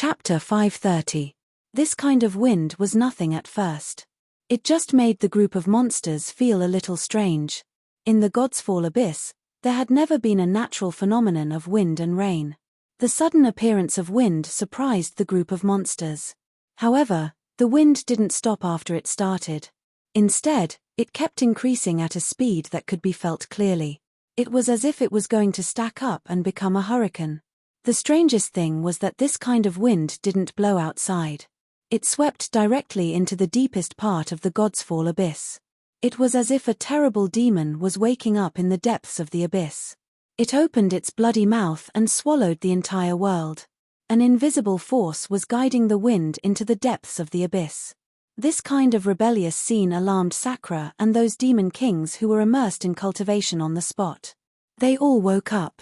Chapter 530. This kind of wind was nothing at first. It just made the group of monsters feel a little strange. In the Godsfall abyss, there had never been a natural phenomenon of wind and rain. The sudden appearance of wind surprised the group of monsters. However, the wind didn't stop after it started. Instead, it kept increasing at a speed that could be felt clearly. It was as if it was going to stack up and become a hurricane. The strangest thing was that this kind of wind didn't blow outside. It swept directly into the deepest part of the Godsfall abyss. It was as if a terrible demon was waking up in the depths of the abyss. It opened its bloody mouth and swallowed the entire world. An invisible force was guiding the wind into the depths of the abyss. This kind of rebellious scene alarmed Sakura and those demon kings who were immersed in cultivation on the spot. They all woke up.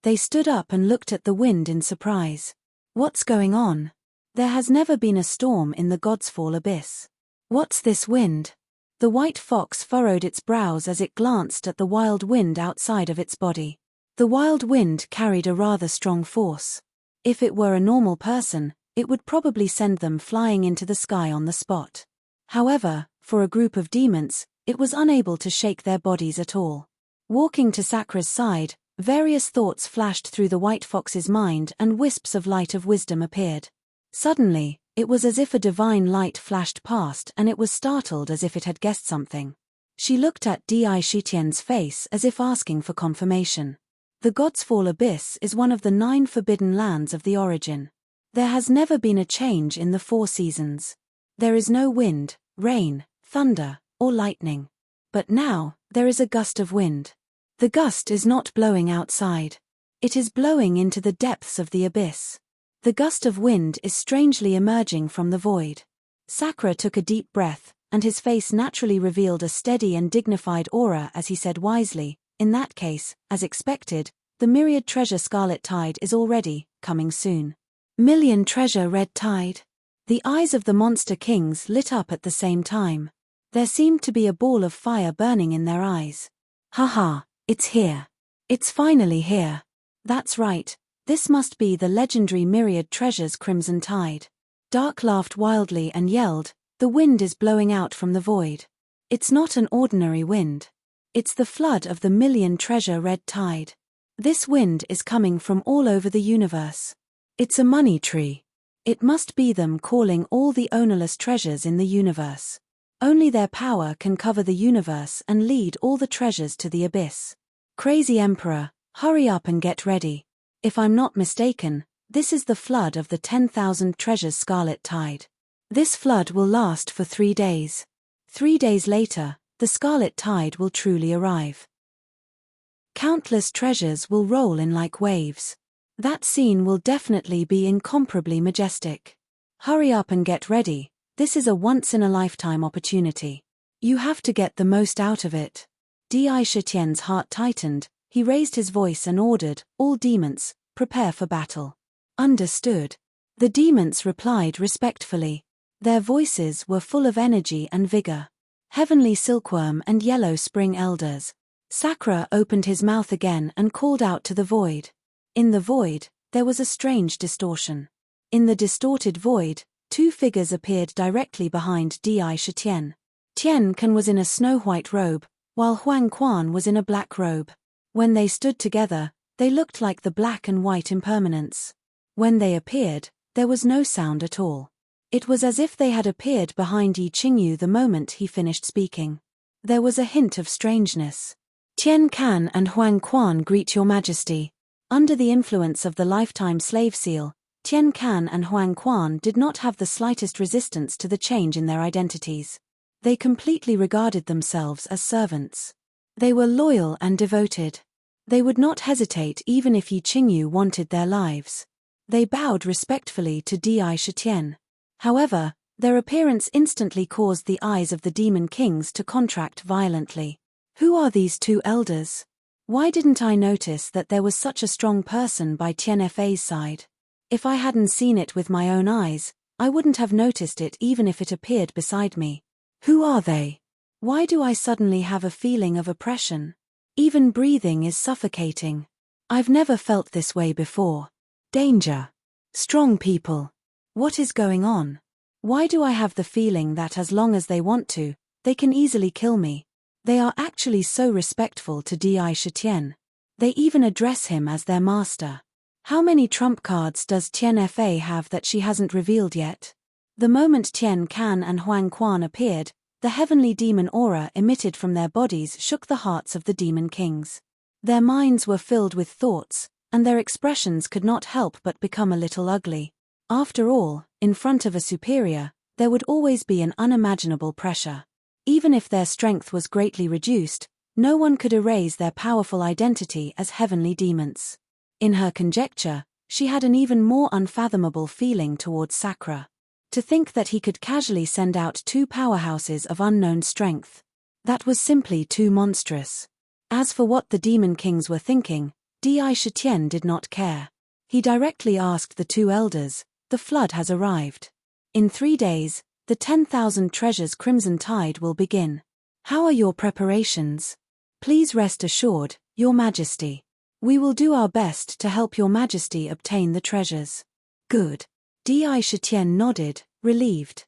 They stood up and looked at the wind in surprise. What's going on? There has never been a storm in the Godsfall abyss. What's this wind? The white fox furrowed its brows as it glanced at the wild wind outside of its body. The wild wind carried a rather strong force. If it were a normal person, it would probably send them flying into the sky on the spot. However, for a group of demons, it was unable to shake their bodies at all. Walking to Sakura's side, various thoughts flashed through the white fox's mind and wisps of light of wisdom appeared. Suddenly, it was as if a divine light flashed past and it was startled as if it had guessed something. She looked at Shitien's face as if asking for confirmation. The Godsfall abyss is one of the 9 forbidden lands of the origin. There has never been a change in the 4 seasons. There is no wind, rain, thunder, or lightning. But now, there is a gust of wind. The gust is not blowing outside. It is blowing into the depths of the abyss. The gust of wind is strangely emerging from the void. Sakura took a deep breath, and his face naturally revealed a steady and dignified aura as he said wisely, "In that case, as expected, the myriad treasure scarlet tide is already coming soon." Million treasure red tide. The eyes of the monster kings lit up at the same time. There seemed to be a ball of fire burning in their eyes. "Haha, it's here. It's finally here. That's right. This must be the legendary myriad treasures crimson tide." Dark laughed wildly and yelled, "The wind is blowing out from the void. It's not an ordinary wind. It's the flood of the million treasure red tide. This wind is coming from all over the universe. It's a money tree. It must be them calling all the ownerless treasures in the universe. Only their power can cover the universe and lead all the treasures to the abyss. Crazy Emperor, hurry up and get ready. If I'm not mistaken, this is the flood of the 10,000 treasures scarlet tide. This flood will last for 3 days. 3 days later, the scarlet tide will truly arrive. Countless treasures will roll in like waves. That scene will definitely be incomparably majestic. Hurry up and get ready. This is a once-in-a-lifetime opportunity. You have to get the most out of it." Shitien's heart tightened. He raised his voice and ordered, "All demons, prepare for battle." "Understood." The demons replied respectfully. Their voices were full of energy and vigor. Heavenly silkworm and yellow spring elders. Sakura opened his mouth again and called out to the void. In the void, there was a strange distortion. In the distorted void, 2 figures appeared directly behind Shitien. Tian Kan was in a snow-white robe, while Huang Quan was in a black robe. When they stood together, they looked like the black and white impermanence. When they appeared, there was no sound at all. It was as if they had appeared behind Yi Qingyu the moment he finished speaking. There was a hint of strangeness. "Tian Kan and Huang Quan greet your majesty." Under the influence of the lifetime slave seal, Tian Kan and Huang Quan did not have the slightest resistance to the change in their identities. They completely regarded themselves as servants. They were loyal and devoted. They would not hesitate even if Yi Qingyu wanted their lives. They bowed respectfully to Shitian. However, their appearance instantly caused the eyes of the demon kings to contract violently. Who are these 2 elders? Why didn't I notice that there was such a strong person by Tianfa's side? If I hadn't seen it with my own eyes, I wouldn't have noticed it even if it appeared beside me. Who are they? Why do I suddenly have a feeling of oppression? Even breathing is suffocating. I've never felt this way before. Danger. Strong people. What is going on? Why do I have the feeling that as long as they want to, they can easily kill me? They are actually so respectful to Di Shitian. They even address him as their master. How many trump cards does Tian Fa have that she hasn't revealed yet? The moment Tian Can and Huang Quan appeared, the heavenly demon aura emitted from their bodies shook the hearts of the demon kings. Their minds were filled with thoughts, and their expressions could not help but become a little ugly. After all, in front of a superior, there would always be an unimaginable pressure. Even if their strength was greatly reduced, no one could erase their powerful identity as heavenly demons. In her conjecture, she had an even more unfathomable feeling towards Sakura. To think that he could casually send out two powerhouses of unknown strength. That was simply too monstrous. As for what the demon kings were thinking, Di Shitian did not care. He directly asked the two elders, "The flood has arrived. In 3 days, the 10,000 treasures Crimson Tide will begin. How are your preparations? Please rest assured, Your Majesty. We will do our best to help Your Majesty obtain the treasures." Good. Di Shitian nodded, relieved.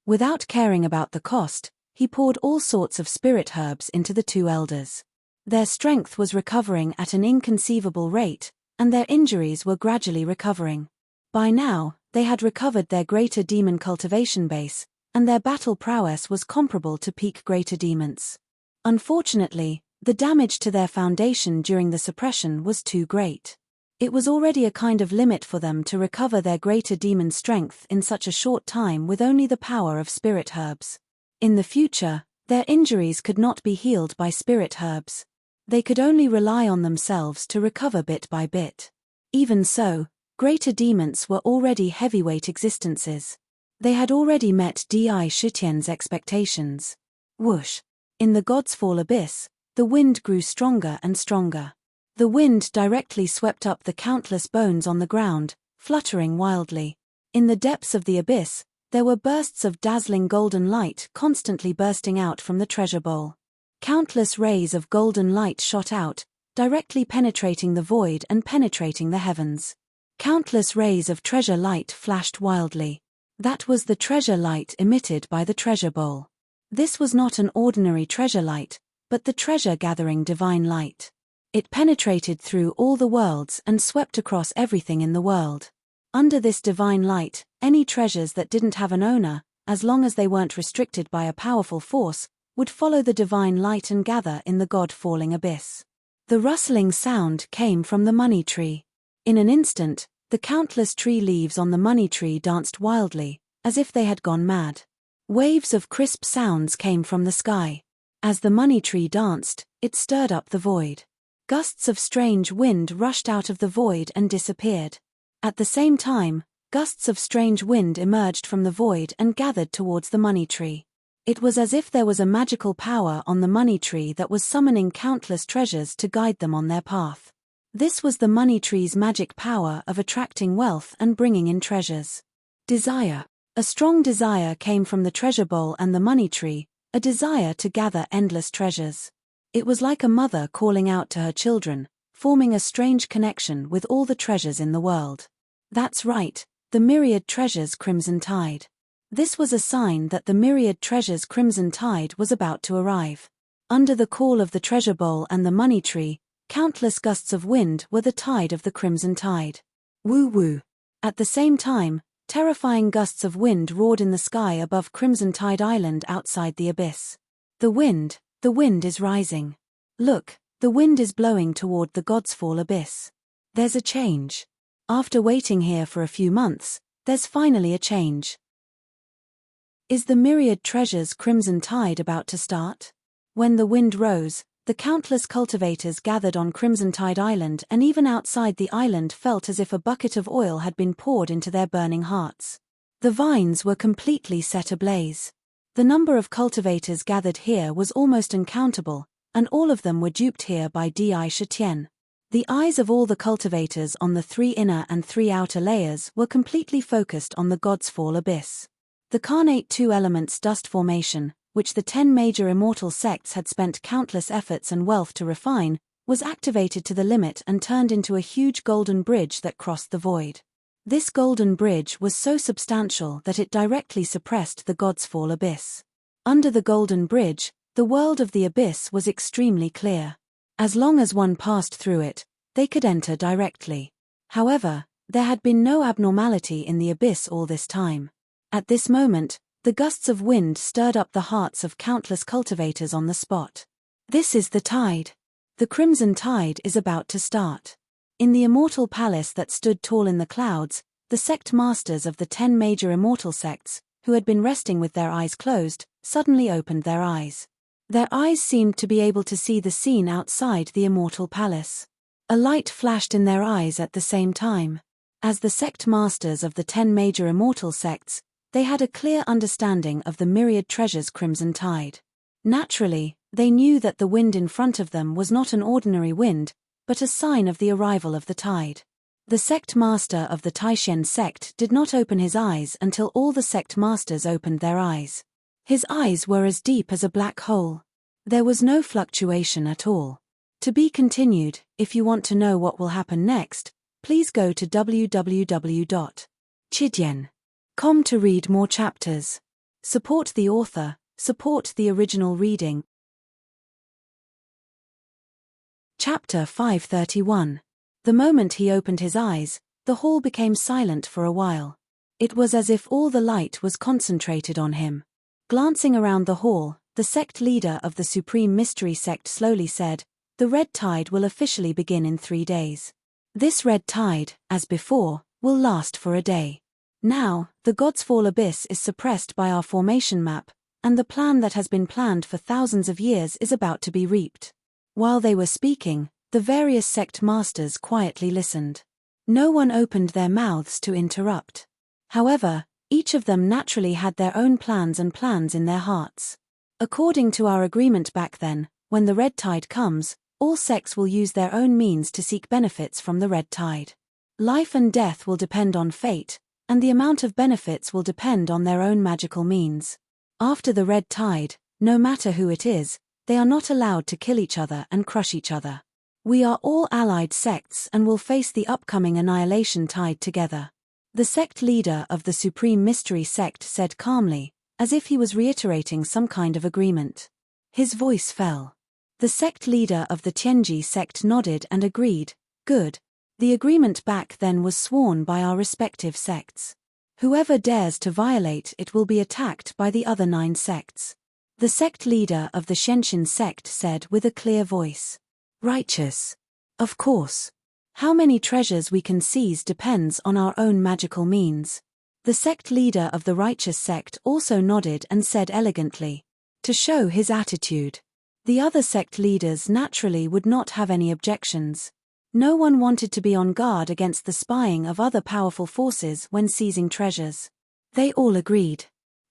Without caring about the cost, he poured all sorts of spirit herbs into the two elders. Their strength was recovering at an inconceivable rate, and their injuries were gradually recovering. By now, they had recovered their greater demon cultivation base, and their battle prowess was comparable to peak greater demons. Unfortunately, the damage to their foundation during the suppression was too great. It was already a kind of limit for them to recover their greater demon strength in such a short time with only the power of spirit herbs. In the future, their injuries could not be healed by spirit herbs. They could only rely on themselves to recover bit by bit. Even so, greater demons were already heavyweight existences. They had already met Di Shitian's expectations. Whoosh! In the God's Fall abyss, the wind grew stronger and stronger. The wind directly swept up the countless bones on the ground, fluttering wildly. In the depths of the abyss, there were bursts of dazzling golden light constantly bursting out from the treasure bowl. Countless rays of golden light shot out, directly penetrating the void and penetrating the heavens. Countless rays of treasure light flashed wildly. That was the treasure light emitted by the treasure bowl. This was not an ordinary treasure light, but the treasure-gathering divine light. It penetrated through all the worlds and swept across everything in the world. Under this divine light, any treasures that didn't have an owner, as long as they weren't restricted by a powerful force, would follow the divine light and gather in the God-falling abyss. The rustling sound came from the money tree. In an instant, the countless tree leaves on the money tree danced wildly, as if they had gone mad. Waves of crisp sounds came from the sky. As the money tree danced, it stirred up the void. Gusts of strange wind rushed out of the void and disappeared. At the same time, gusts of strange wind emerged from the void and gathered towards the money tree. It was as if there was a magical power on the money tree that was summoning countless treasures to guide them on their path. This was the money tree's magic power of attracting wealth and bringing in treasures. Desire. A strong desire came from the treasure bowl and the money tree, a desire to gather endless treasures. It was like a mother calling out to her children, forming a strange connection with all the treasures in the world. That's right, the myriad treasures Crimson Tide. This was a sign that the myriad treasures Crimson Tide was about to arrive. Under the call of the treasure bowl and the money tree, countless gusts of wind were the tide of the Crimson Tide. Woo-woo. At the same time, terrifying gusts of wind roared in the sky above Crimson Tide Island outside the abyss. The wind is rising. Look, the wind is blowing toward the God's Fall abyss. There's a change. After waiting here for a few months, there's finally a change. Is the myriad treasures Crimson Tide about to start? When the wind rose, the countless cultivators gathered on Crimson Tide Island and even outside the island felt as if a bucket of oil had been poured into their burning hearts. The vines were completely set ablaze. The number of cultivators gathered here was almost uncountable, and all of them were duped here by Di Shitian. The eyes of all the cultivators on the 3 inner and 3 outer layers were completely focused on the God's Fall abyss. The carnate 2 elements dust formation, which the 10 major immortal sects had spent countless efforts and wealth to refine, was activated to the limit and turned into a huge golden bridge that crossed the void. This golden bridge was so substantial that it directly suppressed the God's Fall abyss. Under the golden bridge, the world of the abyss was extremely clear. As long as one passed through it, they could enter directly. However, there had been no abnormality in the abyss all this time. At this moment, the gusts of wind stirred up the hearts of countless cultivators on the spot. This is the tide. The crimson tide is about to start. In the immortal palace that stood tall in the clouds, the sect masters of the 10 major immortal sects, who had been resting with their eyes closed, suddenly opened their eyes. Their eyes seemed to be able to see the scene outside the immortal palace. A light flashed in their eyes at the same time. As the sect masters of the 10 major immortal sects, they had a clear understanding of the myriad treasures crimson tide. Naturally, they knew that the wind in front of them was not an ordinary wind, but a sign of the arrival of the tide. The sect master of the Taishen sect did not open his eyes until all the sect masters opened their eyes. His eyes were as deep as a black hole. There was no fluctuation at all. To be continued. If you want to know what will happen next, please go to www.chidyen.com to read more chapters. Support the author, support the original reading. Chapter 531. The moment he opened his eyes, the hall became silent for a while. It was as if all the light was concentrated on him. Glancing around the hall, the sect leader of the Supreme Mystery Sect slowly said, "The red tide will officially begin in 3 days. This red tide, as before, will last for a day. Now, the God's Fall abyss is suppressed by our formation map, and the plan that has been planned for thousands of years is about to be reaped." While they were speaking, the various sect masters quietly listened. No one opened their mouths to interrupt. However, each of them naturally had their own plans in their hearts. According to our agreement back then, when the red tide comes, all sects will use their own means to seek benefits from the red tide. Life and death will depend on fate, and the amount of benefits will depend on their own magical means. After the red tide, no matter who it is, they are not allowed to kill each other and crush each other. We are all allied sects and will face the upcoming annihilation tide together. The sect leader of the Supreme Mystery Sect said calmly, as if he was reiterating some kind of agreement. His voice fell. The sect leader of the Tianji sect nodded and agreed, "Good. The agreement back then was sworn by our respective sects. Whoever dares to violate it will be attacked by the other 9 sects." The sect leader of the Shenshin sect said with a clear voice, "Righteous. Of course. How many treasures we can seize depends on our own magical means." The sect leader of the Righteous sect also nodded and said elegantly, to show his attitude. The other sect leaders naturally would not have any objections. No one wanted to be on guard against the spying of other powerful forces when seizing treasures. They all agreed.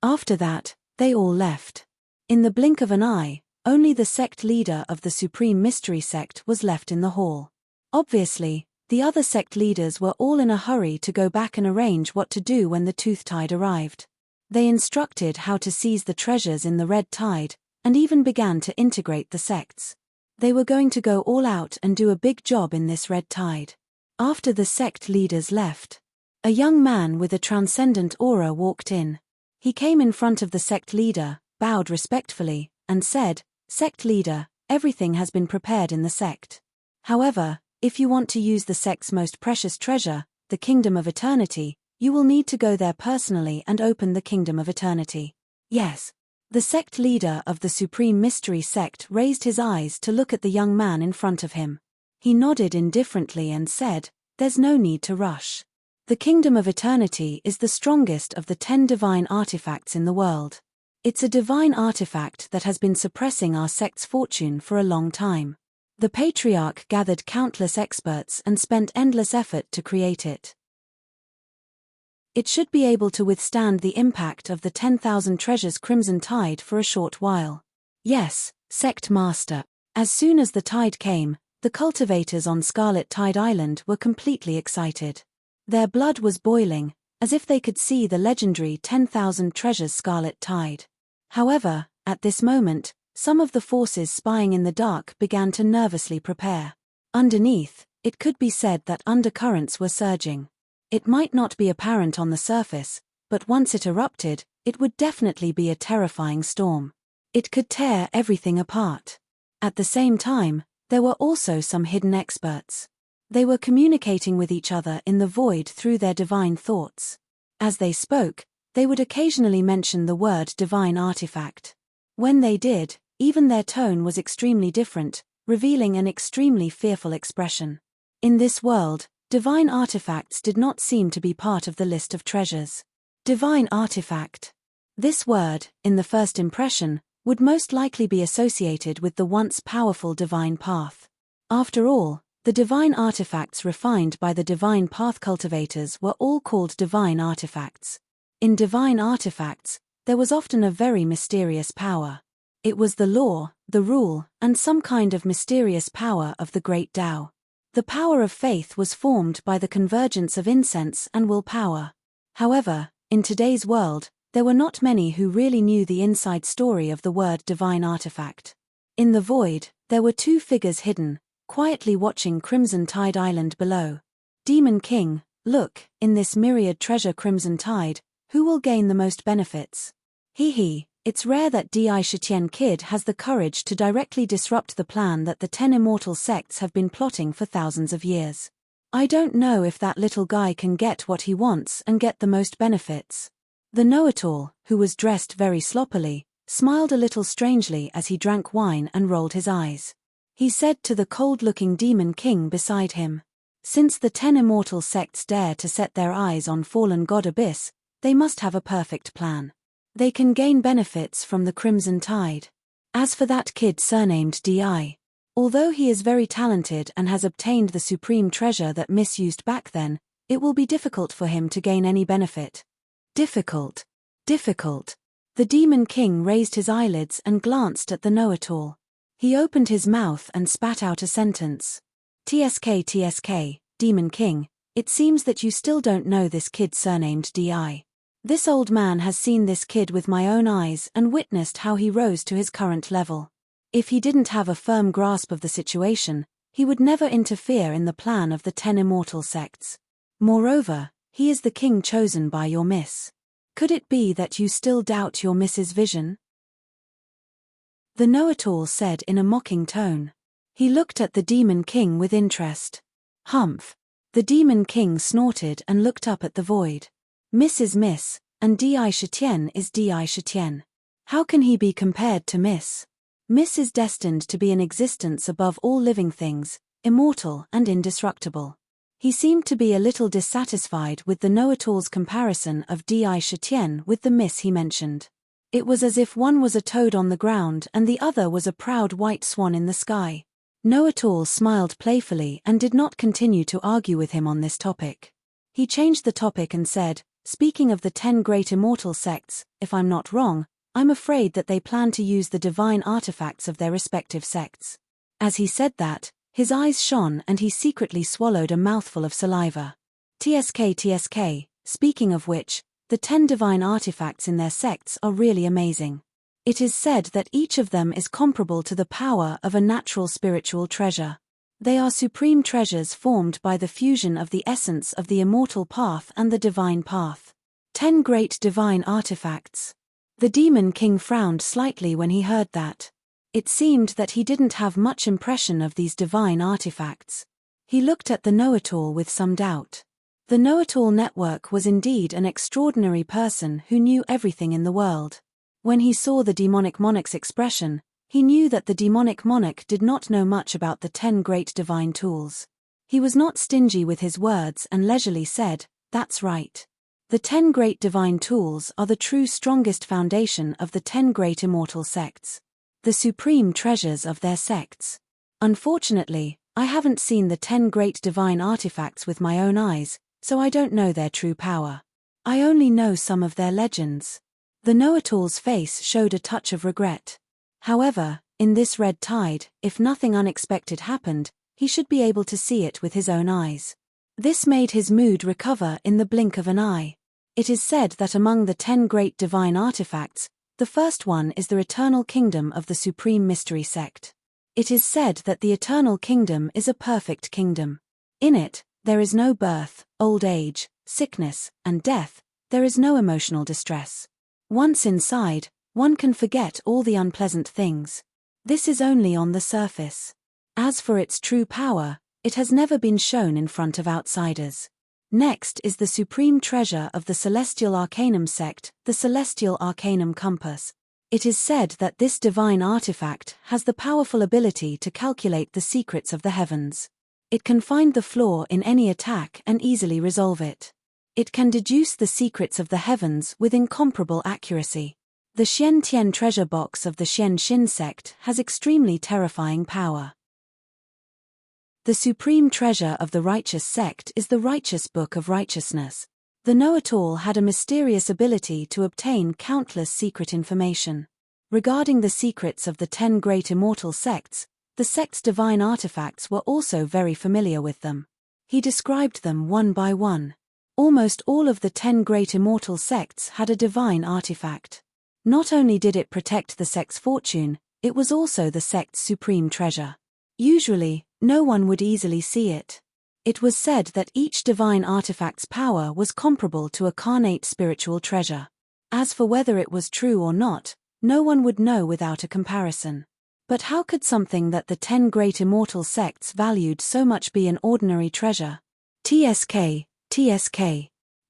After that, they all left. In the blink of an eye, only the sect leader of the Supreme Mystery Sect was left in the hall. Obviously, the other sect leaders were all in a hurry to go back and arrange what to do when the tooth tide arrived. They instructed how to seize the treasures in the red tide, and even began to integrate the sects. They were going to go all out and do a big job in this red tide. After the sect leaders left, a young man with a transcendent aura walked in. He came in front of the sect leader, bowed respectfully, and said, "Sect leader, everything has been prepared in the sect. However, if you want to use the sect's most precious treasure, the Kingdom of Eternity, you will need to go there personally and open the Kingdom of Eternity." "Yes." The sect leader of the Supreme Mystery Sect raised his eyes to look at the young man in front of him. He nodded indifferently and said, "There's no need to rush. The Kingdom of Eternity is the strongest of the 10 divine artifacts in the world. It's a divine artifact that has been suppressing our sect's fortune for a long time. The Patriarch gathered countless experts and spent endless effort to create it. It should be able to withstand the impact of the 10,000 treasures crimson tide for a short while." "Yes, Sect Master." As soon as the tide came, the cultivators on Scarlet Tide Island were completely excited. Their blood was boiling, as if they could see the legendary 10,000 treasures Scarlet Tide. However, at this moment, some of the forces spying in the dark began to nervously prepare. Underneath, it could be said that undercurrents were surging. It might not be apparent on the surface, but once it erupted, it would definitely be a terrifying storm. It could tear everything apart. At the same time, there were also some hidden experts. They were communicating with each other in the void through their divine thoughts. As they spoke, they would occasionally mention the word divine artifact. When they did, even their tone was extremely different, revealing an extremely fearful expression. In this world, divine artifacts did not seem to be part of the list of treasures. Divine artifact. This word, in the first impression, would most likely be associated with the once powerful divine path. After all, the divine artifacts refined by the divine path cultivators were all called divine artifacts. In divine artifacts, there was often a very mysterious power. It was the law, the rule, and some kind of mysterious power of the great Tao. The power of faith was formed by the convergence of incense and willpower. However, in today's world, there were not many who really knew the inside story of the word divine artifact. In the void, there were two figures hidden, quietly watching Crimson Tide Island below. Demon King, look, in this myriad treasure Crimson Tide, who will gain the most benefits? It's rare that Di Shitian Kid has the courage to directly disrupt the plan that the 10 immortal sects have been plotting for thousands of years. I don't know if that little guy can get what he wants and get the most benefits. The know-it-all, who was dressed very sloppily, smiled a little strangely as he drank wine and rolled his eyes. He said to the cold-looking Demon King beside him, "Since the 10 immortal sects dare to set their eyes on fallen God Abyss, they must have a perfect plan. They can gain benefits from the Crimson Tide. As for that kid surnamed Di, although he is very talented and has obtained the supreme treasure that misused back then, it will be difficult for him to gain any benefit." Difficult. The Demon King raised his eyelids and glanced at the know-it-all. He opened his mouth and spat out a sentence. TSK, Demon King, it seems that you still don't know this kid surnamed Di. This old man has seen this kid with my own eyes and witnessed how he rose to his current level. If he didn't have a firm grasp of the situation, he would never interfere in the plan of the 10 immortal sects. Moreover, he is the king chosen by your miss. Could it be that you still doubt your miss's vision? The know-it-all said in a mocking tone. He looked at the Demon King with interest. Humph. The Demon King snorted and looked up at the void. Miss is Miss, and Di Shitian is Di Shitian. How can he be compared to Miss? Miss is destined to be an existence above all living things, immortal and indestructible. He seemed to be a little dissatisfied with the know-it-all's comparison of Di Shitian with the Miss he mentioned. It was as if one was a toad on the ground and the other was a proud white swan in the sky. Know-it-all smiled playfully and did not continue to argue with him on this topic. He changed the topic and said, "Speaking of the 10 great immortal sects, if I'm not wrong, I'm afraid that they plan to use the divine artifacts of their respective sects." As he said that, his eyes shone and he secretly swallowed a mouthful of saliva. TSK, speaking of which, the 10 divine artifacts in their sects are really amazing. It is said that each of them is comparable to the power of a natural spiritual treasure. They are supreme treasures formed by the fusion of the essence of the immortal path and the divine path. 10 great divine artifacts. The Demon King frowned slightly when he heard that. It seemed that he didn't have much impression of these divine artifacts. He looked at the know-it-all with some doubt. The know-it-all network was indeed an extraordinary person who knew everything in the world. When he saw the demonic monarch's expression, he knew that the demonic monarch did not know much about the 10 great divine tools. He was not stingy with his words and leisurely said, "That's right. The 10 great divine tools are the true strongest foundation of the 10 great immortal sects. The supreme treasures of their sects. Unfortunately, I haven't seen the 10 great divine artifacts with my own eyes, so I don't know their true power. I only know some of their legends." The know-it-all's face showed a touch of regret. However, in this red tide, if nothing unexpected happened, he should be able to see it with his own eyes. This made his mood recover in the blink of an eye. It is said that among the 10 great divine artifacts, the first one is the eternal kingdom of the Supreme Mystery Sect. It is said that the eternal kingdom is a perfect kingdom. In it, There is no birth, old age, sickness, and death. There is no emotional distress. Once inside, one can forget all the unpleasant things. This is only on the surface. As for its true power, it has never been shown in front of outsiders. Next is the supreme treasure of the Celestial Arcanum sect, the Celestial Arcanum Compass. It is said that this divine artifact has the powerful ability to calculate the secrets of the heavens. It can find the flaw in any attack and easily resolve it. It can deduce the secrets of the heavens with incomparable accuracy. The Xian Tian treasure box of the Xian Xin sect has extremely terrifying power. The supreme treasure of the righteous sect is the Righteous Book of Righteousness. The know-it-all had a mysterious ability to obtain countless secret information. Regarding the secrets of the 10 great immortal sects, the sect's divine artifacts were also very familiar with them. He described them one by one. Almost all of the 10 great immortal sects had a divine artifact. Not only did it protect the sect's fortune, it was also the sect's supreme treasure. Usually, no one would easily see it. It was said that each divine artifact's power was comparable to a carnate spiritual treasure. As for whether it was true or not, no one would know without a comparison. But how could something that the 10 great immortal sects valued so much be an ordinary treasure? TSK.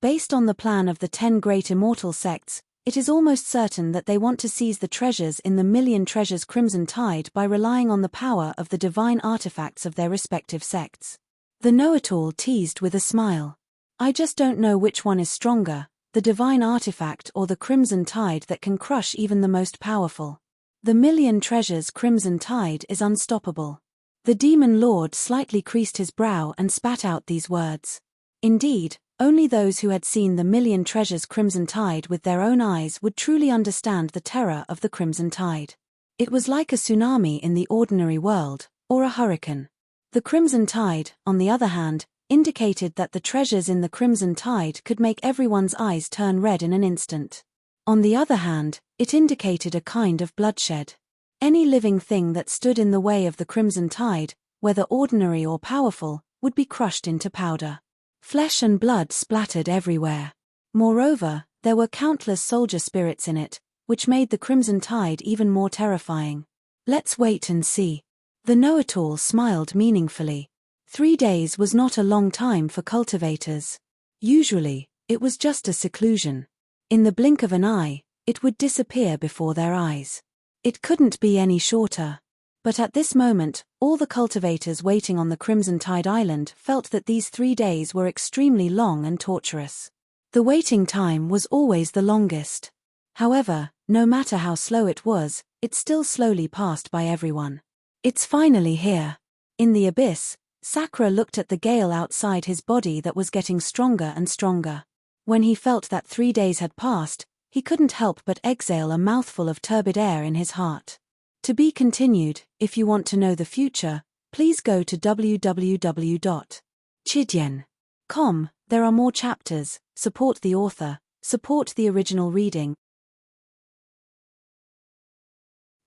Based on the plan of the 10 great immortal sects, it is almost certain that they want to seize the treasures in the Million Treasures Crimson Tide by relying on the power of the divine artifacts of their respective sects. The know-it-all teased with a smile. I just don't know which one is stronger, the divine artifact or the Crimson Tide that can crush even the most powerful. The Million Treasures Crimson Tide is unstoppable. The demon lord slightly creased his brow and spat out these words. Indeed, only those who had seen the Million Treasures Crimson Tide with their own eyes would truly understand the terror of the Crimson Tide. It was like a tsunami in the ordinary world, or a hurricane. The Crimson Tide, on the other hand, indicated that the treasures in the Crimson Tide could make everyone's eyes turn red in an instant. On the other hand, it indicated a kind of bloodshed. Any living thing that stood in the way of the Crimson Tide, whether ordinary or powerful, would be crushed into powder. Flesh and blood splattered everywhere. Moreover, there were countless soldier spirits in it, which made the Crimson Tide even more terrifying. Let's wait and see. The know-it-all smiled meaningfully. 3 days was not a long time for cultivators. Usually, it was just a seclusion. In the blink of an eye, it would disappear before their eyes. It couldn't be any shorter. But at this moment, all the cultivators waiting on the Crimson Tide Island felt that these 3 days were extremely long and torturous. The waiting time was always the longest. However, no matter how slow it was, it still slowly passed by everyone. It's finally here. In the abyss, Sakura looked at the gale outside his body that was getting stronger and stronger. When he felt that 3 days had passed, he couldn't help but exhale a mouthful of turbid air in his heart. To be continued. If you want to know the future, please go to www.chidian.com. There are more chapters. Support the author. Support the original reading.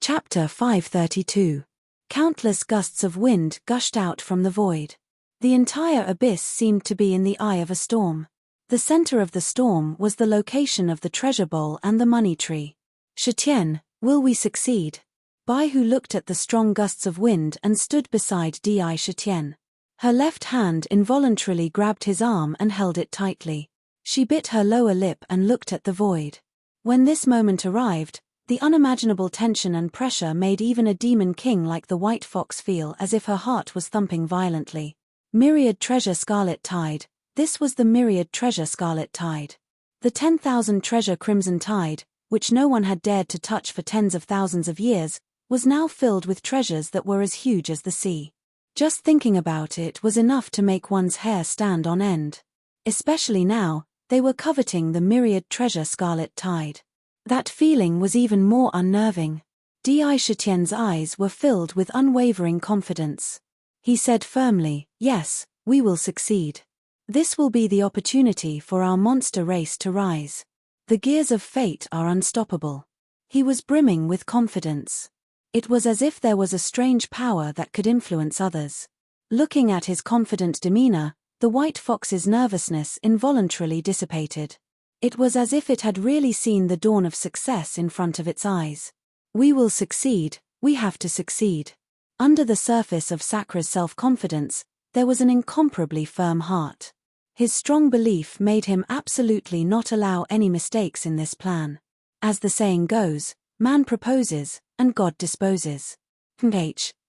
Chapter 532. Countless gusts of wind gushed out from the void. The entire abyss seemed to be in the eye of a storm. The center of the storm was the location of the treasure bowl and the money tree. Shitian, will we succeed? Bai Hu looked at the strong gusts of wind and stood beside Di Shitian. Her left hand involuntarily grabbed his arm and held it tightly. She bit her lower lip and looked at the void. When this moment arrived, the unimaginable tension and pressure made even a demon king like the White Fox feel as if her heart was thumping violently. Myriad Treasure Scarlet Tide. This was the Myriad Treasure Scarlet Tide. The 10,000 treasure Crimson Tide, which no one had dared to touch for tens of thousands of years, was now filled with treasures that were as huge as the sea. Just thinking about it was enough to make one's hair stand on end. Especially now, they were coveting the Myriad Treasure Scarlet Tide. That feeling was even more unnerving. Di Shitian's eyes were filled with unwavering confidence. He said firmly, "Yes, we will succeed. This will be the opportunity for our monster race to rise. The gears of fate are unstoppable." He was brimming with confidence. It was as if there was a strange power that could influence others. Looking at his confident demeanor, the The white fox's nervousness involuntarily dissipated. It was as if it had really seen the dawn of success in front of its eyes. We will succeed, we have to succeed. Under the surface of Sakra's self-confidence, there was an incomparably firm heart. His strong belief made him absolutely not allow any mistakes in this plan. As the saying goes, man proposes, and God disposes.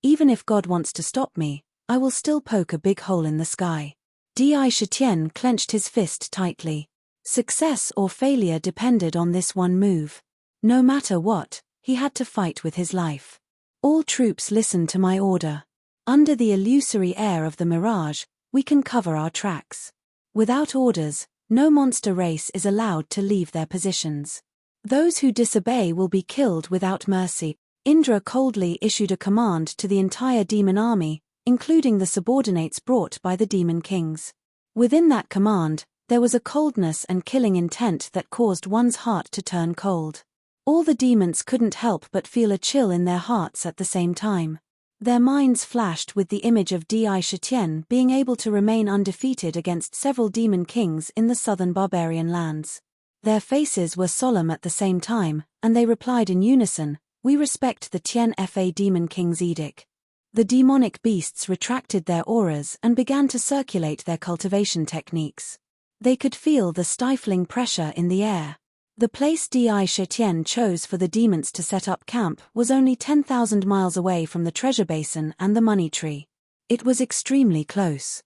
Even if God wants to stop me, I will still poke a big hole in the sky. Di Shitian clenched his fist tightly. Success or failure depended on this one move. No matter what, he had to fight with his life. All troops listen to my order. Under the illusory air of the mirage, we can cover our tracks. Without orders, no monster race is allowed to leave their positions. Those who disobey will be killed without mercy. Indra coldly issued a command to the entire demon army, including the subordinates brought by the demon kings. Within that command, there was a coldness and killing intent that caused one's heart to turn cold. All the demons couldn't help but feel a chill in their hearts at the same time. Their minds flashed with the image of Di Shitian being able to remain undefeated against several demon kings in the southern barbarian lands. Their faces were solemn at the same time, and they replied in unison, "We respect the Tien Fa demon king's edict." The demonic beasts retracted their auras and began to circulate their cultivation techniques. They could feel the stifling pressure in the air. The place Di Shitian chose for the demons to set up camp was only 10,000 miles away from the treasure basin and the money tree. It was extremely close.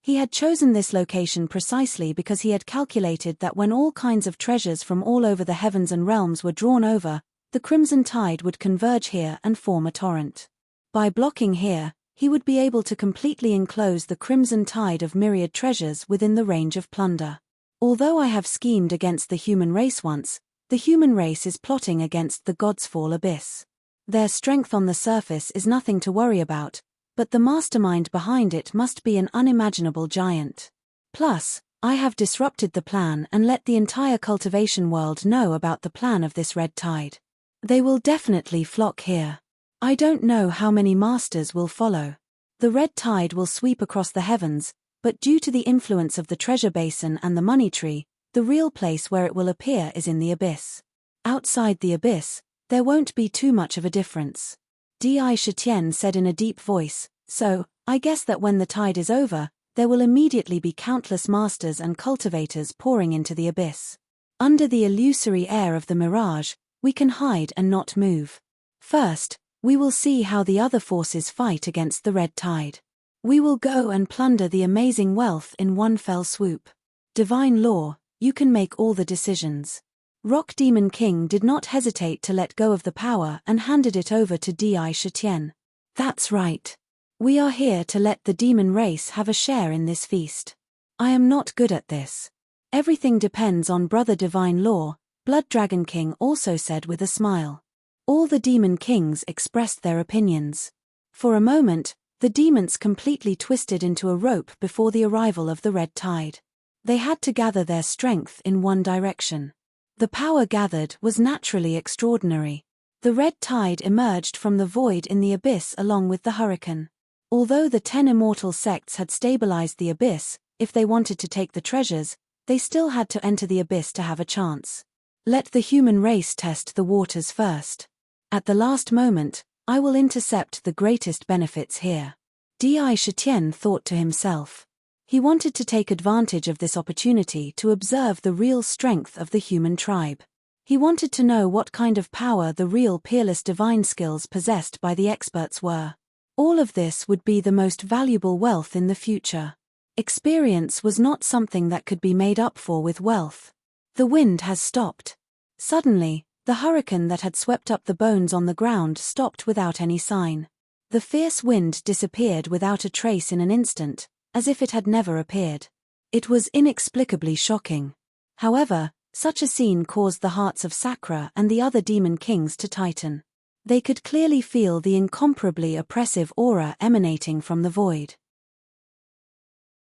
He had chosen this location precisely because he had calculated that when all kinds of treasures from all over the heavens and realms were drawn over, the crimson tide would converge here and form a torrent. By blocking here, he would be able to completely enclose the crimson tide of myriad treasures within the range of plunder. Although I have schemed against the human race once, the human race is plotting against the God's Fall abyss. Their strength on the surface is nothing to worry about, but the mastermind behind it must be an unimaginable giant. Plus, I have disrupted the plan and let the entire cultivation world know about the plan of this red tide. They will definitely flock here. I don't know how many masters will follow. The red tide will sweep across the heavens, but due to the influence of the treasure basin and the money tree, the real place where it will appear is in the abyss. Outside the abyss, there won't be too much of a difference. Di Shitian said in a deep voice, "So, I guess that when the tide is over, there will immediately be countless masters and cultivators pouring into the abyss. Under the illusory air of the mirage, we can hide and not move. First, we will see how the other forces fight against the red tide. We will go and plunder the amazing wealth in one fell swoop. Divine law, you can make all the decisions." Rock Demon King did not hesitate to let go of the power and handed it over to Di Shitian. "That's right. We are here to let the demon race have a share in this feast. I am not good at this. Everything depends on Brother Divine Law," Blood Dragon King also said with a smile. All the demon kings expressed their opinions. For a moment, the demons completely twisted into a rope before the arrival of the red tide. They had to gather their strength in one direction. The power gathered was naturally extraordinary. The red tide emerged from the void in the abyss along with the hurricane. Although the 10 immortal sects had stabilized the abyss, if they wanted to take the treasures, they still had to enter the abyss to have a chance. Let the human race test the waters first. At the last moment, I will intercept the greatest benefits here. Di Shitian thought to himself. He wanted to take advantage of this opportunity to observe the real strength of the human tribe. He wanted to know what kind of power the real peerless divine skills possessed by the experts were. All of this would be the most valuable wealth in the future. Experience was not something that could be made up for with wealth. The wind has stopped. Suddenly, the hurricane that had swept up the bones on the ground stopped without any sign. The fierce wind disappeared without a trace in an instant, as if it had never appeared. It was inexplicably shocking. However, such a scene caused the hearts of Sakra and the other demon kings to tighten. They could clearly feel the incomparably oppressive aura emanating from the void.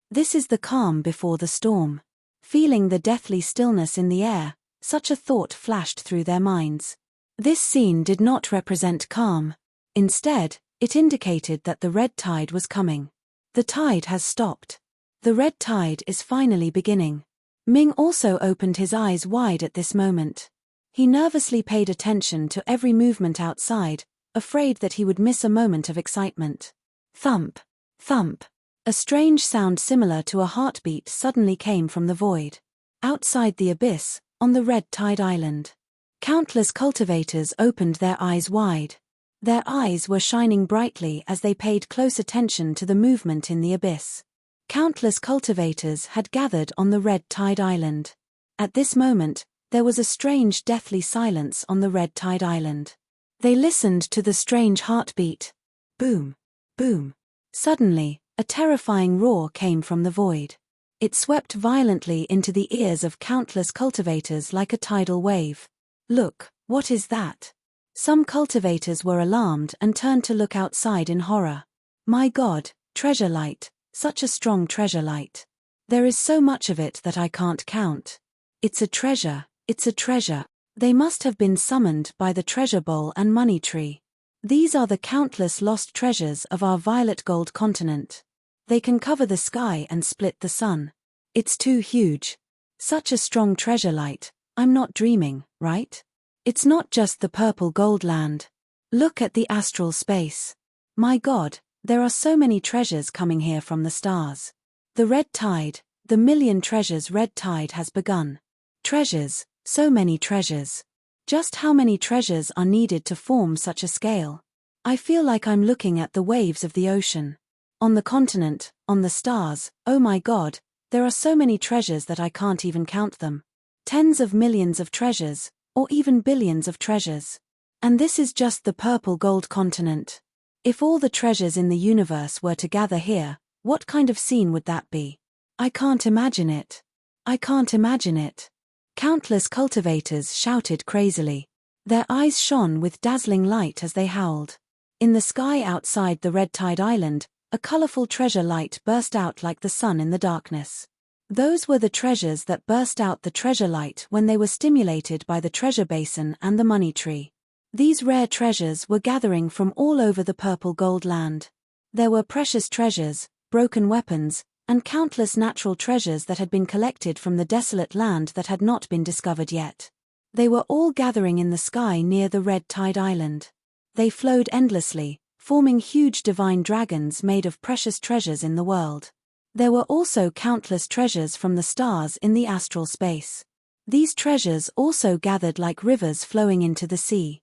This is the calm before the storm. Feeling the deathly stillness in the air, such a thought flashed through their minds. This scene did not represent calm. Instead, it indicated that the red tide was coming. The tide has stopped. The red tide is finally beginning. Ming also opened his eyes wide at this moment. He nervously paid attention to every movement outside, afraid that he would miss a moment of excitement. Thump, thump. A strange sound similar to a heartbeat suddenly came from the void. Outside the abyss, on the red tide island. Countless cultivators opened their eyes wide. Their eyes were shining brightly as they paid close attention to the movement in the abyss. Countless cultivators had gathered on the red tide island. At this moment, there was a strange deathly silence on the red tide island. They listened to the strange heartbeat. Boom, boom. Suddenly, a terrifying roar came from the void. It swept violently into the ears of countless cultivators like a tidal wave. Look, what is that? Some cultivators were alarmed and turned to look outside in horror. My God, treasure light, such a strong treasure light. There is so much of it that I can't count. It's a treasure, it's a treasure. They must have been summoned by the treasure bowl and money tree. These are the countless lost treasures of our violet gold continent. They can cover the sky and split the sun. It's too huge. Such a strong treasure light, I'm not dreaming, right? It's not just the purple gold land. Look at the astral space. My God, there are so many treasures coming here from the stars. The red tide, the million treasures red tide has begun. Treasures, so many treasures. Just how many treasures are needed to form such a scale? I feel like I'm looking at the waves of the ocean. On the continent, on the stars, oh my God, there are so many treasures that I can't even count them. Tens of millions of treasures, or even billions of treasures. And this is just the purple gold continent. If all the treasures in the universe were to gather here, what kind of scene would that be? I can't imagine it. I can't imagine it. Countless cultivators shouted crazily. Their eyes shone with dazzling light as they howled. In the sky outside the red tide island, a colorful treasure light burst out like the sun in the darkness. Those were the treasures that burst out the treasure light when they were stimulated by the treasure basin and the money tree. These rare treasures were gathering from all over the purple gold land. There were precious treasures, broken weapons, and countless natural treasures that had been collected from the desolate land that had not been discovered yet. They were all gathering in the sky near the red tide island. They flowed endlessly, forming huge divine dragons made of precious treasures in the world. There were also countless treasures from the stars in the astral space. These treasures also gathered like rivers flowing into the sea.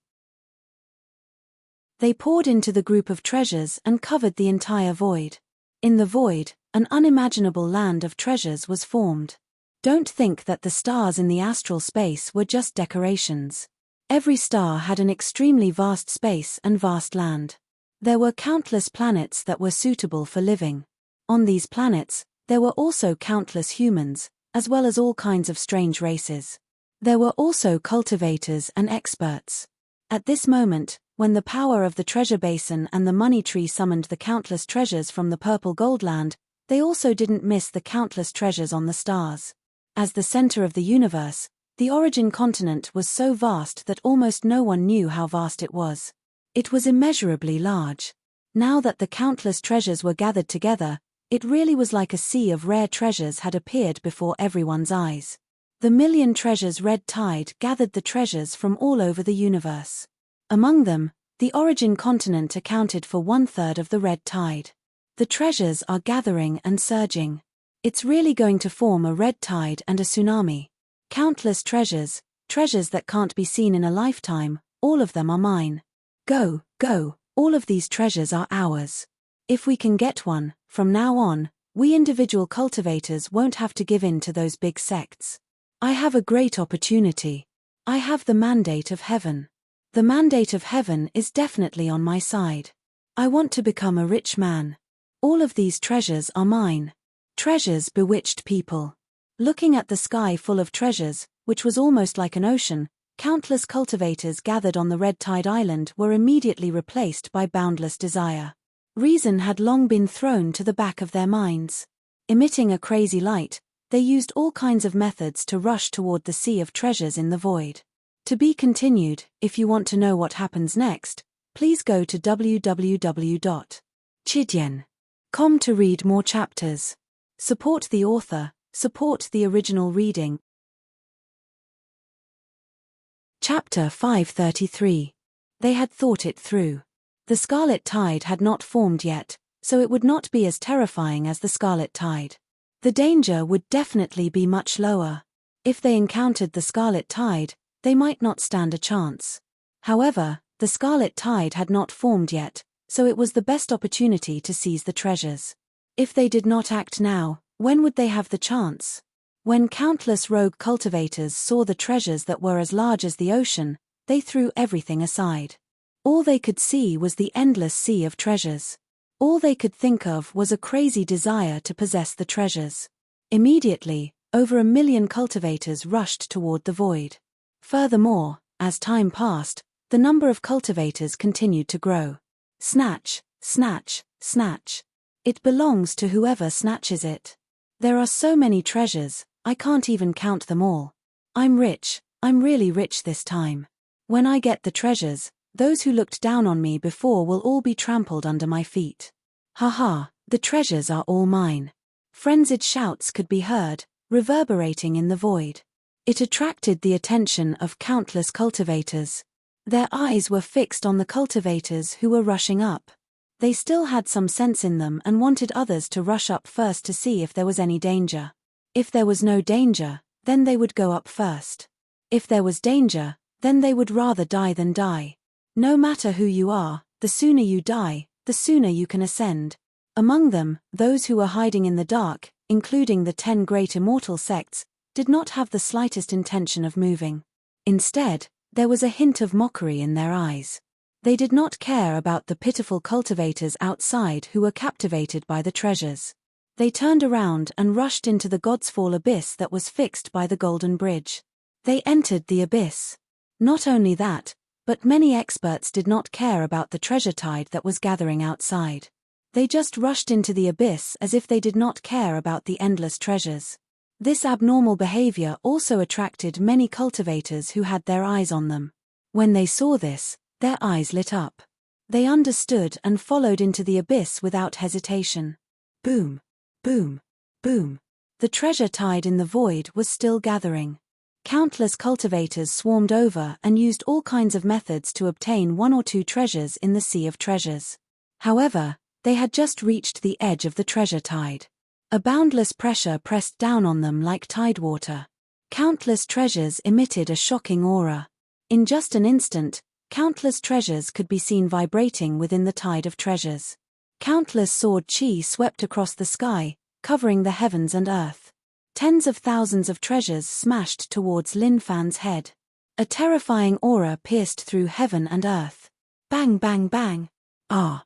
They poured into the group of treasures and covered the entire void. In the void, an unimaginable land of treasures was formed. Don't think that the stars in the astral space were just decorations. Every star had an extremely vast space and vast land. There were countless planets that were suitable for living. On these planets, there were also countless humans, as well as all kinds of strange races. There were also cultivators and experts. At this moment, when the power of the treasure basin and the money tree summoned the countless treasures from the purple gold land, they also didn't miss the countless treasures on the stars. As the center of the universe, the origin continent was so vast that almost no one knew how vast it was. It was immeasurably large. Now that the countless treasures were gathered together, it really was like a sea of rare treasures had appeared before everyone's eyes. The million treasures red tide gathered the treasures from all over the universe. Among them, the origin continent accounted for 1/3 of the red tide. The treasures are gathering and surging. It's really going to form a red tide and a tsunami. Countless treasures, treasures that can't be seen in a lifetime, all of them are mine. Go, go, all of these treasures are ours. If we can get one, from now on, we individual cultivators won't have to give in to those big sects. I have a great opportunity. I have the mandate of heaven. The mandate of heaven is definitely on my side. I want to become a rich man. All of these treasures are mine. Treasures bewitched people. Looking at the sky full of treasures, which was almost like an ocean, countless cultivators gathered on the red tide island were immediately replaced by boundless desire. Reason had long been thrown to the back of their minds. Emitting a crazy light, they used all kinds of methods to rush toward the sea of treasures in the void. To be continued. If you want to know what happens next, please go to www.chidien.com. To read more chapters. Support the author, support the original reading. Chapter 533. They had thought it through. The scarlet tide had not formed yet, so it would not be as terrifying as the scarlet tide. The danger would definitely be much lower. If they encountered the scarlet tide, they might not stand a chance. However, the scarlet tide had not formed yet, so it was the best opportunity to seize the treasures. If they did not act now, when would they have the chance? When countless rogue cultivators saw the treasures that were as large as the ocean, they threw everything aside. All they could see was the endless sea of treasures. All they could think of was a crazy desire to possess the treasures. Immediately, over 1 million cultivators rushed toward the void. Furthermore, as time passed, the number of cultivators continued to grow. Snatch, snatch, snatch. It belongs to whoever snatches it. There are so many treasures, I can't even count them all. I'm rich, I'm really rich this time. When I get the treasures, those who looked down on me before will all be trampled under my feet. Haha, the treasures are all mine. Frenzied shouts could be heard, reverberating in the void. It attracted the attention of countless cultivators. Their eyes were fixed on the cultivators who were rushing up. They still had some sense in them and wanted others to rush up first to see if there was any danger. If there was no danger, then they would go up first. If there was danger, then they would rather die than die. No matter who you are, the sooner you die, the sooner you can ascend. Among them, those who were hiding in the dark, including the 10 great immortal sects, did not have the slightest intention of moving. Instead, there was a hint of mockery in their eyes. They did not care about the pitiful cultivators outside who were captivated by the treasures. They turned around and rushed into the Godsfall abyss that was fixed by the Golden Bridge. They entered the abyss. Not only that, but many experts did not care about the treasure tide that was gathering outside. They just rushed into the abyss as if they did not care about the endless treasures. This abnormal behavior also attracted many cultivators who had their eyes on them. When they saw this, their eyes lit up. They understood and followed into the abyss without hesitation. Boom, boom, boom. The treasure tide in the void was still gathering. Countless cultivators swarmed over and used all kinds of methods to obtain 1 or 2 treasures in the sea of treasures. However, they had just reached the edge of the treasure tide. A boundless pressure pressed down on them like tidewater. Countless treasures emitted a shocking aura. In just an instant, countless treasures could be seen vibrating within the tide of treasures. Countless sword chi swept across the sky, covering the heavens and earth. Tens of thousands of treasures smashed towards Lin Fan's head. A terrifying aura pierced through heaven and earth. Bang bang bang. Ah!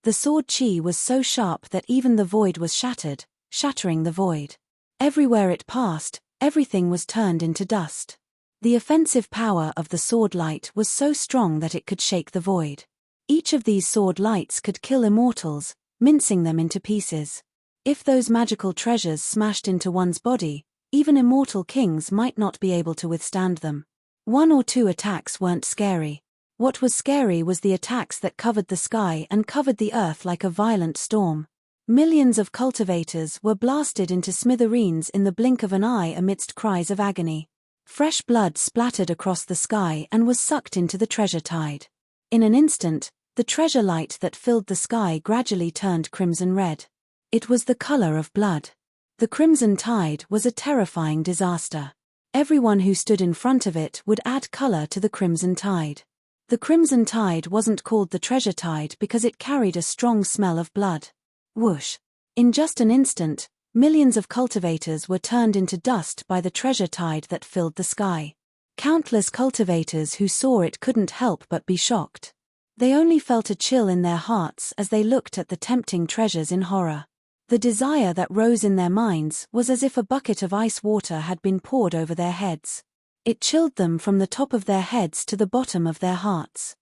The sword chi was so sharp that even the void was shattered, shattering the void. Everywhere it passed, everything was turned into dust. The offensive power of the sword light was so strong that it could shake the void. Each of these sword lights could kill immortals, mincing them into pieces. If those magical treasures smashed into one's body, even immortal kings might not be able to withstand them. 1 or 2 attacks weren't scary. What was scary was the attacks that covered the sky and covered the earth like a violent storm. Millions of cultivators were blasted into smithereens in the blink of an eye amidst cries of agony. Fresh blood splattered across the sky and was sucked into the treasure tide. In an instant, the treasure light that filled the sky gradually turned crimson red. It was the color of blood. The crimson tide was a terrifying disaster. Everyone who stood in front of it would add color to the crimson tide. The crimson tide wasn't called the treasure tide because it carried a strong smell of blood. Whoosh! In just an instant, millions of cultivators were turned into dust by the treasure tide that filled the sky. Countless cultivators who saw it couldn't help but be shocked. They only felt a chill in their hearts as they looked at the tempting treasures in horror. The desire that rose in their minds was as if a bucket of ice water had been poured over their heads. It chilled them from the top of their heads to the bottom of their hearts.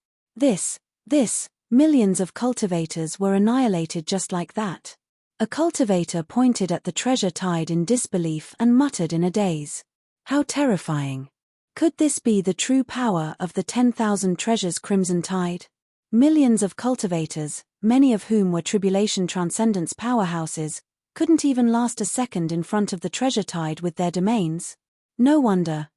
Millions of cultivators were annihilated just like that. A cultivator pointed at the treasure tide in disbelief and muttered in a daze. How terrifying. Could this be the true power of the 10,000 treasures crimson tide? Millions of cultivators, many of whom were tribulation transcendence powerhouses, couldn't even last a second in front of the treasure tide with their domains. No wonder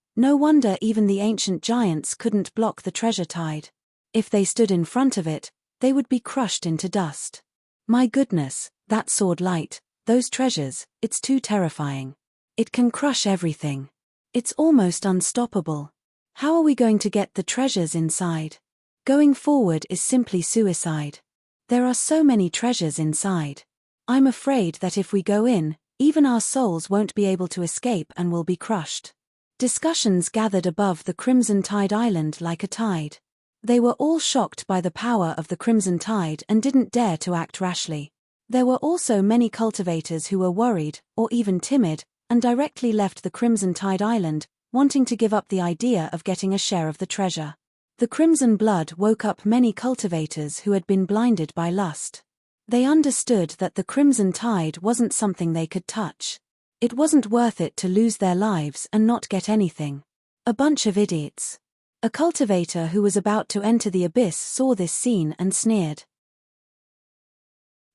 even the ancient giants couldn't block the treasure tide. If they stood in front of it, they would be crushed into dust. My goodness, that sword light, those treasures, it's too terrifying. It can crush everything. It's almost unstoppable. How are we going to get the treasures inside? Going forward is simply suicide. There are so many treasures inside. I'm afraid that if we go in, even our souls won't be able to escape and will be crushed. Discussions gathered above the Crimson Tide Island like a tide. They were all shocked by the power of the Crimson Tide and didn't dare to act rashly. There were also many cultivators who were worried, or even timid, and directly left the Crimson Tide Island, wanting to give up the idea of getting a share of the treasure. The crimson blood woke up many cultivators who had been blinded by lust. They understood that the Crimson Tide wasn't something they could touch. It wasn't worth it to lose their lives and not get anything. A bunch of idiots. A cultivator who was about to enter the abyss saw this scene and sneered.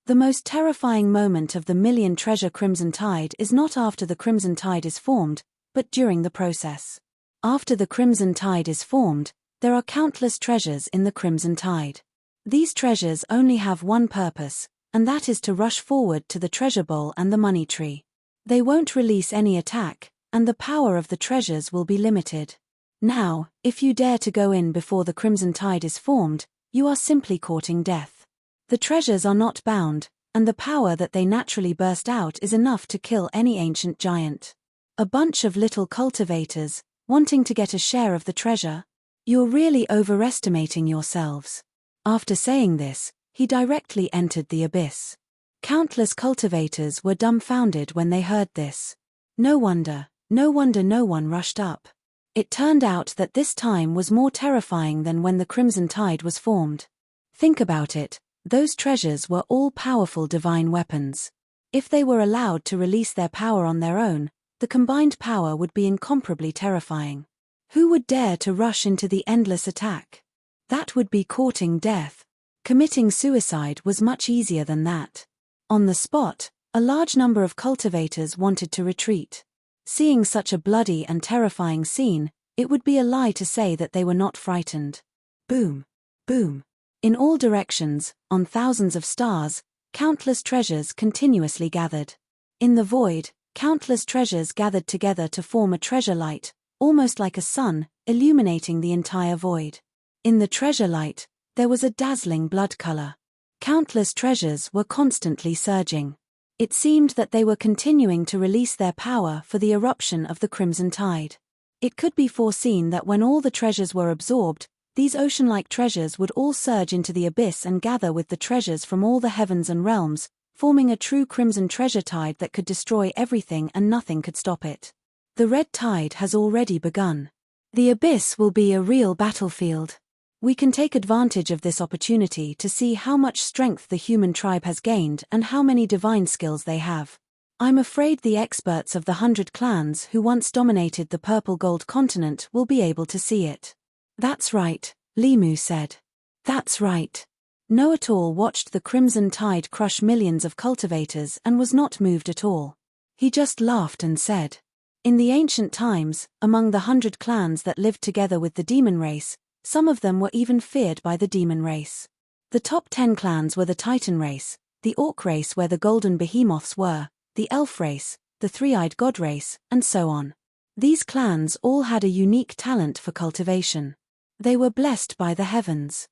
The most terrifying moment of the million treasure Crimson Tide is not after the Crimson Tide is formed, but during the process. After the Crimson Tide is formed, there are countless treasures in the Crimson Tide. These treasures only have one purpose, and that is to rush forward to the treasure bowl and the money tree. They won't release any attack, and the power of the treasures will be limited. Now, if you dare to go in before the Crimson Tide is formed, you are simply courting death. The treasures are not bound, and the power that they naturally burst out is enough to kill any ancient giant. A bunch of little cultivators, wanting to get a share of the treasure? You're really overestimating yourselves. After saying this, he directly entered the abyss. Countless cultivators were dumbfounded when they heard this. No wonder no one rushed up. It turned out that this time was more terrifying than when the Crimson Tide was formed. Think about it, those treasures were all powerful divine weapons. If they were allowed to release their power on their own, the combined power would be incomparably terrifying. Who would dare to rush into the endless attack? That would be courting death. Committing suicide was much easier than that. On the spot, a large number of cultivators wanted to retreat. Seeing such a bloody and terrifying scene, it would be a lie to say that they were not frightened. Boom! Boom! In all directions, on thousands of stars, countless treasures continuously gathered. In the void, countless treasures gathered together to form a treasure light, almost like a sun, illuminating the entire void. In the treasure light, there was a dazzling blood color. Countless treasures were constantly surging. It seemed that they were continuing to release their power for the eruption of the Crimson Tide. It could be foreseen that when all the treasures were absorbed, these ocean-like treasures would all surge into the abyss and gather with the treasures from all the heavens and realms, forming a true crimson treasure tide that could destroy everything and nothing could stop it. The red tide has already begun. The abyss will be a real battlefield. We can take advantage of this opportunity to see how much strength the human tribe has gained and how many divine skills they have. I'm afraid the experts of the 100 clans who once dominated the purple gold continent will be able to see it. That's right, Limu said. That's right. Know-it-all watched the Crimson Tide crush millions of cultivators and was not moved at all. He just laughed and said, in the ancient times, among the 100 clans that lived together with the demon race, some of them were even feared by the demon race. The top 10 clans were the Titan race, the Orc race where the golden behemoths were, the Elf race, the Three-Eyed God race, and so on. These clans all had a unique talent for cultivation. They were blessed by the heavens.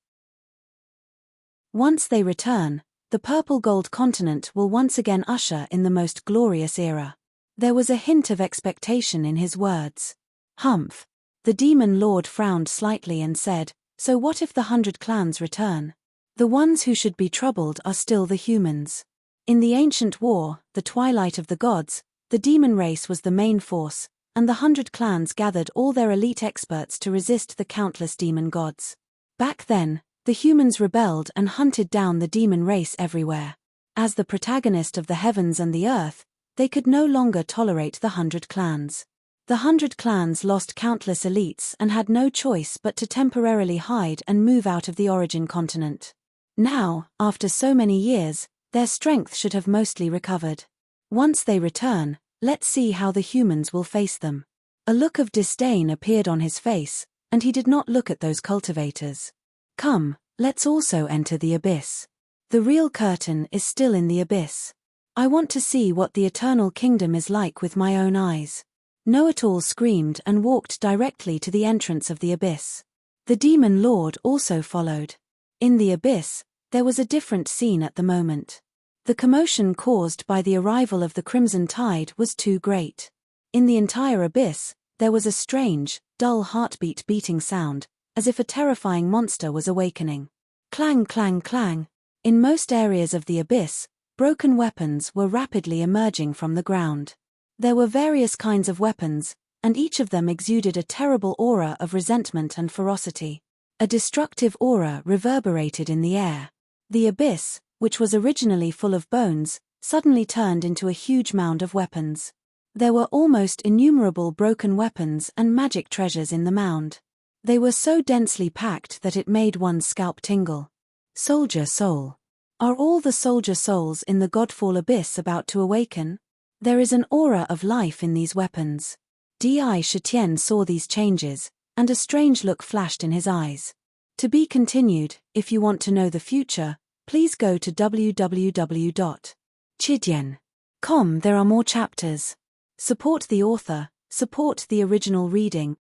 Once they return, the purple gold continent will once again usher in the most glorious era. There was a hint of expectation in his words. Humph. The demon lord frowned slightly and said, so what if the 100 clans return? The ones who should be troubled are still the humans. In the ancient war, the twilight of the gods, the demon race was the main force, and the 100 clans gathered all their elite experts to resist the countless demon gods. Back then, the humans rebelled and hunted down the demon race everywhere. As the protagonist of the heavens and the earth, they could no longer tolerate the 100 clans. The 100 clans lost countless elites and had no choice but to temporarily hide and move out of the origin continent. Now, after so many years, their strength should have mostly recovered. Once they return, let's see how the humans will face them. A look of disdain appeared on his face, and he did not look at those cultivators. Come, let's also enter the abyss. The real curtain is still in the abyss. I want to see what the eternal kingdom is like with my own eyes. Know-it-all screamed and walked directly to the entrance of the abyss. The demon lord also followed. In the abyss, there was a different scene at the moment. The commotion caused by the arrival of the crimson tide was too great. In the entire abyss, there was a strange, dull heartbeat beating sound, as if a terrifying monster was awakening. Clang, clang, clang. In most areas of the abyss, broken weapons were rapidly emerging from the ground. There were various kinds of weapons, and each of them exuded a terrible aura of resentment and ferocity. A destructive aura reverberated in the air. The abyss, which was originally full of bones, suddenly turned into a huge mound of weapons. There were almost innumerable broken weapons and magic treasures in the mound. They were so densely packed that it made one's scalp tingle. Soldier soul. Are all the soldier souls in the Godfall abyss about to awaken? There is an aura of life in these weapons. Di Shitian saw these changes, and a strange look flashed in his eyes. To be continued. If you want to know the future, please go to www.chidian.com. There are more chapters. Support the author, support the original reading.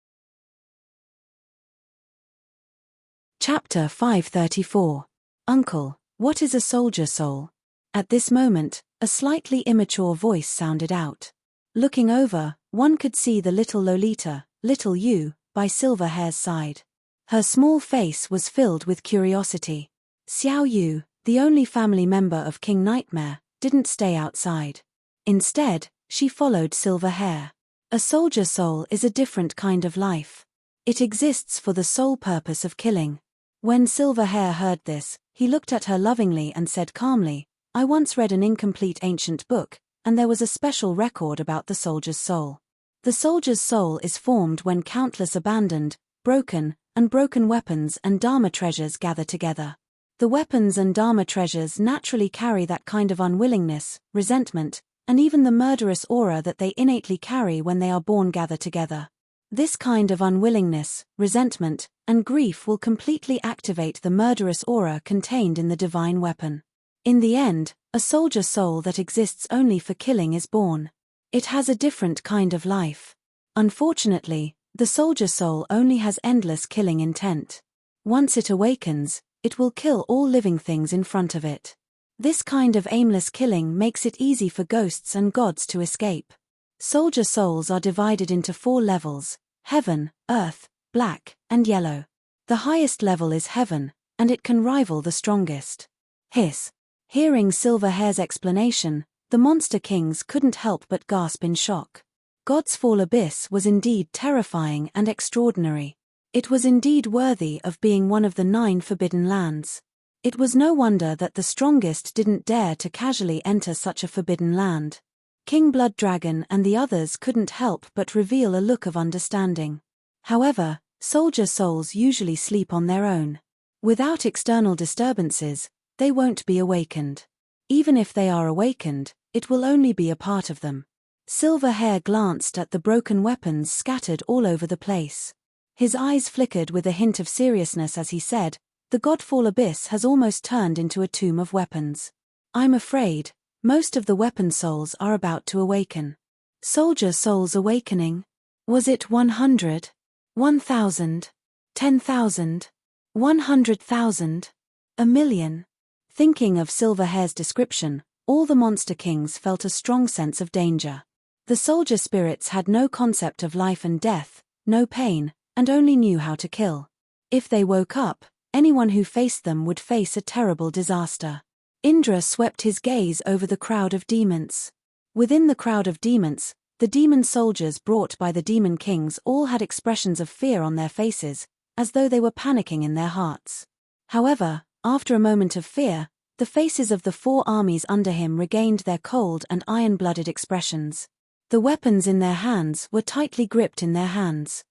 Chapter 534. Uncle, what is a soldier soul? At this moment, a slightly immature voice sounded out. Looking over, one could see the little Lolita, little Yu, by Silverhair's side. Her small face was filled with curiosity. Xiao Yu, the only family member of King Nightmare, didn't stay outside. Instead, she followed Silverhair. A soldier soul is a different kind of life. It exists for the sole purpose of killing. When Silverhair heard this, he looked at her lovingly and said calmly, I once read an incomplete ancient book, and there was a special record about the soldier's soul. The soldier's soul is formed when countless abandoned, broken weapons and Dharma treasures gather together. The weapons and Dharma treasures naturally carry that kind of unwillingness, resentment, and even the murderous aura that they innately carry when they are born gather together. This kind of unwillingness, resentment, and grief will completely activate the murderous aura contained in the divine weapon. In the end, a soldier soul that exists only for killing is born. It has a different kind of life. Unfortunately, the soldier soul only has endless killing intent. Once it awakens, it will kill all living things in front of it. This kind of aimless killing makes it easy for ghosts and gods to escape. Soldier souls are divided into 4 levels: heaven, earth, black, and yellow. The highest level is heaven, and it can rival the strongest. Hiss. Hearing Silverhair's explanation, the monster kings couldn't help but gasp in shock. God's Fall Abyss was indeed terrifying and extraordinary. It was indeed worthy of being one of the 9 forbidden lands. It was no wonder that the strongest didn't dare to casually enter such a forbidden land. King Blood Dragon and the others couldn't help but reveal a look of understanding. However, soldier souls usually sleep on their own. Without external disturbances, they won't be awakened. Even if they are awakened, it will only be a part of them. Silverhair glanced at the broken weapons scattered all over the place. His eyes flickered with a hint of seriousness as he said, the Godfall Abyss has almost turned into a tomb of weapons. I'm afraid, most of the weapon souls are about to awaken. Soldier souls awakening? Was it 100? 1,000? 10,000? 100,000? A million? Thinking of Silverhair's description, all the monster kings felt a strong sense of danger. The soldier spirits had no concept of life and death, no pain, and only knew how to kill. If they woke up, anyone who faced them would face a terrible disaster. Indra swept his gaze over the crowd of demons. Within the crowd of demons, the demon soldiers brought by the demon kings all had expressions of fear on their faces, as though they were panicking in their hearts. However, after a moment of fear, the faces of the 4 armies under him regained their cold and iron-blooded expressions. The weapons in their hands were tightly gripped in their hands.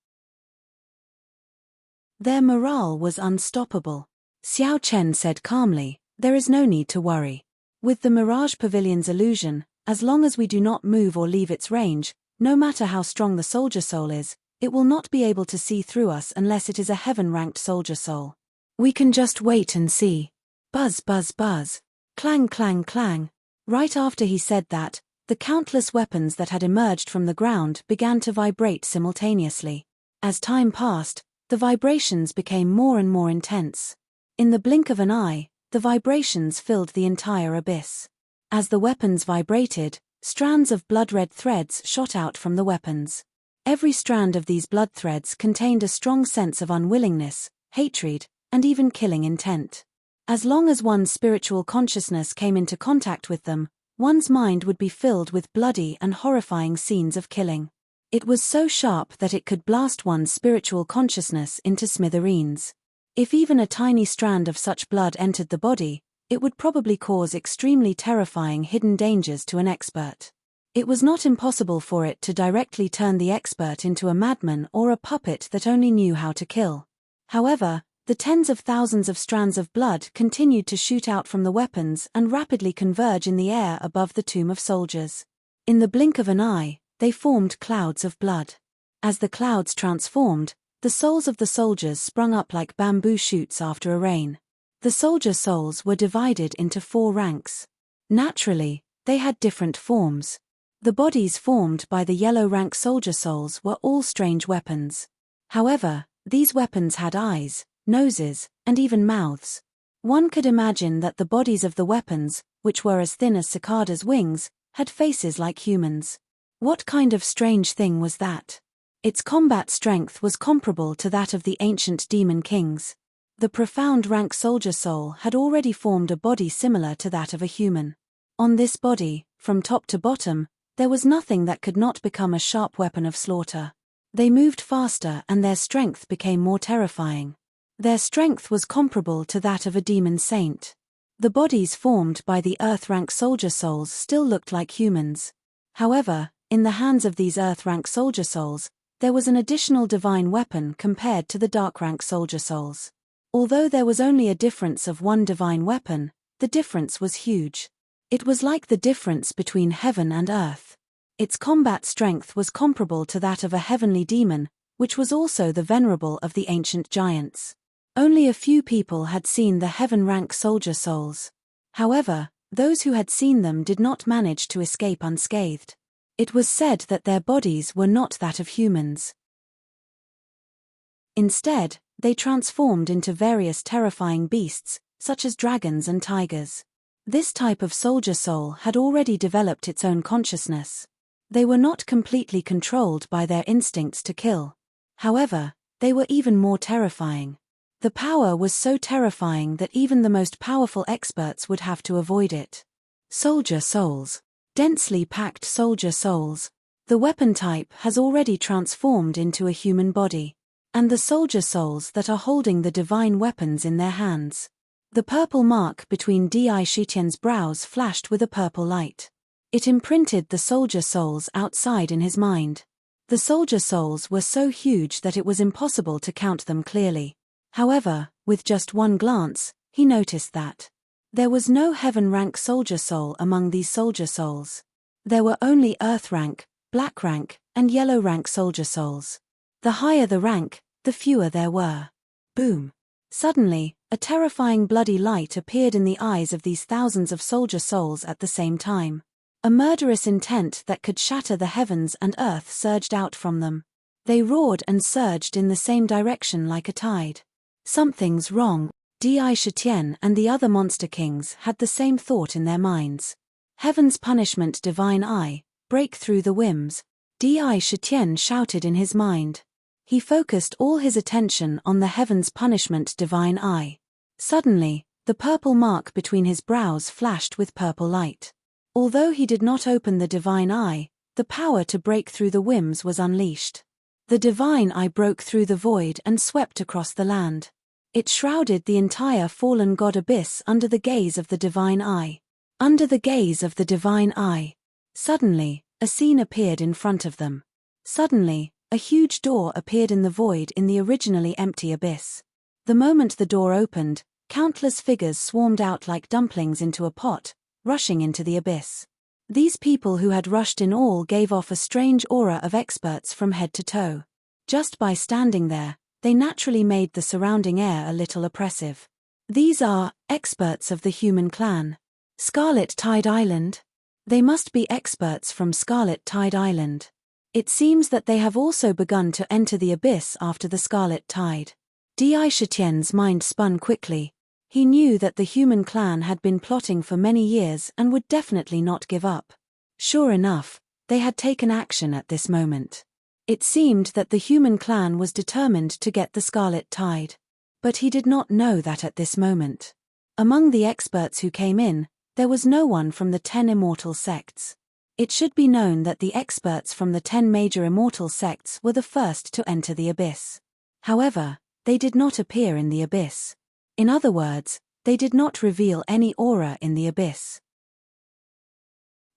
Their morale was unstoppable. Xiao Chen said calmly, "There is no need to worry. With the Mirage Pavilion's illusion, as long as we do not move or leave its range, no matter how strong the soldier soul is, it will not be able to see through us unless it is a heaven-ranked soldier soul. We can just wait and see." Buzz, buzz, buzz. Clang, clang, clang. Right after he said that, the countless weapons that had emerged from the ground began to vibrate simultaneously. As time passed, the vibrations became more and more intense. In the blink of an eye, the vibrations filled the entire abyss. As the weapons vibrated, strands of blood-red threads shot out from the weapons. Every strand of these blood threads contained a strong sense of unwillingness, hatred, and even killing intent. As long as one's spiritual consciousness came into contact with them, one's mind would be filled with bloody and horrifying scenes of killing. It was so sharp that it could blast one's spiritual consciousness into smithereens. If even a tiny strand of such blood entered the body, it would probably cause extremely terrifying hidden dangers to an expert. It was not impossible for it to directly turn the expert into a madman or a puppet that only knew how to kill. However, the tens of thousands of strands of blood continued to shoot out from the weapons and rapidly converge in the air above the tomb of soldiers. In the blink of an eye, they formed clouds of blood. As the clouds transformed, the souls of the soldiers sprung up like bamboo shoots after a rain. The soldier souls were divided into 4 ranks. Naturally, they had different forms. The bodies formed by the yellow rank soldier souls were all strange weapons. However, these weapons had eyes, noses, and even mouths. One could imagine that the bodies of the weapons, which were as thin as cicadas' wings, had faces like humans. What kind of strange thing was that? Its combat strength was comparable to that of the ancient demon kings. The profound rank soldier soul had already formed a body similar to that of a human. On this body, from top to bottom, there was nothing that could not become a sharp weapon of slaughter. They moved faster and their strength became more terrifying. Their strength was comparable to that of a demon saint. The bodies formed by the earth-rank soldier souls still looked like humans. However, in the hands of these earth-rank soldier souls, there was an additional divine weapon compared to the dark-rank soldier souls. Although there was only a difference of 1 divine weapon, the difference was huge. It was like the difference between heaven and earth. Its combat strength was comparable to that of a heavenly demon, which was also the venerable of the ancient giants. Only a few people had seen the heaven-rank soldier souls. However, those who had seen them did not manage to escape unscathed. It was said that their bodies were not that of humans. Instead, they transformed into various terrifying beasts, such as dragons and tigers. This type of soldier soul had already developed its own consciousness. They were not completely controlled by their instincts to kill. However, they were even more terrifying. The power was so terrifying that even the most powerful experts would have to avoid it. Soldier souls. Densely packed soldier souls. The weapon type has already transformed into a human body. And the soldier souls that are holding the divine weapons in their hands. The purple mark between Di Shitian's brows flashed with a purple light. It imprinted the soldier souls outside in his mind. The soldier souls were so huge that it was impossible to count them clearly. However, with just one glance, he noticed that there was no heaven-rank soldier soul among these soldier souls. There were only earth-rank, black-rank, and yellow-rank soldier souls. The higher the rank, the fewer there were. Boom! Suddenly, a terrifying bloody light appeared in the eyes of these thousands of soldier souls at the same time. A murderous intent that could shatter the heavens and earth surged out from them. They roared and surged in the same direction like a tide. Something's wrong. Di Shitian and the other monster kings had the same thought in their minds. Heaven's punishment, divine eye, break through the whims. Di Shitian shouted in his mind. He focused all his attention on the heaven's punishment, divine eye. Suddenly, the purple mark between his brows flashed with purple light. Although he did not open the divine eye, the power to break through the whims was unleashed. The divine eye broke through the void and swept across the land. It shrouded the entire fallen god abyss under the gaze of the divine eye. Under the gaze of the divine eye. Suddenly, A scene appeared in front of them. Suddenly, a huge door appeared in the void in the originally empty abyss. The moment the door opened, countless figures swarmed out like dumplings into a pot, rushing into the abyss. These people who had rushed in all gave off a strange aura of experts from head to toe. Just by standing there, they naturally made the surrounding air a little oppressive. These are experts of the human clan. Scarlet Tide Island? They must be experts from Scarlet Tide Island. It seems that they have also begun to enter the abyss after the Scarlet Tide. Shitien's mind spun quickly. He knew that the human clan had been plotting for many years and would definitely not give up. Sure enough, they had taken action at this moment. It seemed that the human clan was determined to get the Scarlet Tide. But he did not know that at this moment. Among the experts who came in, there was no one from the 10 immortal sects. It should be known that the experts from the 10 major immortal sects were the first to enter the abyss. However, they did not appear in the abyss. In other words, they did not reveal any aura in the abyss.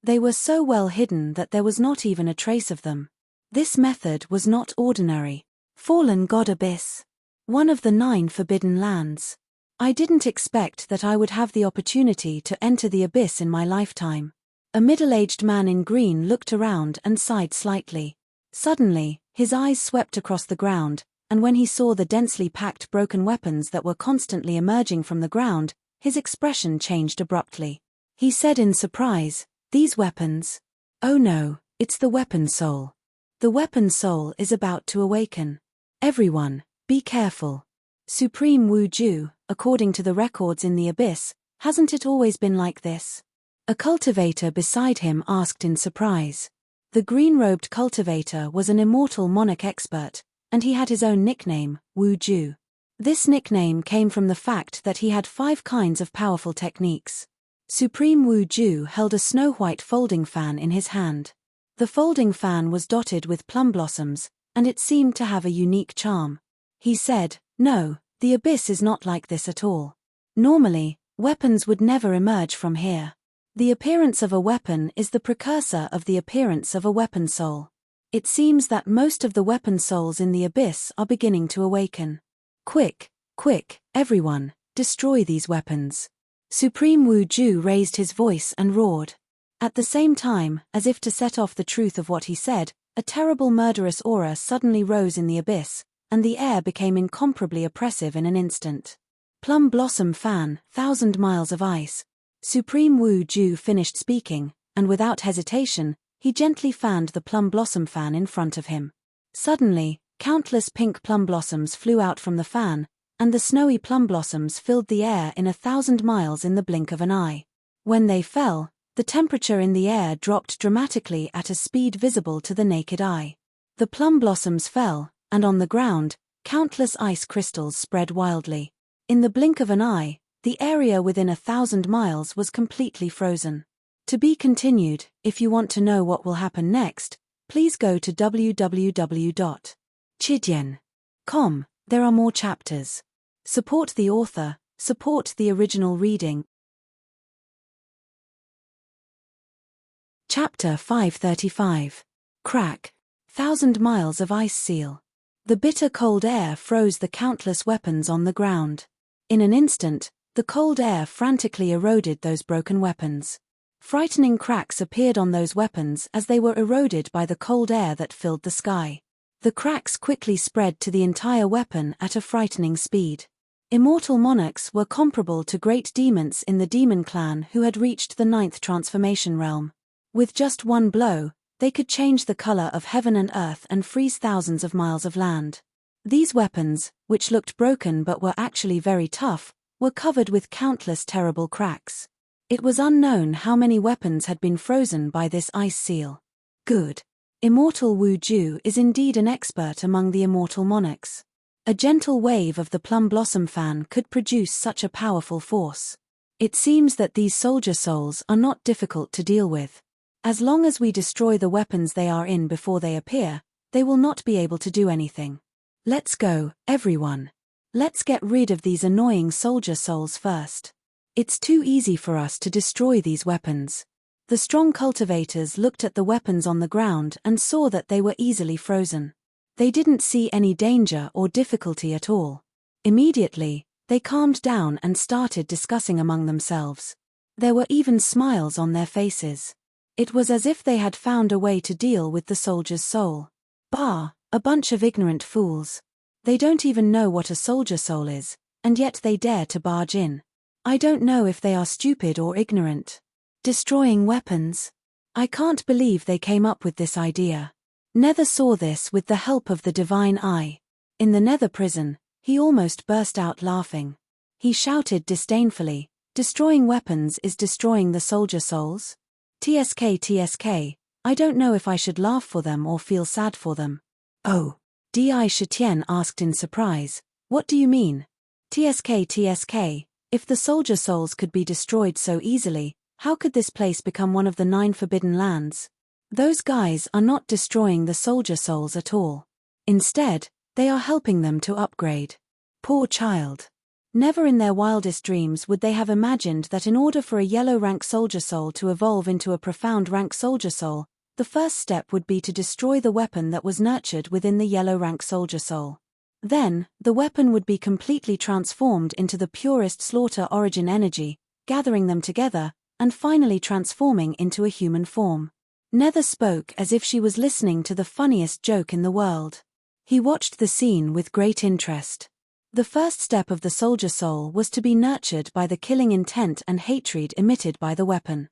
They were so well hidden that there was not even a trace of them. This method was not ordinary. Fallen God Abyss. One of the 9 forbidden lands. I didn't expect that I would have the opportunity to enter the abyss in my lifetime. A middle-aged man in green looked around and sighed slightly. Suddenly, his eyes swept across the ground, and when he saw the densely packed broken weapons that were constantly emerging from the ground, his expression changed abruptly. He said in surprise, "These weapons? Oh no, it's the weapon soul. The weapon soul is about to awaken. Everyone, be careful. Supreme Wu Ju, according to the records in the abyss, hasn't it always been like this?" A cultivator beside him asked in surprise. The green-robed cultivator was an immortal monarch expert, and he had his own nickname, Wu Ju. This nickname came from the fact that he had 5 kinds of powerful techniques. Supreme Wu Ju held a snow-white folding fan in his hand. The folding fan was dotted with plum blossoms, and it seemed to have a unique charm. He said, "No, the abyss is not like this at all. Normally, weapons would never emerge from here. The appearance of a weapon is the precursor of the appearance of a weapon soul. It seems that most of the weapon souls in the abyss are beginning to awaken. Quick, quick, everyone, destroy these weapons." Supreme Wu Ju raised his voice and roared. At the same time, as if to set off the truth of what he said, a terrible murderous aura suddenly rose in the abyss, and the air became incomparably oppressive in an instant. Plum blossom fan, 1,000 miles of ice. Supreme Wu Ju finished speaking, and without hesitation, he gently fanned the plum blossom fan in front of him. Suddenly, countless pink plum blossoms flew out from the fan, and the snowy plum blossoms filled the air in 1,000 miles in the blink of an eye. When they fell, the temperature in the air dropped dramatically at a speed visible to the naked eye. The plum blossoms fell, and on the ground, countless ice crystals spread wildly. In the blink of an eye, the area within 1,000 miles was completely frozen. To be continued. If you want to know what will happen next, please go to www.chidian.com. There are more chapters. Support the author, support the original reading. Chapter 535. Crack. 1,000 miles of ice seal. The bitter cold air froze the countless weapons on the ground. In an instant, the cold air frantically eroded those broken weapons. Frightening cracks appeared on those weapons as they were eroded by the cold air that filled the sky. The cracks quickly spread to the entire weapon at a frightening speed. Immortal monarchs were comparable to great demons in the demon clan who had reached the 9th transformation realm. With just one blow, they could change the color of heaven and earth and freeze thousands of miles of land. These weapons, which looked broken but were actually very tough, were covered with countless terrible cracks. It was unknown how many weapons had been frozen by this ice seal. Good. Immortal Wu Ju is indeed an expert among the immortal monarchs. A gentle wave of the plum blossom fan could produce such a powerful force. It seems that these soldier souls are not difficult to deal with. As long as we destroy the weapons they are in before they appear, they will not be able to do anything. Let's go, everyone. Let's get rid of these annoying soldier souls first. It's too easy for us to destroy these weapons. The strong cultivators looked at the weapons on the ground and saw that they were easily frozen. They didn't see any danger or difficulty at all. Immediately, they calmed down and started discussing among themselves. There were even smiles on their faces. It was as if they had found a way to deal with the soldier's soul. Bah, a bunch of ignorant fools. They don't even know what a soldier soul is, and yet they dare to barge in. I don't know if they are stupid or ignorant. Destroying weapons? I can't believe they came up with this idea. Nether saw this with the help of the divine eye. In the Nether prison, he almost burst out laughing. He shouted disdainfully, "Destroying weapons is destroying the soldier souls? TSK, I don't know if I should laugh for them or feel sad for them." "Oh." Di Shitian asked in surprise, "What do you mean?" TSK, if the soldier souls could be destroyed so easily, how could this place become one of the 9 forbidden lands? Those guys are not destroying the soldier souls at all. Instead, they are helping them to upgrade. Poor child. Never in their wildest dreams would they have imagined that in order for a yellow rank soldier soul to evolve into a profound rank soldier soul, the first step would be to destroy the weapon that was nurtured within the yellow rank soldier soul. Then, the weapon would be completely transformed into the purest slaughter origin energy, gathering them together, and finally transforming into a human form. Nether spoke as if she was listening to the funniest joke in the world. He watched the scene with great interest. The first step of the soldier soul was to be nurtured by the killing intent and hatred emitted by the weapon.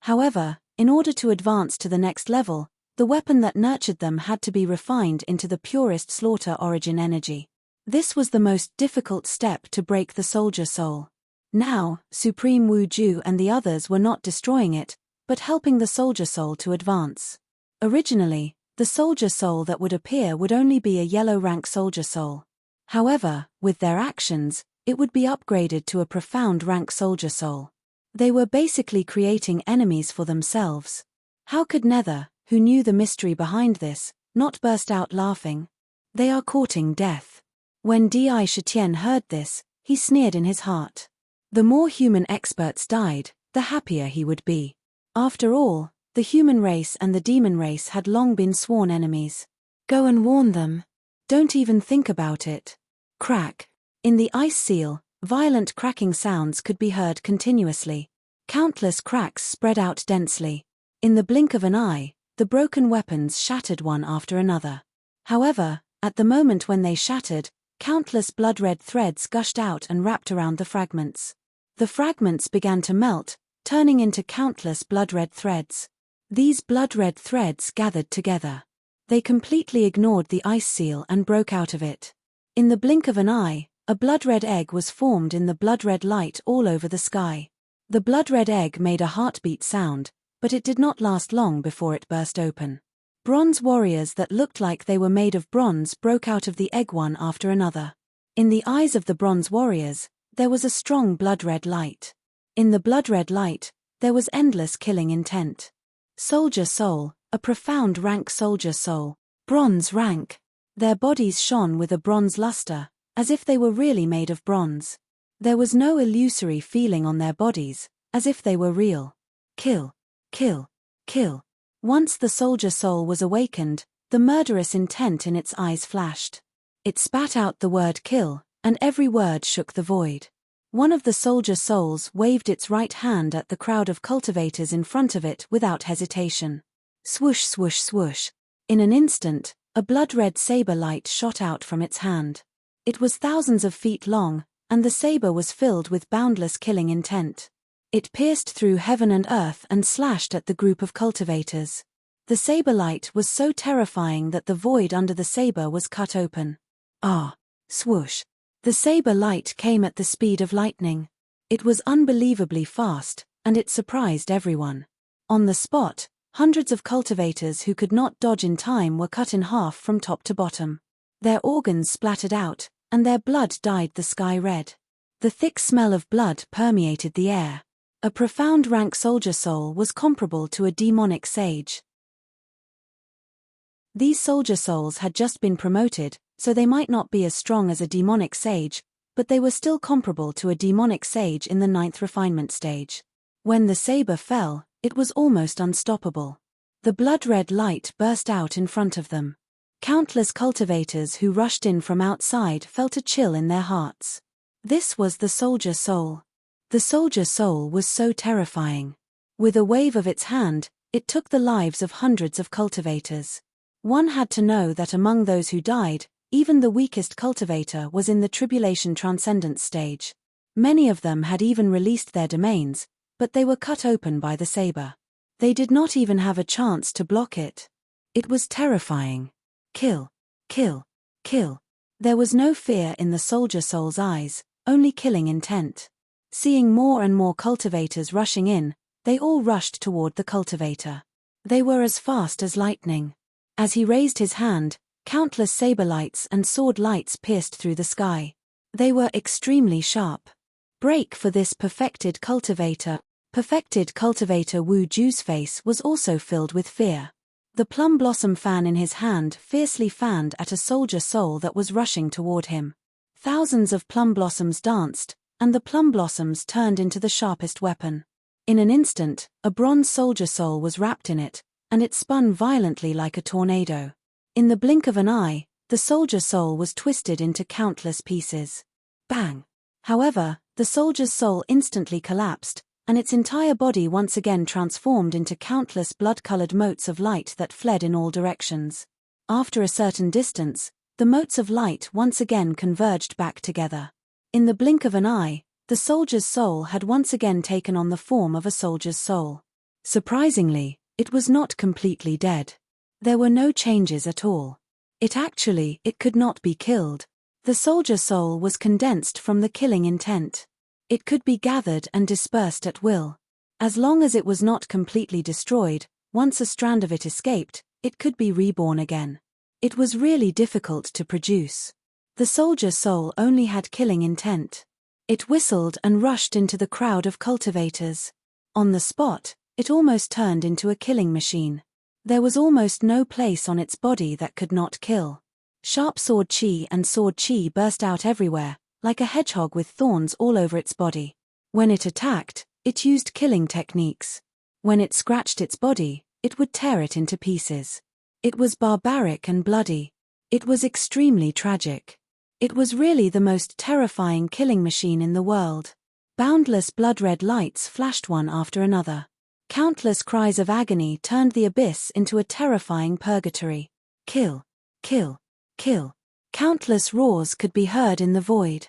However, in order to advance to the next level, the weapon that nurtured them had to be refined into the purest slaughter origin energy. This was the most difficult step to break the soldier soul. Now, Supreme Wu Ju and the others were not destroying it, but helping the soldier soul to advance. Originally, the soldier soul that would appear would only be a yellow rank soldier soul. However, with their actions, it would be upgraded to a profound rank soldier soul. They were basically creating enemies for themselves. How could Nether, who knew the mystery behind this, not burst out laughing? They are courting death. When Di Shitian heard this, he sneered in his heart. The more human experts died, the happier he would be. After all, the human race and the demon race had long been sworn enemies. Go and warn them. Don't even think about it. Crack. In the ice seal, violent cracking sounds could be heard continuously. Countless cracks spread out densely. In the blink of an eye, the broken weapons shattered one after another. However, at the moment when they shattered, countless blood-red threads gushed out and wrapped around the fragments. The fragments began to melt, turning into countless blood-red threads. These blood-red threads gathered together. They completely ignored the ice seal and broke out of it. In the blink of an eye, a blood-red egg was formed in the blood-red light all over the sky. The blood-red egg made a heartbeat sound, but it did not last long before it burst open. Bronze warriors that looked like they were made of bronze broke out of the egg one after another. In the eyes of the bronze warriors, there was a strong blood-red light. In the blood-red light, there was endless killing intent. Soldier soul, a profound rank soldier soul, bronze rank. Their bodies shone with a bronze luster, as if they were really made of bronze. There was no illusory feeling on their bodies, as if they were real. Kill, kill, kill. Once the soldier soul was awakened, the murderous intent in its eyes flashed. It spat out the word kill, and every word shook the void. One of the soldier souls waved its right hand at the crowd of cultivators in front of it without hesitation. Swoosh, swoosh, swoosh. In an instant, a blood-red saber light shot out from its hand. It was thousands of feet long, and the saber was filled with boundless killing intent. It pierced through heaven and earth and slashed at the group of cultivators. The saber light was so terrifying that the void under the saber was cut open. Ah! Swoosh! The saber light came at the speed of lightning. It was unbelievably fast, and it surprised everyone. On the spot, hundreds of cultivators who could not dodge in time were cut in half from top to bottom. Their organs splattered out, and their blood dyed the sky red. The thick smell of blood permeated the air. A profound rank soldier soul was comparable to a demonic sage. These soldier souls had just been promoted, so they might not be as strong as a demonic sage, but they were still comparable to a demonic sage in the 9th refinement stage. When the saber fell, it was almost unstoppable. The blood-red light burst out in front of them. Countless cultivators who rushed in from outside felt a chill in their hearts. This was the soldier soul. The soldier soul was so terrifying. With a wave of its hand, it took the lives of hundreds of cultivators. One had to know that among those who died, even the weakest cultivator was in the tribulation transcendence stage. Many of them had even released their domains, but they were cut open by the saber. They did not even have a chance to block it. It was terrifying. Kill. Kill. Kill. There was no fear in the soldier soul's eyes, only killing intent. Seeing more and more cultivators rushing in, they all rushed toward the cultivator. They were as fast as lightning. As he raised his hand, countless saber lights and sword lights pierced through the sky. They were extremely sharp. Break for this perfected cultivator. Perfected cultivator Wu Ju's face was also filled with fear. The plum blossom fan in his hand fiercely fanned at a soldier soul that was rushing toward him. Thousands of plum blossoms danced, and the plum blossoms turned into the sharpest weapon. In an instant, a bronze soldier soul was wrapped in it, and it spun violently like a tornado. In the blink of an eye, the soldier soul was twisted into countless pieces. Bang! However, the soldier's soul instantly collapsed, and its entire body once again transformed into countless blood-colored motes of light that fled in all directions. After a certain distance, the motes of light once again converged back together. In the blink of an eye, the soldier's soul had once again taken on the form of a soldier's soul. Surprisingly, it was not completely dead. There were no changes at all. It could not be killed. The soldier soul was condensed from the killing intent. It could be gathered and dispersed at will. As long as it was not completely destroyed, once a strand of it escaped, it could be reborn again. It was really difficult to produce. The soldier soul only had killing intent. It whistled and rushed into the crowd of cultivators. On the spot, it almost turned into a killing machine. There was almost no place on its body that could not kill. Sharp sword chi and sword chi burst out everywhere, like a hedgehog with thorns all over its body. When it attacked, it used killing techniques. When it scratched its body, it would tear it into pieces. It was barbaric and bloody. It was extremely tragic. It was really the most terrifying killing machine in the world. Boundless blood-red lights flashed one after another. Countless cries of agony turned the abyss into a terrifying purgatory. Kill. Kill. Kill. Countless roars could be heard in the void.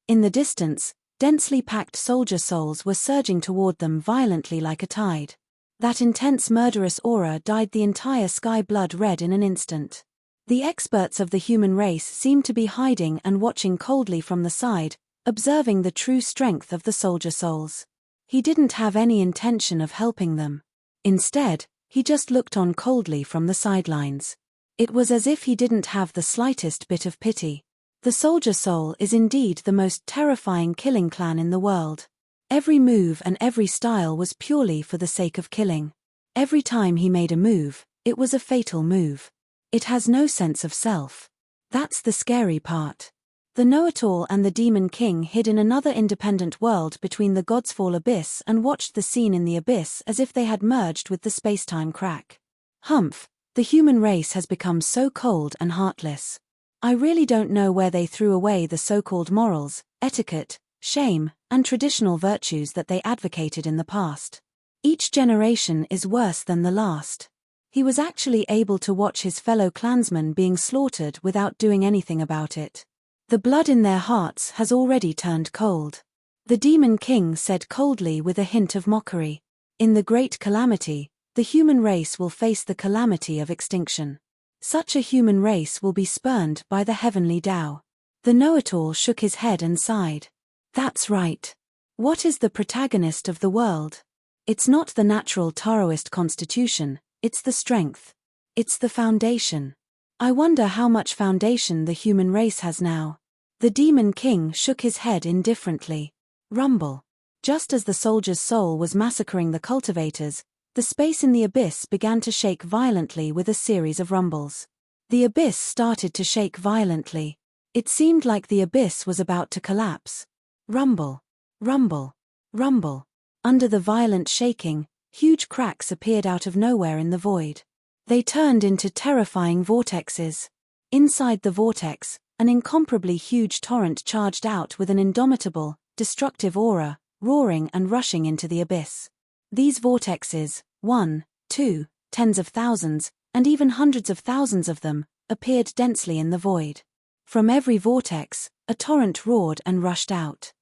In the distance, densely packed soldier souls were surging toward them violently like a tide. That intense murderous aura dyed the entire sky blood red in an instant. The experts of the human race seemed to be hiding and watching coldly from the side, observing the true strength of the soldier souls. He didn't have any intention of helping them. Instead, he just looked on coldly from the sidelines. It was as if he didn't have the slightest bit of pity. The soldier soul is indeed the most terrifying killing clan in the world. Every move and every style was purely for the sake of killing. Every time he made a move, it was a fatal move. It has no sense of self. That's the scary part. The know-it-all and the Demon King hid in another independent world between the Godsfall abyss and watched the scene in the abyss as if they had merged with the space-time crack. Humph, the human race has become so cold and heartless. I really don't know where they threw away the so-called morals, etiquette, shame, and traditional virtues that they advocated in the past. Each generation is worse than the last. He was actually able to watch his fellow clansmen being slaughtered without doing anything about it. The blood in their hearts has already turned cold. The Demon King said coldly with a hint of mockery. In the great calamity, the human race will face the calamity of extinction. Such a human race will be spurned by the heavenly Tao. The know-it-all shook his head and sighed. That's right. What is the protagonist of the world? It's not the natural Taoist constitution, it's the strength. It's the foundation. I wonder how much foundation the human race has now. The Demon King shook his head indifferently. Rumble. Just as the soldier's soul was massacring the cultivators, the space in the abyss began to shake violently with a series of rumbles. The abyss started to shake violently. It seemed like the abyss was about to collapse. Rumble. Rumble. Rumble. Under the violent shaking, huge cracks appeared out of nowhere in the void. They turned into terrifying vortexes. Inside the vortex, an incomparably huge torrent charged out with an indomitable, destructive aura, roaring and rushing into the abyss. These vortexes, 1, 2, tens of thousands, and even hundreds of thousands of them, appeared densely in the void. From every vortex, a torrent roared and rushed out.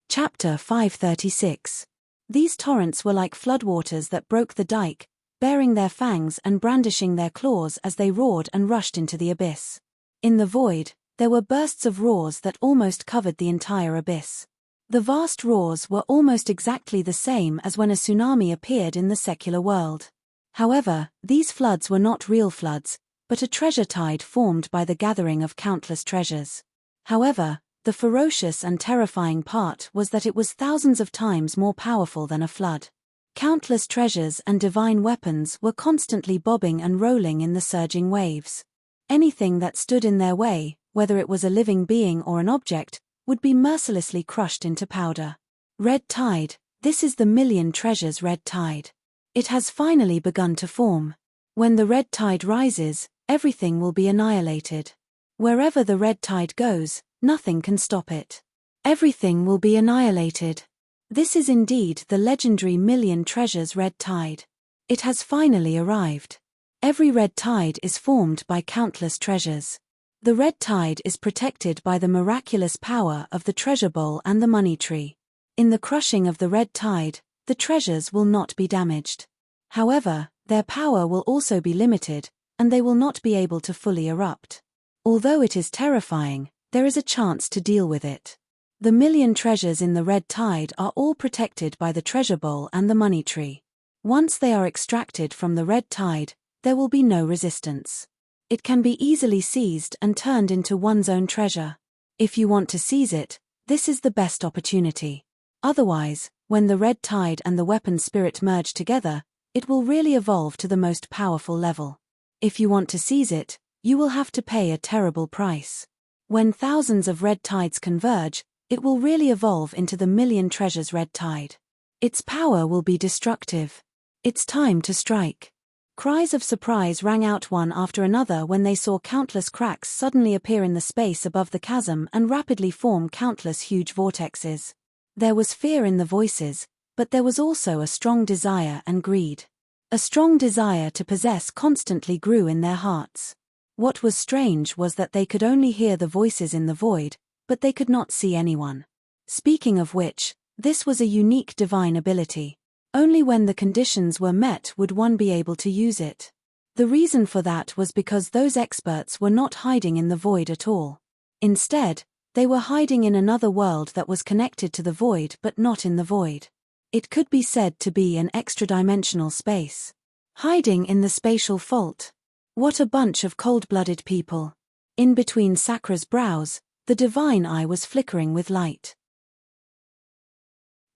Chapter 536. These torrents were like floodwaters that broke the dike, baring their fangs and brandishing their claws as they roared and rushed into the abyss. In the void, there were bursts of roars that almost covered the entire abyss. The vast roars were almost exactly the same as when a tsunami appeared in the secular world. However, these floods were not real floods, but a treasure tide formed by the gathering of countless treasures. However, the ferocious and terrifying part was that it was thousands of times more powerful than a flood. Countless treasures and divine weapons were constantly bobbing and rolling in the surging waves. Anything that stood in their way, whether it was a living being or an object, would be mercilessly crushed into powder. Red tide, this is the million treasures red tide. It has finally begun to form. When the red tide rises, everything will be annihilated. Wherever the red tide goes, nothing can stop it. Everything will be annihilated. This is indeed the legendary million treasures red tide. It has finally arrived. Every red tide is formed by countless treasures. The red tide is protected by the miraculous power of the treasure bowl and the money tree. In the crushing of the red tide, the treasures will not be damaged. However, their power will also be limited, and they will not be able to fully erupt. Although it is terrifying, there is a chance to deal with it. The million treasures in the red tide are all protected by the treasure bowl and the money tree. Once they are extracted from the red tide, there will be no resistance. It can be easily seized and turned into one's own treasure. If you want to seize it, this is the best opportunity. Otherwise, when the red tide and the weapon spirit merge together, it will really evolve to the most powerful level. If you want to seize it, you will have to pay a terrible price. When thousands of red tides converge, it will really evolve into the million treasures red tide. Its power will be destructive. It's time to strike. Cries of surprise rang out one after another when they saw countless cracks suddenly appear in the space above the chasm and rapidly form countless huge vortexes. There was fear in the voices, but there was also a strong desire and greed. A strong desire to possess constantly grew in their hearts. What was strange was that they could only hear the voices in the void, but they could not see anyone. Speaking of which, this was a unique divine ability. Only when the conditions were met would one be able to use it. The reason for that was because those experts were not hiding in the void at all. Instead, they were hiding in another world that was connected to the void but not in the void. It could be said to be an extra-dimensional space. Hiding in the spatial fault. What a bunch of cold-blooded people. In between Sakra's brows, the divine eye was flickering with light.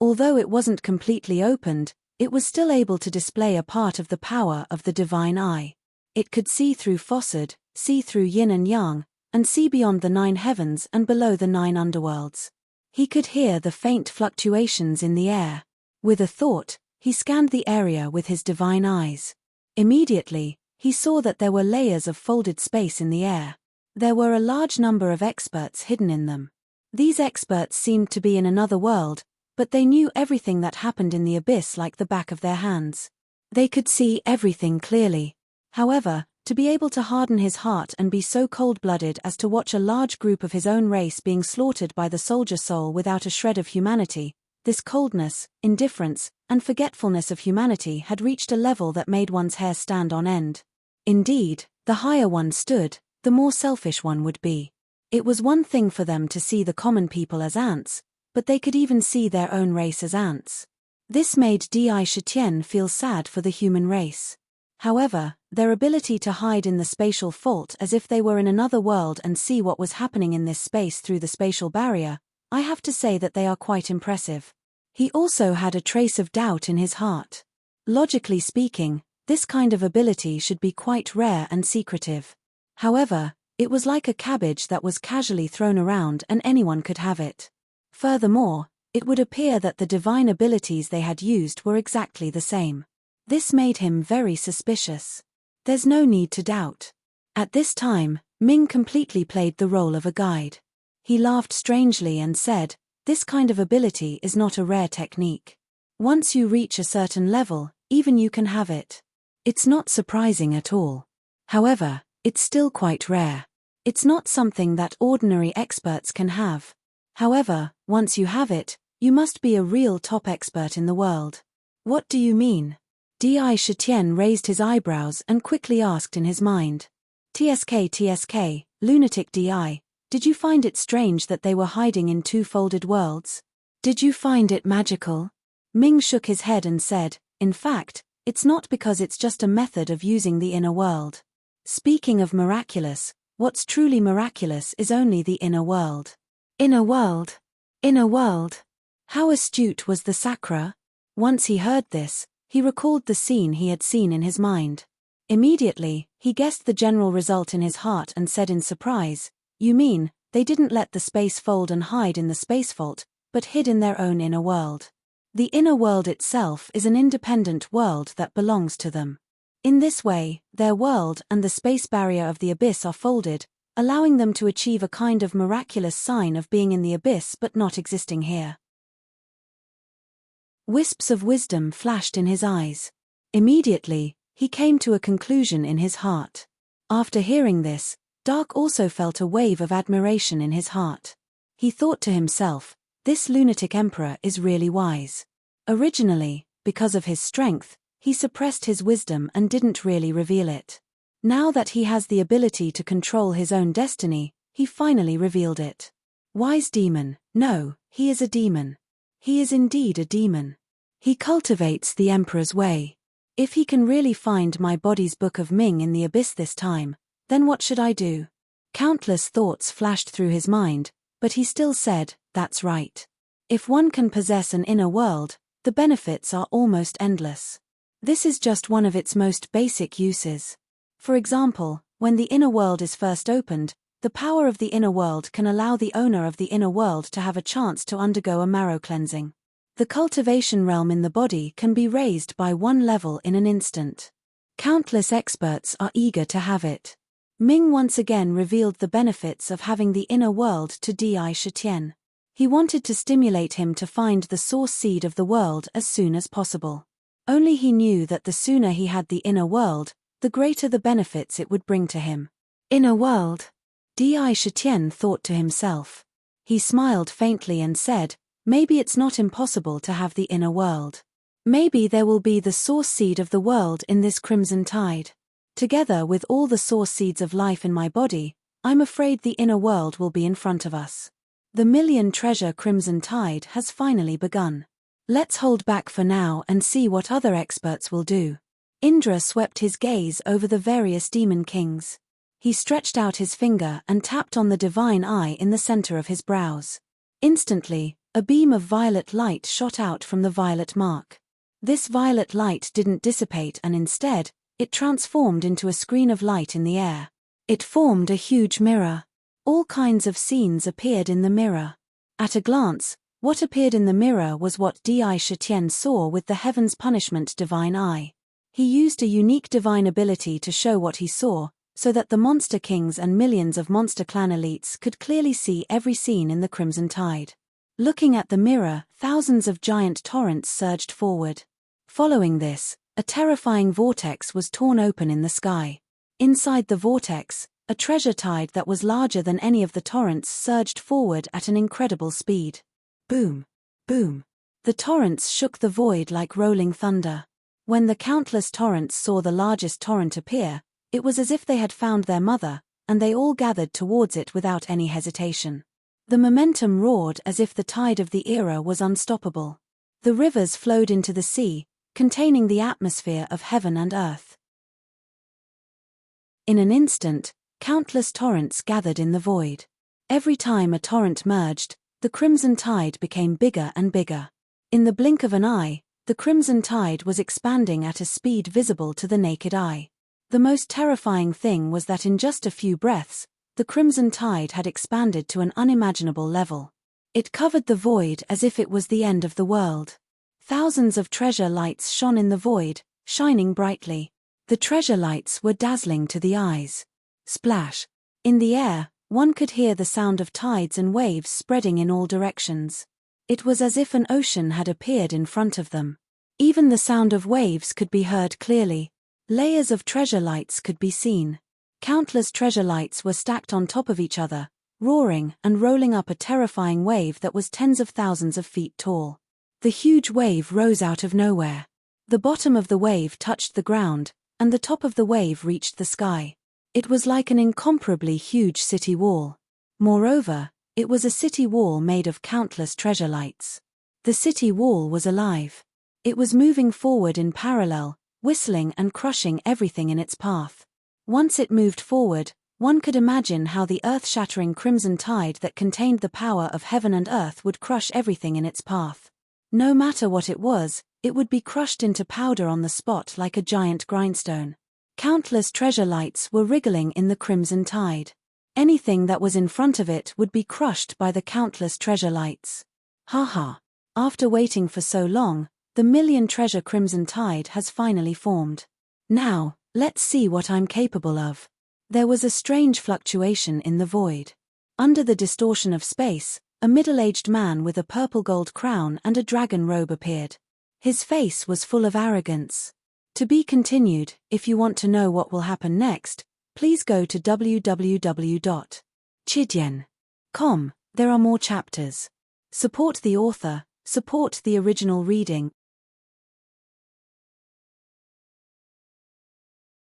Although it wasn't completely opened, it was still able to display a part of the power of the divine eye. It could see through Fossard, see through yin and yang, and see beyond the 9 heavens and below the 9 underworlds. He could hear the faint fluctuations in the air. With a thought, he scanned the area with his divine eyes. Immediately, he saw that there were layers of folded space in the air. There were a large number of experts hidden in them. These experts seemed to be in another world, but they knew everything that happened in the abyss like the back of their hands. They could see everything clearly. However, to be able to harden his heart and be so cold-blooded as to watch a large group of his own race being slaughtered by the soldier soul without a shred of humanity, this coldness, indifference, and forgetfulness of humanity had reached a level that made one's hair stand on end. Indeed, the higher one stood, the more selfish one would be. It was one thing for them to see the common people as ants, but they could even see their own race as ants. This made Di Shetien feel sad for the human race. However, their ability to hide in the spatial fault as if they were in another world and see what was happening in this space through the spatial barrier, I have to say that they are quite impressive. He also had a trace of doubt in his heart. Logically speaking, this kind of ability should be quite rare and secretive. However, It was like a cabbage that was casually thrown around and anyone could have it. Furthermore, it would appear that the divine abilities they had used were exactly the same. This made him very suspicious. There's no need to doubt. At this time, Ming completely played the role of a guide. He laughed strangely and said, "This kind of ability is not a rare technique. Once you reach a certain level, even you can have it. It's not surprising at all. However, it's still quite rare. It's not something that ordinary experts can have. However, once you have it, you must be a real top expert in the world." "What do you mean?" Di Shitian raised his eyebrows and quickly asked in his mind. TSK, lunatic Di, did you find it strange that they were hiding in two folded worlds? Did you find it magical? Ming shook his head and said, "In fact, it's not, because it's just a method of using the inner world. Speaking of miraculous, what's truly miraculous is only the inner world." Inner world? Inner world? How astute was the Sakra? Once he heard this, he recalled the scene he had seen in his mind. Immediately, he guessed the general result in his heart and said in surprise, "You mean, they didn't let the space fold and hide in the space vault, but hid in their own inner world? The inner world itself is an independent world that belongs to them. In this way, their world and the space barrier of the abyss are folded, allowing them to achieve a kind of miraculous sign of being in the abyss but not existing here." Wisps of wisdom flashed in his eyes. Immediately, he came to a conclusion in his heart. After hearing this, Dark also felt a wave of admiration in his heart. He thought to himself, "This lunatic emperor is really wise." Originally, because of his strength, he suppressed his wisdom and didn't really reveal it. Now that he has the ability to control his own destiny, he finally revealed it. Wise demon, no, he is a demon. He is indeed a demon. He cultivates the emperor's way. If he can really find my body's Book of Ming in the abyss this time, then what should I do? Countless thoughts flashed through his mind, but he still said, "That's right. If one can possess an inner world, the benefits are almost endless. This is just one of its most basic uses. For example, when the inner world is first opened, the power of the inner world can allow the owner of the inner world to have a chance to undergo a marrow cleansing. The cultivation realm in the body can be raised by one level in an instant. Countless experts are eager to have it." Ming once again revealed the benefits of having the inner world to Di Shitian. He wanted to stimulate him to find the source seed of the world as soon as possible. Only he knew that the sooner he had the inner world, the greater the benefits it would bring to him. Inner world? Di Shitian thought to himself. He smiled faintly and said, "Maybe it's not impossible to have the inner world. Maybe there will be the source seed of the world in this crimson tide. Together with all the source seeds of life in my body, I'm afraid the inner world will be in front of us. The million treasure crimson tide has finally begun. Let's hold back for now and see what other experts will do." Indra swept his gaze over the various demon kings. He stretched out his finger and tapped on the divine eye in the center of his brows. Instantly, a beam of violet light shot out from the violet mark. This violet light didn't dissipate, and instead, it transformed into a screen of light in the air. It formed a huge mirror. All kinds of scenes appeared in the mirror. At a glance, what appeared in the mirror was what Di Shitian saw with the Heaven's Punishment divine eye. He used a unique divine ability to show what he saw, so that the monster kings and millions of monster clan elites could clearly see every scene in the Crimson Tide. Looking at the mirror, thousands of giant torrents surged forward. Following this, a terrifying vortex was torn open in the sky. Inside the vortex, a treasure tide that was larger than any of the torrents surged forward at an incredible speed. Boom! Boom! The torrents shook the void like rolling thunder. When the countless torrents saw the largest torrent appear, it was as if they had found their mother, and they all gathered towards it without any hesitation. The momentum roared as if the tide of the era was unstoppable. The rivers flowed into the sea, containing the atmosphere of heaven and earth. In an instant, countless torrents gathered in the void. Every time a torrent merged, the crimson tide became bigger and bigger. In the blink of an eye, the crimson tide was expanding at a speed visible to the naked eye. The most terrifying thing was that in just a few breaths, the crimson tide had expanded to an unimaginable level. It covered the void as if it was the end of the world. Thousands of treasure lights shone in the void, shining brightly. The treasure lights were dazzling to the eyes. Splash! In the air, one could hear the sound of tides and waves spreading in all directions. It was as if an ocean had appeared in front of them. Even the sound of waves could be heard clearly. Layers of treasure lights could be seen. Countless treasure lights were stacked on top of each other, roaring and rolling up a terrifying wave that was tens of thousands of feet tall. The huge wave rose out of nowhere. The bottom of the wave touched the ground, and the top of the wave reached the sky. It was like an incomparably huge city wall. Moreover, it was a city wall made of countless treasure lights. The city wall was alive. It was moving forward in parallel, whistling and crushing everything in its path. Once it moved forward, one could imagine how the earth-shattering crimson tide that contained the power of heaven and earth would crush everything in its path. No matter what it was, it would be crushed into powder on the spot like a giant grindstone. Countless treasure lights were wriggling in the crimson tide. Anything that was in front of it would be crushed by the countless treasure lights. Ha ha! After waiting for so long, the million treasure crimson tide has finally formed. Now, let's see what I'm capable of. There was a strange fluctuation in the void. Under the distortion of space, a middle-aged man with a purple gold crown and a dragon robe appeared. His face was full of arrogance. To be continued. If you want to know what will happen next, please go to www.chidyen.com. There are more chapters. Support the author, support the original reading.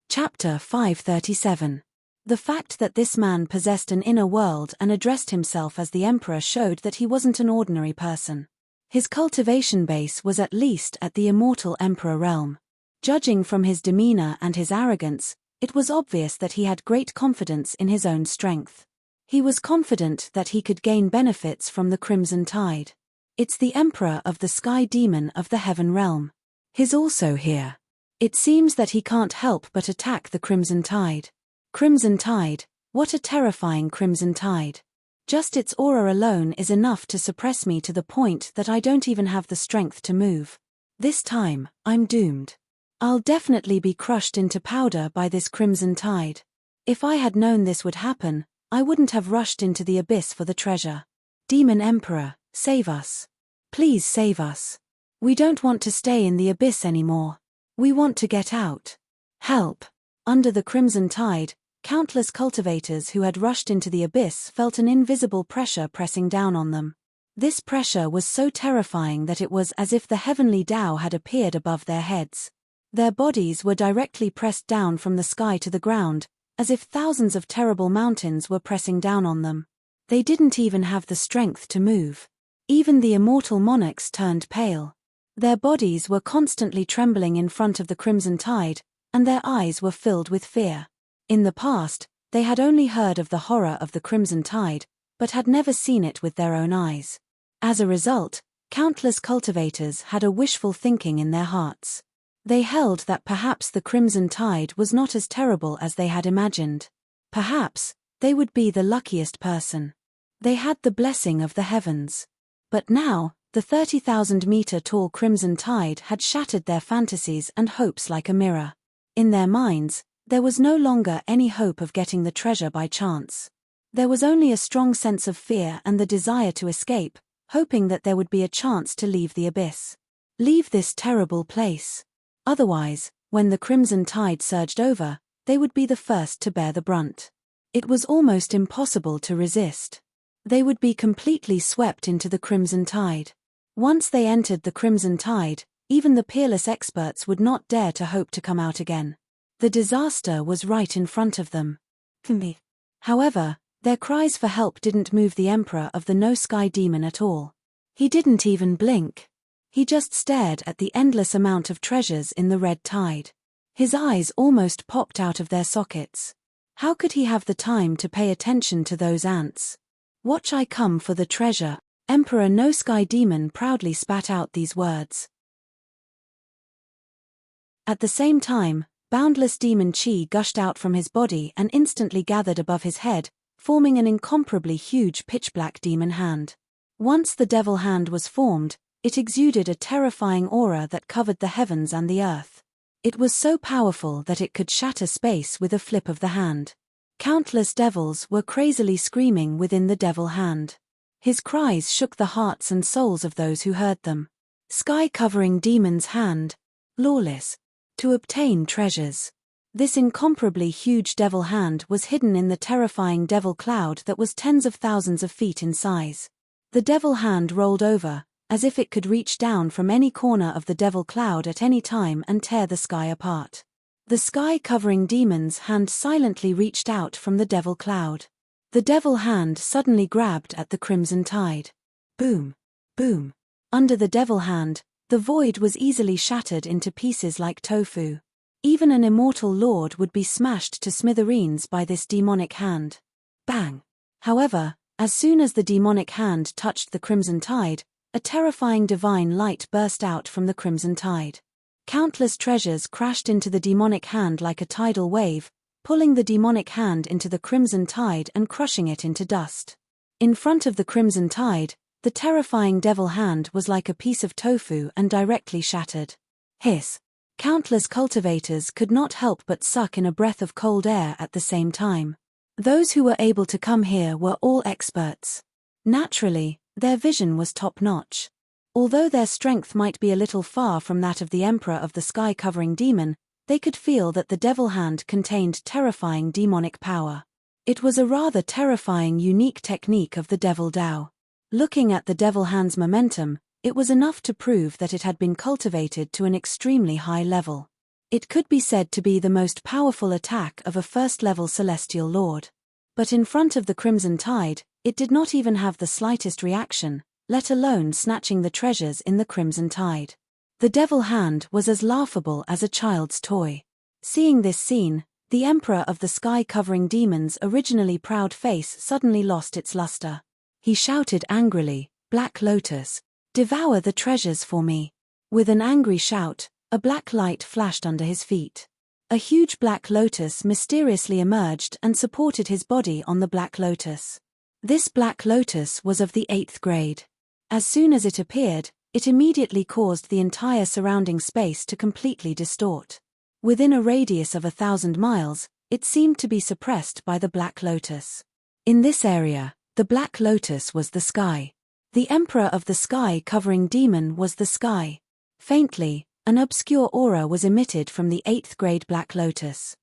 Chapter 537. The fact that this man possessed an inner world and addressed himself as the emperor showed that he wasn't an ordinary person. His cultivation base was at least at the immortal emperor realm. Judging from his demeanor and his arrogance, it was obvious that he had great confidence in his own strength. He was confident that he could gain benefits from the crimson tide. It's the emperor of the sky demon of the heaven realm. He's also here. It seems that he can't help but attack the crimson tide. Crimson tide, what a terrifying crimson tide. Just its aura alone is enough to suppress me to the point that I don't even have the strength to move. This time, I'm doomed. I'll definitely be crushed into powder by this crimson tide. If I had known this would happen, I wouldn't have rushed into the abyss for the treasure. Demon Emperor, save us. Please save us. We don't want to stay in the abyss anymore. We want to get out. Help. Under the crimson tide, countless cultivators who had rushed into the abyss felt an invisible pressure pressing down on them. This pressure was so terrifying that it was as if the heavenly Tao had appeared above their heads. Their bodies were directly pressed down from the sky to the ground, as if thousands of terrible mountains were pressing down on them. They didn't even have the strength to move. Even the immortal monarchs turned pale. Their bodies were constantly trembling in front of the crimson tide, and their eyes were filled with fear. In the past, they had only heard of the horror of the crimson tide, but had never seen it with their own eyes. As a result, countless cultivators had a wishful thinking in their hearts. They held that perhaps the crimson tide was not as terrible as they had imagined. Perhaps, they would be the luckiest person. They had the blessing of the heavens. But now, the 30,000-meter-tall crimson tide had shattered their fantasies and hopes like a mirror. In their minds, there was no longer any hope of getting the treasure by chance. There was only a strong sense of fear and the desire to escape, hoping that there would be a chance to leave the abyss. Leave this terrible place. Otherwise, when the crimson tide surged over, they would be the first to bear the brunt. It was almost impossible to resist. They would be completely swept into the crimson tide. Once they entered the crimson tide, even the peerless experts would not dare to hope to come out again. The disaster was right in front of them. However, their cries for help didn't move the emperor of the no sky demon at all. He didn't even blink. He just stared at the endless amount of treasures in the red tide. His eyes almost popped out of their sockets. How could he have the time to pay attention to those ants? Watch I come for the treasure. Emperor No Sky Demon proudly spat out these words. At the same time, boundless demon chi gushed out from his body and instantly gathered above his head, forming an incomparably huge pitch-black demon hand. Once the devil hand was formed, it exuded a terrifying aura that covered the heavens and the earth. It was so powerful that it could shatter space with a flip of the hand. Countless devils were crazily screaming within the devil hand. His cries shook the hearts and souls of those who heard them. Sky-covering demon's hand, lawless, to obtain treasures. This incomparably huge devil hand was hidden in the terrifying devil cloud that was tens of thousands of feet in size. The devil hand rolled over, as if it could reach down from any corner of the devil cloud at any time and tear the sky apart. The sky-covering demon's hand silently reached out from the devil cloud. The devil hand suddenly grabbed at the crimson tide. Boom! Boom! Under the devil hand, the void was easily shattered into pieces like tofu. Even an immortal lord would be smashed to smithereens by this demonic hand. Bang! However, as soon as the demonic hand touched the crimson tide, a terrifying divine light burst out from the crimson tide. Countless treasures crashed into the demonic hand like a tidal wave, pulling the demonic hand into the crimson tide and crushing it into dust. In front of the crimson tide, the terrifying devil hand was like a piece of tofu and directly shattered. Hiss! Countless cultivators could not help but suck in a breath of cold air at the same time. Those who were able to come here were all experts. Naturally, their vision was top-notch. Although their strength might be a little far from that of the Emperor of the Sky-Covering Demon, they could feel that the devil hand contained terrifying demonic power. It was a rather terrifying unique technique of the devil Dao. Looking at the devil hand's momentum, it was enough to prove that it had been cultivated to an extremely high level. It could be said to be the most powerful attack of a first-level celestial lord. But in front of the crimson tide, it did not even have the slightest reaction, let alone snatching the treasures in the crimson tide. The devil hand was as laughable as a child's toy. Seeing this scene, the Emperor of the Sky-Covering Demon's originally proud face suddenly lost its luster. He shouted angrily, "Black Lotus, devour the treasures for me." With an angry shout, a black light flashed under his feet. A huge black lotus mysteriously emerged and supported his body on the black lotus. This black lotus was of the 8th grade. As soon as it appeared, it immediately caused the entire surrounding space to completely distort. Within a radius of 1,000 miles, it seemed to be suppressed by the black lotus. In this area, the black lotus was the sky. The Emperor of the Sky-Covering Demon was the sky. Faintly, an obscure aura was emitted from the 8th grade black lotus.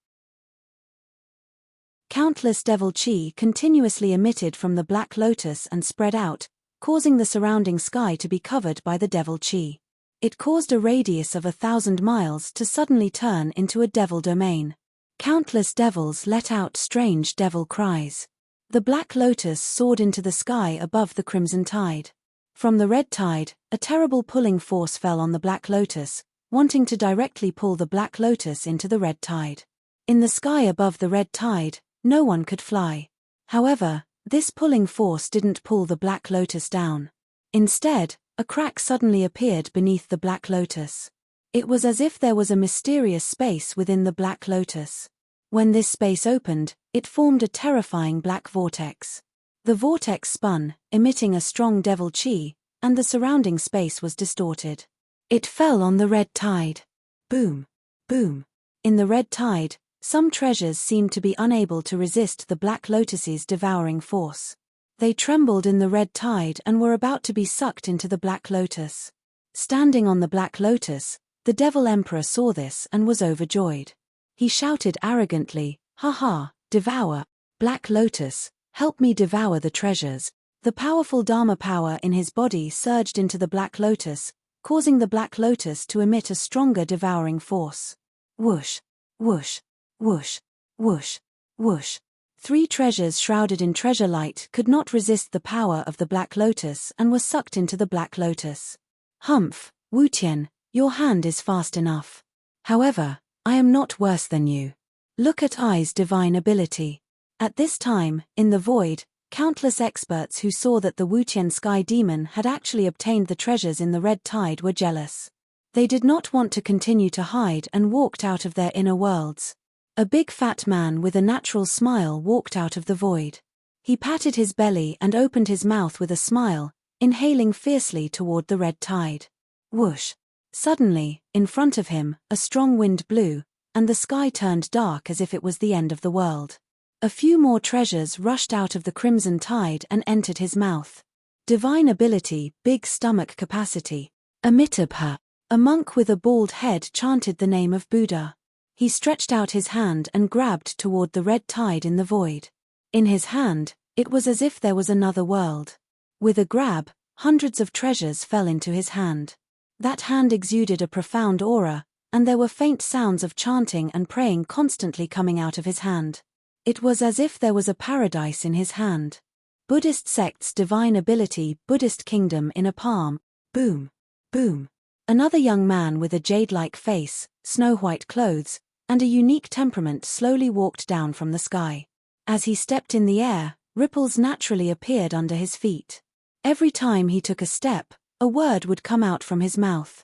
Countless devil chi continuously emitted from the black lotus and spread out, causing the surrounding sky to be covered by the devil chi. It caused a radius of 1,000 miles to suddenly turn into a devil domain. Countless devils let out strange devil cries. The black lotus soared into the sky above the crimson tide. From the red tide, a terrible pulling force fell on the black lotus, wanting to directly pull the black lotus into the red tide. In the sky above the red tide, no one could fly. However, this pulling force didn't pull the black lotus down. Instead, a crack suddenly appeared beneath the black lotus. It was as if there was a mysterious space within the black lotus. When this space opened, it formed a terrifying black vortex. The vortex spun, emitting a strong devil chi, and the surrounding space was distorted. It fell on the red tide. Boom! Boom! In the red tide, some treasures seemed to be unable to resist the black lotus's devouring force. They trembled in the red tide and were about to be sucked into the black lotus. Standing on the black lotus, the devil emperor saw this and was overjoyed. He shouted arrogantly, "Ha ha, devour, black lotus, help me devour the treasures." The powerful Dharma power in his body surged into the black lotus, causing the black lotus to emit a stronger devouring force. Whoosh, whoosh, whoosh, whoosh, whoosh. 3 treasures shrouded in treasure light could not resist the power of the black lotus and were sucked into the black lotus. "Humph, Wutian, your hand is fast enough. However, I am not worse than you. Look at I's divine ability." At this time, in the void, countless experts who saw that the Wutian sky demon had actually obtained the treasures in the red tide were jealous. They did not want to continue to hide and walked out of their inner worlds. A big fat man with a natural smile walked out of the void. He patted his belly and opened his mouth with a smile, inhaling fiercely toward the red tide. Whoosh! Suddenly, in front of him, a strong wind blew, and the sky turned dark as if it was the end of the world. A few more treasures rushed out of the crimson tide and entered his mouth. Divine ability, big stomach capacity. Amitabha. A monk with a bald head chanted the name of Buddha. He stretched out his hand and grabbed toward the red tide in the void. In his hand, it was as if there was another world. With a grab, hundreds of treasures fell into his hand. That hand exuded a profound aura, and there were faint sounds of chanting and praying constantly coming out of his hand. It was as if there was a paradise in his hand. Buddhist sect's divine ability, Buddhist kingdom in a palm. Boom. Boom. Another young man with a jade-like face, snow-white clothes, and a unique temperament slowly walked down from the sky. As he stepped in the air, ripples naturally appeared under his feet. Every time he took a step, a word would come out from his mouth.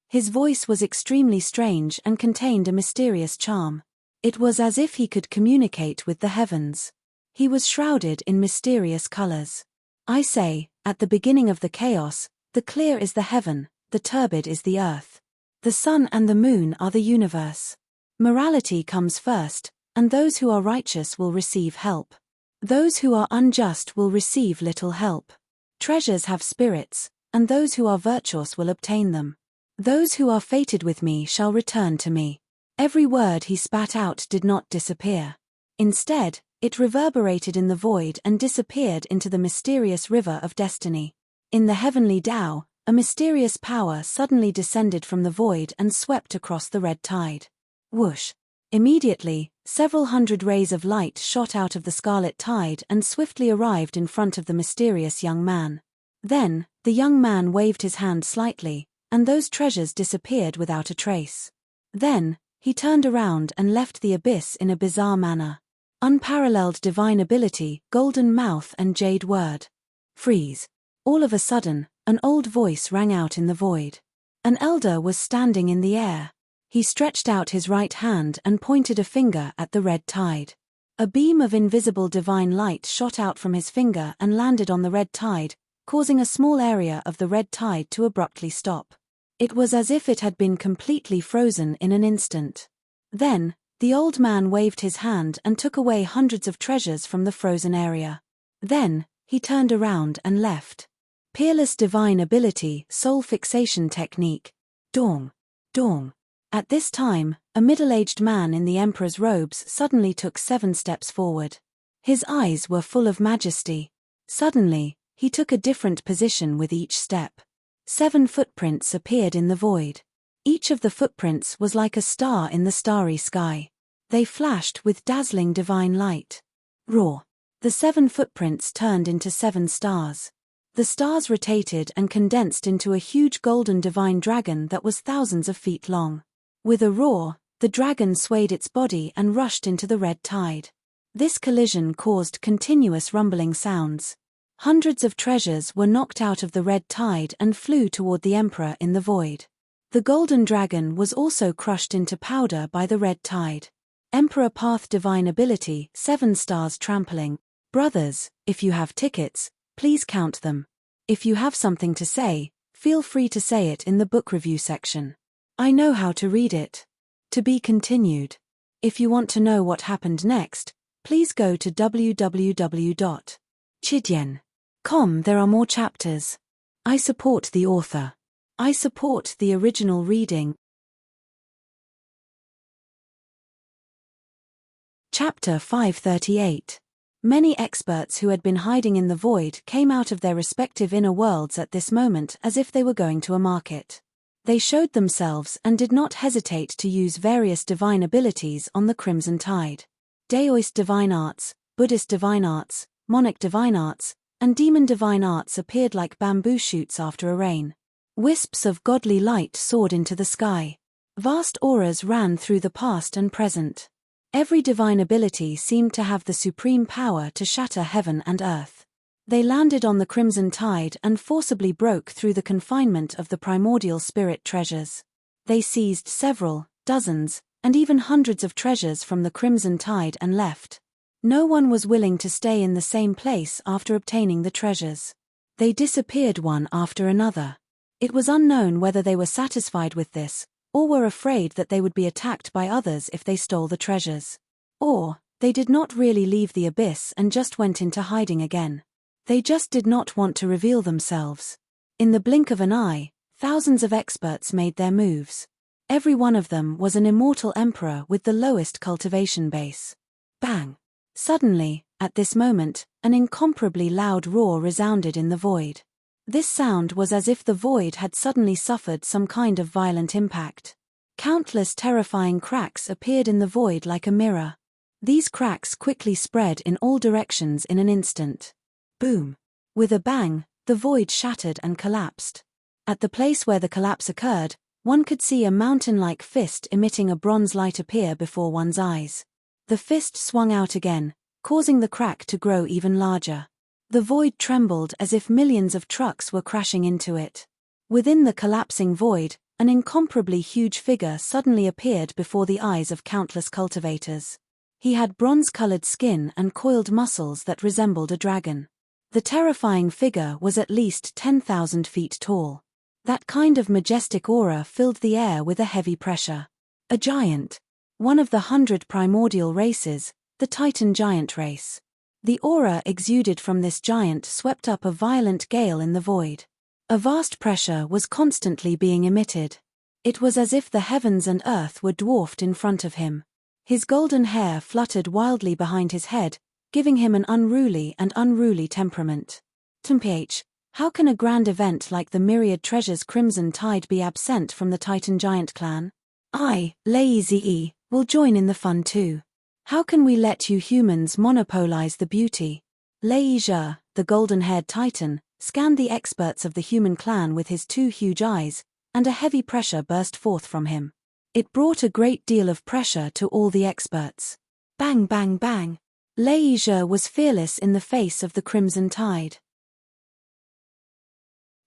His voice was extremely strange and contained a mysterious charm. It was as if he could communicate with the heavens. He was shrouded in mysterious colors. I say, at the beginning of the chaos, the clear is the heaven, the turbid is the earth. The sun and the moon are the universe. Morality comes first, and those who are righteous will receive help. Those who are unjust will receive little help. Treasures have spirits, and those who are virtuous will obtain them. Those who are fated with me shall return to me. Every word he spat out did not disappear. Instead, it reverberated in the void and disappeared into the mysterious river of destiny. In the heavenly Tao, a mysterious power suddenly descended from the void and swept across the red tide. Whoosh! Immediately, several hundred rays of light shot out of the scarlet tide and swiftly arrived in front of the mysterious young man. Then, the young man waved his hand slightly, and those treasures disappeared without a trace. Then, he turned around and left the abyss in a bizarre manner. Unparalleled divine ability, golden mouth and jade word. Freeze. All of a sudden, an old voice rang out in the void. An elder was standing in the air. He stretched out his right hand and pointed a finger at the red tide. A beam of invisible divine light shot out from his finger and landed on the red tide, causing a small area of the red tide to abruptly stop. It was as if it had been completely frozen in an instant. Then, the old man waved his hand and took away hundreds of treasures from the frozen area. Then, he turned around and left. Peerless divine ability, soul fixation technique. Dong. Dong. At this time, a middle-aged man in the emperor's robes suddenly took 7 steps forward. His eyes were full of majesty. Suddenly, he took a different position with each step. 7 footprints appeared in the void. Each of the footprints was like a star in the starry sky. They flashed with dazzling divine light. Roar! The 7 footprints turned into 7 stars. The stars rotated and condensed into a huge golden divine dragon that was thousands of feet long. With a roar, the dragon swayed its body and rushed into the red tide. This collision caused continuous rumbling sounds. Hundreds of treasures were knocked out of the red tide and flew toward the emperor in the void. The golden dragon was also crushed into powder by the red tide. Emperor Path divine ability, 7 stars trampling. Brothers, if you have tickets, please count them. If you have something to say, feel free to say it in the book review section. I know how to read it. To be continued. If you want to know what happened next, please go to www.chidyen.com. There are more chapters. I support the author. I support the original reading. Chapter 538. Many experts who had been hiding in the void came out of their respective inner worlds at this moment as if they were going to a market. They showed themselves and did not hesitate to use various divine abilities on the crimson tide. Daoist divine arts, Buddhist divine arts, monarch divine arts, and demon divine arts appeared like bamboo shoots after a rain. Wisps of godly light soared into the sky. Vast auras ran through the past and present. Every divine ability seemed to have the supreme power to shatter heaven and earth. They landed on the crimson tide and forcibly broke through the confinement of the primordial spirit treasures. They seized several, dozens, and even hundreds of treasures from the crimson tide and left. No one was willing to stay in the same place after obtaining the treasures. They disappeared one after another. It was unknown whether they were satisfied with this, or were afraid that they would be attacked by others if they stole the treasures. Or, they did not really leave the abyss and just went into hiding again. They just did not want to reveal themselves. In the blink of an eye, thousands of experts made their moves. Every one of them was an immortal emperor with the lowest cultivation base. Bang! Suddenly, at this moment, an incomparably loud roar resounded in the void. This sound was as if the void had suddenly suffered some kind of violent impact. Countless terrifying cracks appeared in the void like a mirror. These cracks quickly spread in all directions in an instant. Boom! With a bang, the void shattered and collapsed. At the place where the collapse occurred, one could see a mountain-like fist emitting a bronze light appear before one's eyes. The fist swung out again, causing the crack to grow even larger. The void trembled as if millions of trucks were crashing into it. Within the collapsing void, an incomparably huge figure suddenly appeared before the eyes of countless cultivators. He had bronze-colored skin and coiled muscles that resembled a dragon. The terrifying figure was at least 10,000 feet tall. That kind of majestic aura filled the air with a heavy pressure. A giant. One of the 100 primordial races, the Titan giant race. The aura exuded from this giant swept up a violent gale in the void. A vast pressure was constantly being emitted. It was as if the heavens and earth were dwarfed in front of him. His golden hair fluttered wildly behind his head, giving him an unruly temperament. Temph, how can a grand event like the myriad treasures Crimson Tide be absent from the Titan giant clan? I, Lazy, will join in the fun too. How can we let you humans monopolize the beauty? Leisure, the golden-haired Titan, scanned the experts of the human clan with his two huge eyes, and a heavy pressure burst forth from him. It brought a great deal of pressure to all the experts. Bang bang bang. Leisure was fearless in the face of the Crimson Tide.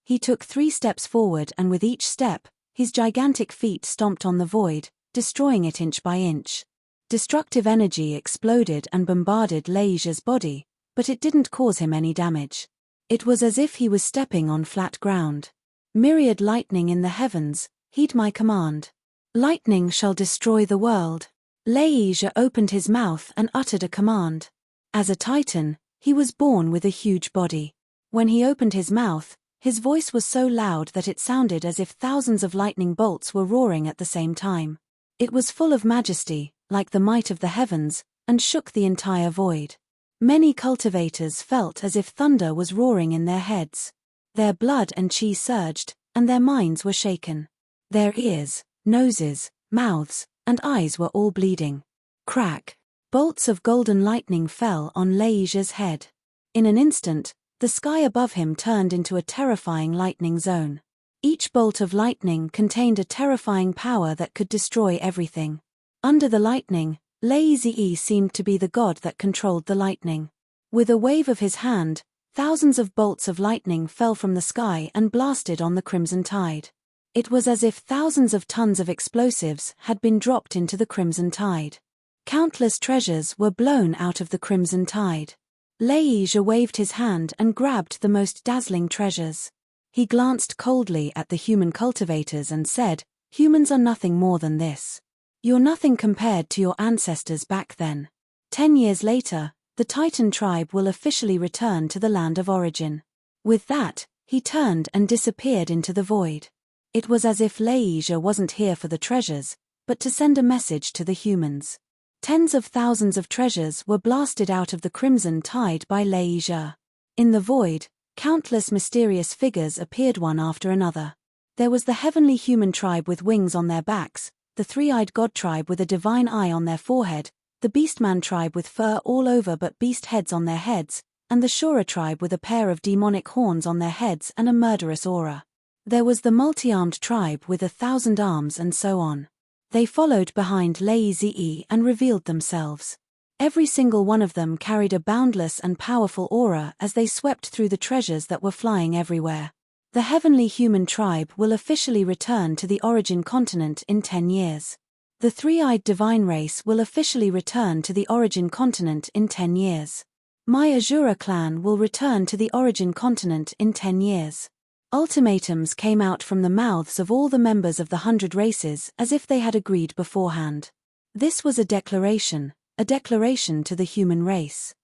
He took 3 steps forward, and with each step, his gigantic feet stomped on the void, destroying it inch by inch. Destructive energy exploded and bombarded Leisure's body, but it didn't cause him any damage. It was as if he was stepping on flat ground. Myriad lightning in the heavens, heed my command. Lightning shall destroy the world. Leisure opened his mouth and uttered a command. As a Titan, he was born with a huge body. When he opened his mouth, his voice was so loud that it sounded as if thousands of lightning bolts were roaring at the same time. It was full of majesty, like the might of the heavens, and shook the entire void. Many cultivators felt as if thunder was roaring in their heads. Their blood and chi surged, and their minds were shaken. Their ears, noses, mouths, and eyes were all bleeding. Crack! Bolts of golden lightning fell on Leisure's head. In an instant, the sky above him turned into a terrifying lightning zone. Each bolt of lightning contained a terrifying power that could destroy everything. Under the lightning, Lazy seemed to be the god that controlled the lightning. With a wave of his hand, thousands of bolts of lightning fell from the sky and blasted on the Crimson Tide. It was as if thousands of tons of explosives had been dropped into the Crimson Tide. Countless treasures were blown out of the Crimson Tide. Leisure waved his hand and grabbed the most dazzling treasures. He glanced coldly at the human cultivators and said, "Humans are nothing more than this. You're nothing compared to your ancestors back then. 10 years later, the Titan tribe will officially return to the land of origin." With that, he turned and disappeared into the void. It was as if Leisure wasn't here for the treasures, but to send a message to the humans. Tens of thousands of treasures were blasted out of the Crimson Tide by Leisure. In the void, countless mysterious figures appeared one after another. There was the heavenly human tribe with wings on their backs, the three-eyed god tribe with a divine eye on their forehead, the beastman tribe with fur all over but beast heads on their heads, and the Shura tribe with a pair of demonic horns on their heads and a murderous aura. There was the multi-armed tribe with 1,000 arms, and so on. They followed behind Lazy and revealed themselves. Every single one of them carried a boundless and powerful aura as they swept through the treasures that were flying everywhere. The heavenly human tribe will officially return to the origin continent in 10 years. The three-eyed divine race will officially return to the origin continent in 10 years. My Azura clan will return to the origin continent in 10 years. Ultimatums came out from the mouths of all the members of the 100 races as if they had agreed beforehand. This was a declaration to the human race.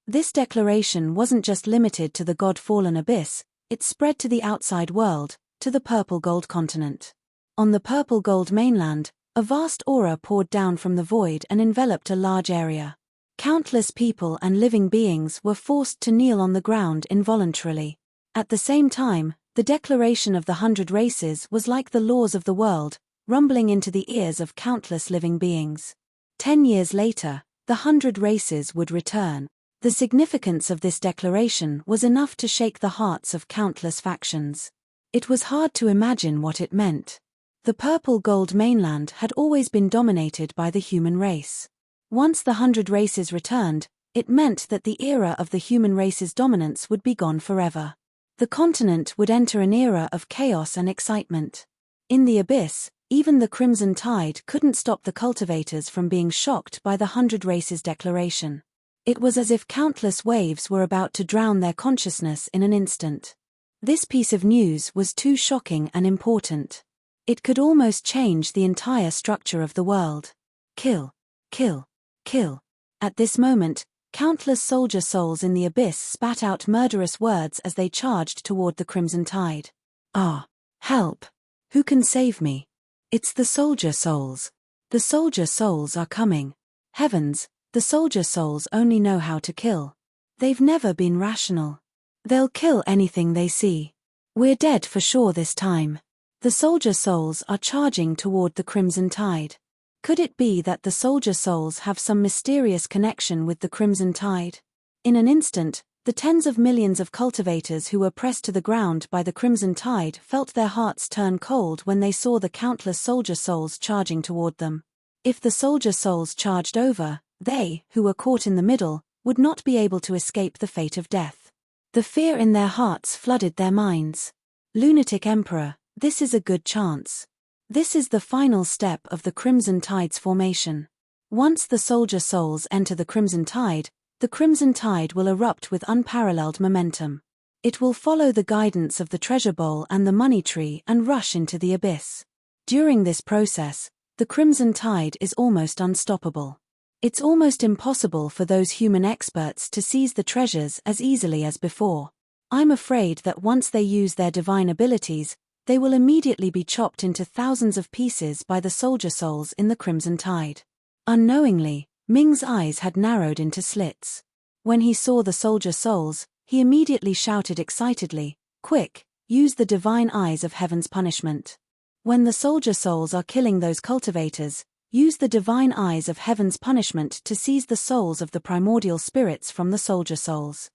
This declaration wasn't just limited to the God-fallen abyss, it spread to the outside world, to the purple gold continent. On the purple gold mainland, a vast aura poured down from the void and enveloped a large area. Countless people and living beings were forced to kneel on the ground involuntarily. At the same time, the declaration of the 100 races was like the laws of the world, rumbling into the ears of countless living beings. 10 years later, the 100 races would return. The significance of this declaration was enough to shake the hearts of countless factions. It was hard to imagine what it meant. The purple gold mainland had always been dominated by the human race. Once the 100 races returned, it meant that the era of the human race's dominance would be gone forever. The continent would enter an era of chaos and excitement. In the abyss, even the Crimson Tide couldn't stop the cultivators from being shocked by the 100 races declaration. It was as if countless waves were about to drown their consciousness in an instant. This piece of news was too shocking and important. It could almost change the entire structure of the world. Kill, kill, kill. At this moment, countless soldier souls in the abyss spat out murderous words as they charged toward the Crimson Tide. Ah! Help! Who can save me? It's the soldier souls. The soldier souls are coming. Heavens, the soldier souls only know how to kill. They've never been rational. They'll kill anything they see. We're dead for sure this time. The soldier souls are charging toward the Crimson Tide. Could it be that the soldier souls have some mysterious connection with the Crimson Tide? In an instant, the tens of millions of cultivators who were pressed to the ground by the Crimson Tide felt their hearts turn cold when they saw the countless soldier souls charging toward them. If the soldier souls charged over, they, who were caught in the middle, would not be able to escape the fate of death. The fear in their hearts flooded their minds. Lunatic Emperor, this is a good chance. This is the final step of the Crimson Tide's formation. Once the soldier souls enter the Crimson Tide will erupt with unparalleled momentum. It will follow the guidance of the treasure bowl and the money tree and rush into the abyss. During this process, the Crimson Tide is almost unstoppable. It's almost impossible for those human experts to seize the treasures as easily as before. I'm afraid that once they use their divine abilities, they will immediately be chopped into thousands of pieces by the soldier souls in the Crimson Tide. Unknowingly, Ming's eyes had narrowed into slits. When he saw the soldier souls, he immediately shouted excitedly, "Quick, use the divine eyes of heaven's punishment. When the soldier souls are killing those cultivators, use the divine eyes of heaven's punishment to seize the souls of the primordial spirits from the soldier souls."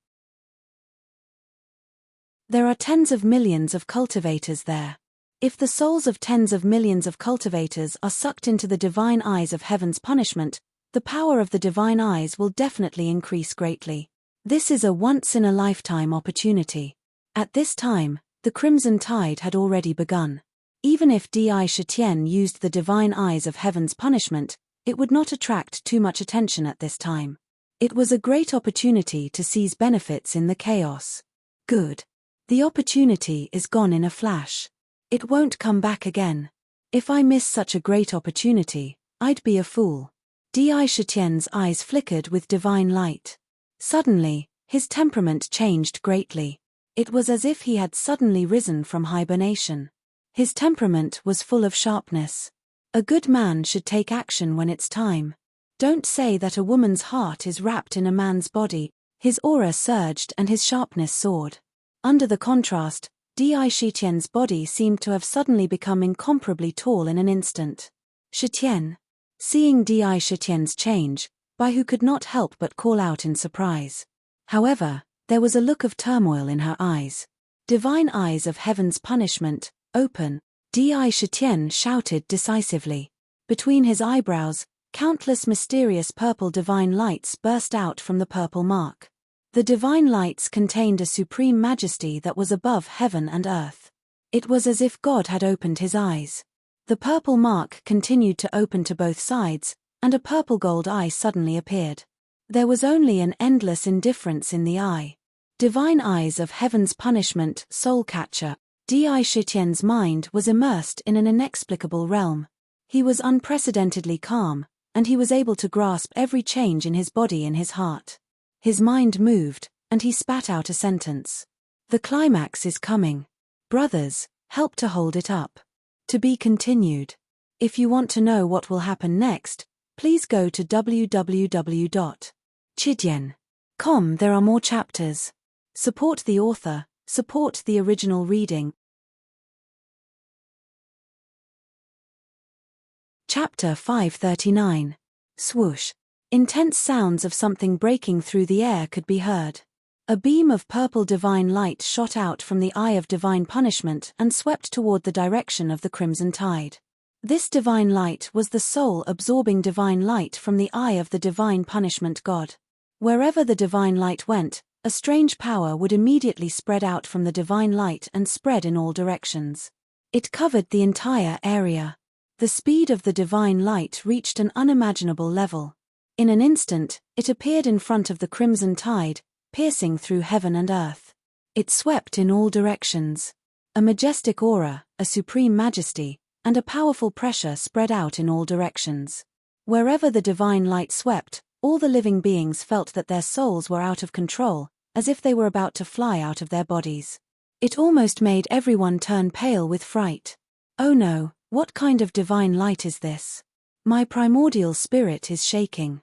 There are tens of millions of cultivators there. If the souls of tens of millions of cultivators are sucked into the divine eyes of heaven's punishment, the power of the divine eyes will definitely increase greatly. This is a once-in-a-lifetime opportunity. At this time, the Crimson Tide had already begun. Even if Di Shitian used the divine eyes of heaven's punishment, it would not attract too much attention at this time. It was a great opportunity to seize benefits in the chaos. Good. The opportunity is gone in a flash. It won't come back again. If I miss such a great opportunity, I'd be a fool. Di Shitian's eyes flickered with divine light. Suddenly, his temperament changed greatly. It was as if he had suddenly risen from hibernation. His temperament was full of sharpness. A good man should take action when it's time. Don't say that a woman's heart is wrapped in a man's body. His aura surged and his sharpness soared. Under the contrast, Di Shitian's body seemed to have suddenly become incomparably tall in an instant. Shitian. Seeing Di Shitian's change, Baihu could not help but call out in surprise. However, there was a look of turmoil in her eyes. Divine eyes of heaven's punishment, open, Di Shitian shouted decisively. Between his eyebrows, countless mysterious purple divine lights burst out from the purple mark. The divine lights contained a supreme majesty that was above heaven and earth. It was as if God had opened his eyes. The purple mark continued to open to both sides, and a purple-gold eye suddenly appeared. There was only an endless indifference in the eye. Divine eyes of heaven's punishment, soul-catcher. Di Shitian's mind was immersed in an inexplicable realm. He was unprecedentedly calm, and he was able to grasp every change in his body and his heart. His mind moved, and he spat out a sentence. The climax is coming. Brothers, help to hold it up. To be continued. If you want to know what will happen next, please go to www.chidian.com. There are more chapters. Support the author, support the original reading. Chapter 539. Swoosh. Intense sounds of something breaking through the air could be heard. A beam of purple divine light shot out from the eye of divine punishment and swept toward the direction of the crimson tide. This divine light was the soul-absorbing divine light from the eye of the divine punishment god. Wherever the divine light went, a strange power would immediately spread out from the divine light and spread in all directions. It covered the entire area. The speed of the divine light reached an unimaginable level. In an instant, it appeared in front of the crimson tide, piercing through heaven and earth. It swept in all directions. A majestic aura, a supreme majesty, and a powerful pressure spread out in all directions. Wherever the divine light swept, all the living beings felt that their souls were out of control, as if they were about to fly out of their bodies. It almost made everyone turn pale with fright. Oh no, what kind of divine light is this? My primordial spirit is shaking.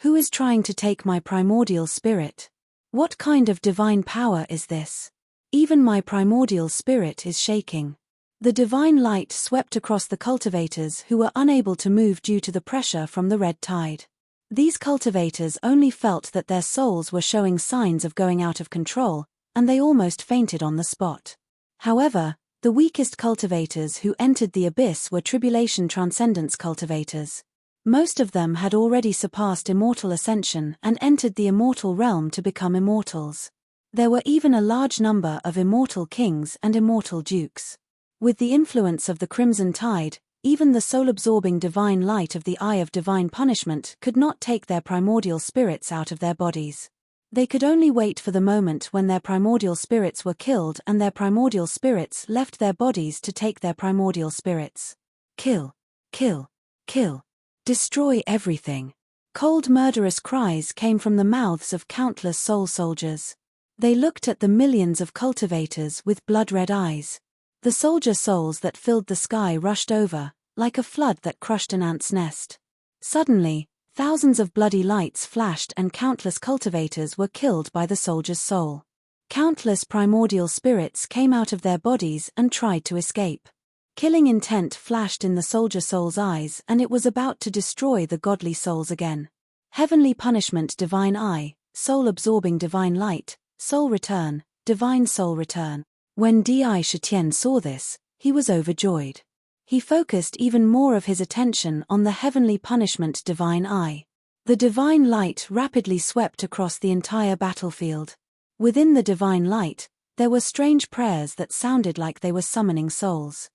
Who is trying to take my primordial spirit? What kind of divine power is this? Even my primordial spirit is shaking. The divine light swept across the cultivators who were unable to move due to the pressure from the red tide. These cultivators only felt that their souls were showing signs of going out of control, and they almost fainted on the spot. However, the weakest cultivators who entered the abyss were tribulation transcendence cultivators. Most of them had already surpassed immortal ascension and entered the immortal realm to become immortals. There were even a large number of immortal kings and immortal dukes. With the influence of the crimson tide, even the soul-absorbing divine light of the eye of divine punishment could not take their primordial spirits out of their bodies. They could only wait for the moment when their primordial spirits were killed and their primordial spirits left their bodies to take their primordial spirits. Kill. Kill. Kill. Destroy everything. Cold murderous cries came from the mouths of countless soul soldiers. They looked at the millions of cultivators with blood-red eyes. The soldier souls that filled the sky rushed over, like a flood that crushed an ant's nest. Suddenly, thousands of bloody lights flashed and countless cultivators were killed by the soldier's soul. Countless primordial spirits came out of their bodies and tried to escape. Killing intent flashed in the soldier soul's eyes and it was about to destroy the godly souls again. Heavenly punishment divine eye, soul-absorbing divine light, soul return, divine soul return. When Di Shitian saw this, he was overjoyed. He focused even more of his attention on the heavenly punishment divine eye. The divine light rapidly swept across the entire battlefield. Within the divine light, there were strange prayers that sounded like they were summoning souls.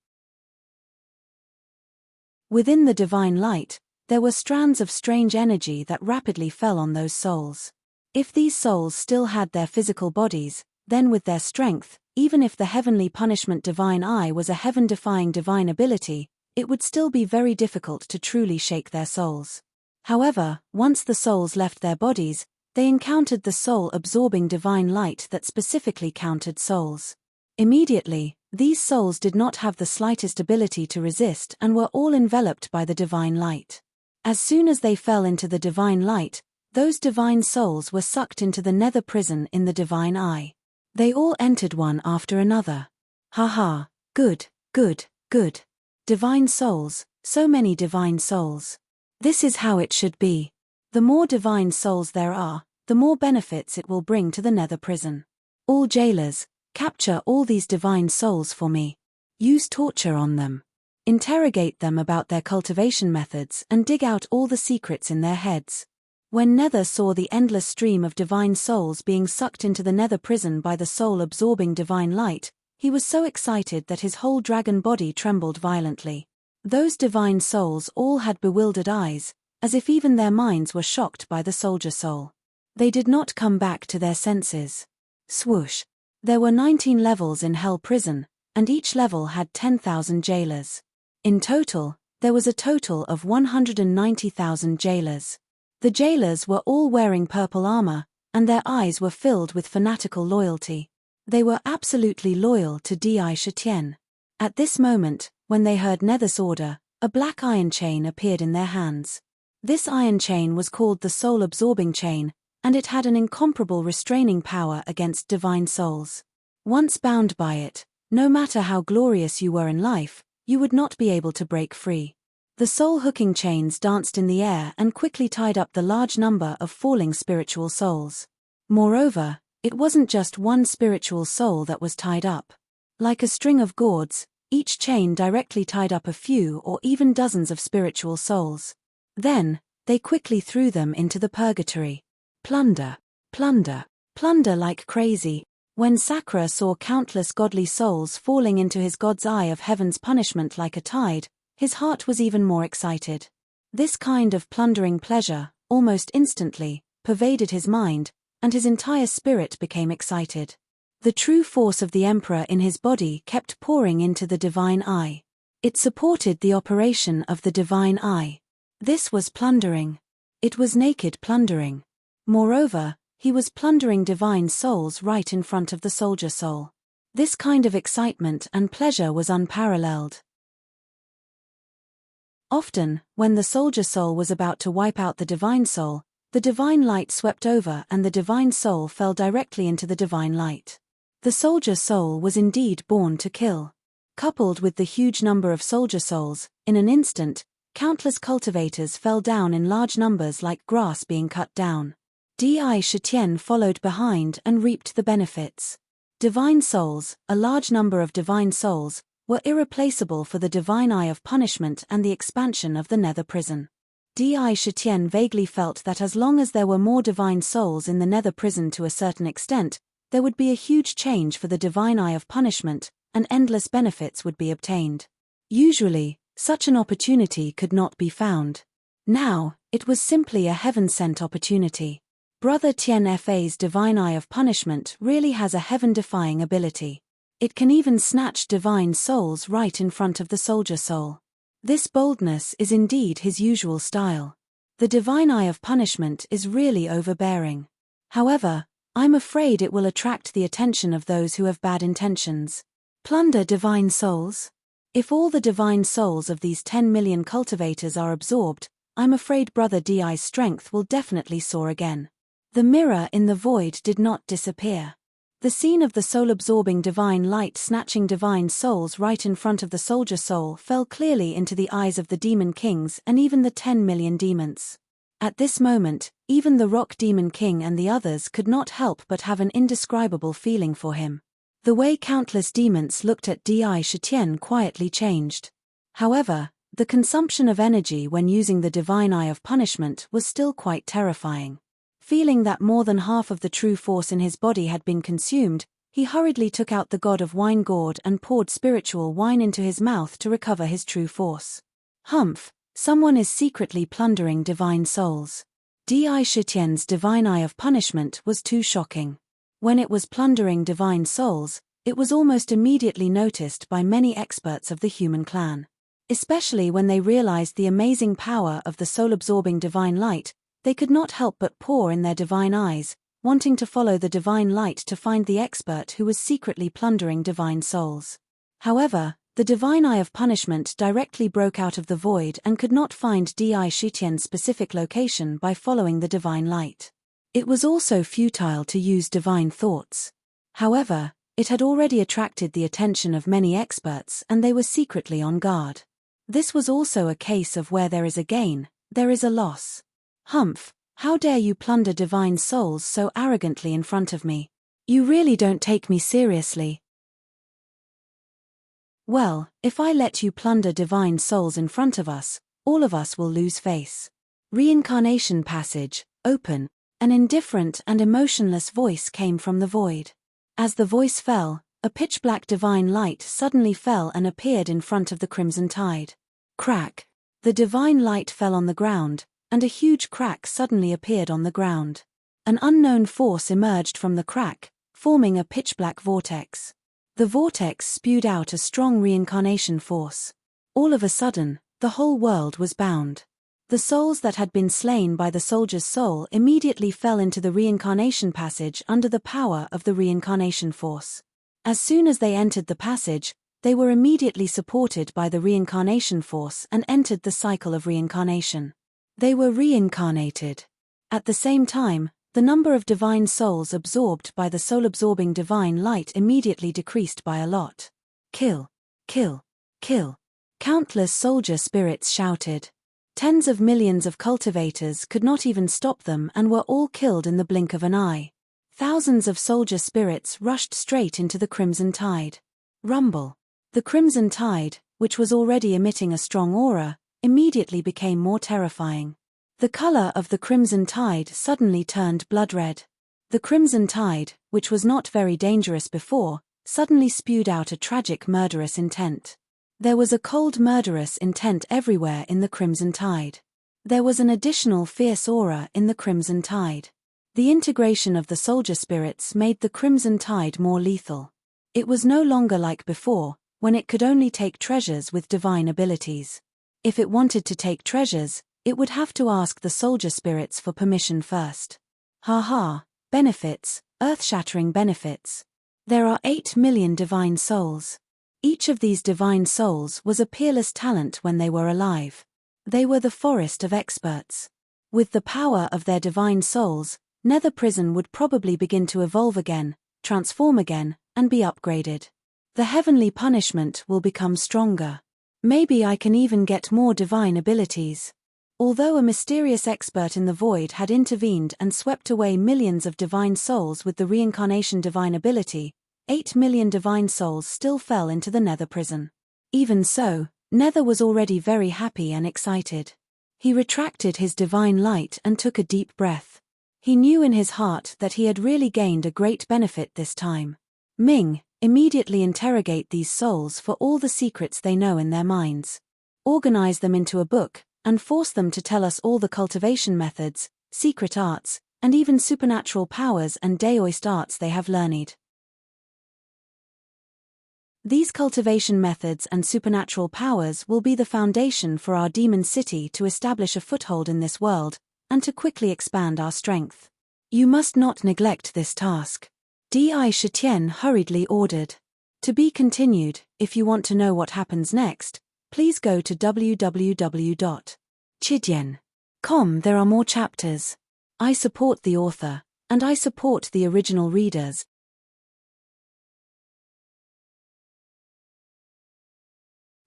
Within the divine light, there were strands of strange energy that rapidly fell on those souls. If these souls still had their physical bodies, then with their strength, even if the heavenly punishment divine eye was a heaven-defying divine ability, it would still be very difficult to truly shake their souls. However, once the souls left their bodies, they encountered the soul-absorbing divine light that specifically countered souls. Immediately, these souls did not have the slightest ability to resist and were all enveloped by the divine light. As soon as they fell into the divine light, those divine souls were sucked into the nether prison in the divine eye. They all entered one after another. Ha, good, good, good. Divine souls, so many divine souls. This is how it should be. The more divine souls there are, the more benefits it will bring to the nether prison. All jailers, capture all these divine souls for me. Use torture on them. Interrogate them about their cultivation methods and dig out all the secrets in their heads. When Nether saw the endless stream of divine souls being sucked into the nether prison by the soul-absorbing divine light, He was so excited that his whole dragon body trembled violently. Those divine souls all had bewildered eyes, as if even their minds were shocked by the soldier soul. They did not come back to their senses. Swoosh! There were 19 levels in Hell Prison, and each level had 10,000 jailers. In total, there was a total of 190,000 jailers. The jailers were all wearing purple armor, and their eyes were filled with fanatical loyalty. They were absolutely loyal to Di Shitian. At this moment, when they heard Nether's order, a black iron chain appeared in their hands. This iron chain was called the soul-absorbing chain, and it had an incomparable restraining power against divine souls. Once bound by it, no matter how glorious you were in life, you would not be able to break free. The soul-hooking chains danced in the air and quickly tied up the large number of falling spiritual souls. Moreover, it wasn't just one spiritual soul that was tied up. Like a string of gourds, each chain directly tied up a few or even dozens of spiritual souls. Then, they quickly threw them into the purgatory. Plunder, plunder, plunder like crazy. When Sakura saw countless godly souls falling into his God's eye of heaven's punishment like a tide, his heart was even more excited. This kind of plundering pleasure, almost instantly, pervaded his mind, and his entire spirit became excited. The true force of the Emperor in his body kept pouring into the divine eye. It supported the operation of the divine eye. This was plundering. It was naked plundering. Moreover, he was plundering divine souls right in front of the soldier soul. This kind of excitement and pleasure was unparalleled. Often, when the soldier soul was about to wipe out the divine soul, the divine light swept over and the divine soul fell directly into the divine light. The soldier soul was indeed born to kill. Coupled with the huge number of soldier souls, in an instant, countless cultivators fell down in large numbers like grass being cut down. Di Shitian followed behind and reaped the benefits. Divine souls, a large number of divine souls, were irreplaceable for the divine eye of punishment and the expansion of the nether prison. Di Shitian vaguely felt that as long as there were more divine souls in the nether prison to a certain extent, there would be a huge change for the divine eye of punishment, and endless benefits would be obtained. Usually, such an opportunity could not be found. Now, it was simply a heaven-sent opportunity. Brother Tien Fa's divine eye of punishment really has a heaven-defying ability. It can even snatch divine souls right in front of the soldier soul. This boldness is indeed his usual style. The divine eye of punishment is really overbearing. However, I'm afraid it will attract the attention of those who have bad intentions. Plunder divine souls? If all the divine souls of these 10 million cultivators are absorbed, I'm afraid Brother Di's strength will definitely soar again. The mirror in the void did not disappear. The scene of the soul-absorbing divine light snatching divine souls right in front of the soldier soul fell clearly into the eyes of the demon kings and even the 10 million demons. At this moment, even the rock demon king and the others could not help but have an indescribable feeling for him. The way countless demons looked at Di Shitian quietly changed. However, the consumption of energy when using the divine eye of punishment was still quite terrifying. Feeling that more than half of the true force in his body had been consumed, he hurriedly took out the god of wine gourd and poured spiritual wine into his mouth to recover his true force. Humph, someone is secretly plundering divine souls. Di Shitian's divine eye of punishment was too shocking. When it was plundering divine souls, it was almost immediately noticed by many experts of the human clan. Especially when they realized the amazing power of the soul-absorbing divine light, they could not help but pour in their divine eyes, wanting to follow the divine light to find the expert who was secretly plundering divine souls. However, the divine eye of punishment directly broke out of the void and could not find Di Shitian's specific location by following the divine light. It was also futile to use divine thoughts. However, it had already attracted the attention of many experts and they were secretly on guard. This was also a case of where there is a gain, there is a loss. Humph, how dare you plunder divine souls so arrogantly in front of me? You really don't take me seriously. Well, if I let you plunder divine souls in front of us, all of us will lose face. Reincarnation passage, open. An indifferent and emotionless voice came from the void. As the voice fell, a pitch-black divine light suddenly fell and appeared in front of the crimson tide. Crack! The divine light fell on the ground, and a huge crack suddenly appeared on the ground. An unknown force emerged from the crack, forming a pitch-black vortex. The vortex spewed out a strong reincarnation force. All of a sudden, the whole world was bound. The souls that had been slain by the soldier's soul immediately fell into the reincarnation passage under the power of the reincarnation force. As soon as they entered the passage, they were immediately supported by the reincarnation force and entered the cycle of reincarnation. They were reincarnated. At the same time, the number of divine souls absorbed by the soul-absorbing divine light immediately decreased by a lot. Kill! Kill! Kill! Countless soldier spirits shouted. Tens of millions of cultivators could not even stop them and were all killed in the blink of an eye. Thousands of soldier spirits rushed straight into the crimson tide. Rumble! The crimson tide, which was already emitting a strong aura, immediately became more terrifying. The color of the crimson tide suddenly turned blood red. The crimson tide, which was not very dangerous before, suddenly spewed out a tragic murderous intent. There was a cold murderous intent everywhere in the crimson tide. There was an additional fierce aura in the crimson tide. The integration of the soldier spirits made the crimson tide more lethal. It was no longer like before, when it could only take treasures with divine abilities. If it wanted to take treasures, it would have to ask the soldier spirits for permission first. Benefits, earth-shattering benefits. There are 8 million divine souls. Each of these divine souls was a peerless talent when they were alive. They were the forest of experts. With the power of their divine souls, Nether Prison would probably begin to evolve again, transform again, and be upgraded. The heavenly punishment will become stronger. Maybe I can even get more divine abilities. Although a mysterious expert in the void had intervened and swept away millions of divine souls with the reincarnation divine ability, 8 million divine souls still fell into the Nether Prison. Even so, Nether was already very happy and excited. He retracted his divine light and took a deep breath. He knew in his heart that he had really gained a great benefit this time. Ming, immediately interrogate these souls for all the secrets they know in their minds. Organize them into a book, and force them to tell us all the cultivation methods, secret arts, and even supernatural powers and daoist arts they have learned. These cultivation methods and supernatural powers will be the foundation for our demon city to establish a foothold in this world, and to quickly expand our strength. You must not neglect this task. Di Shitian hurriedly ordered. To be continued. If you want to know what happens next, please go to www.chidian.com. There are more chapters. I support the author, and I support the original readers.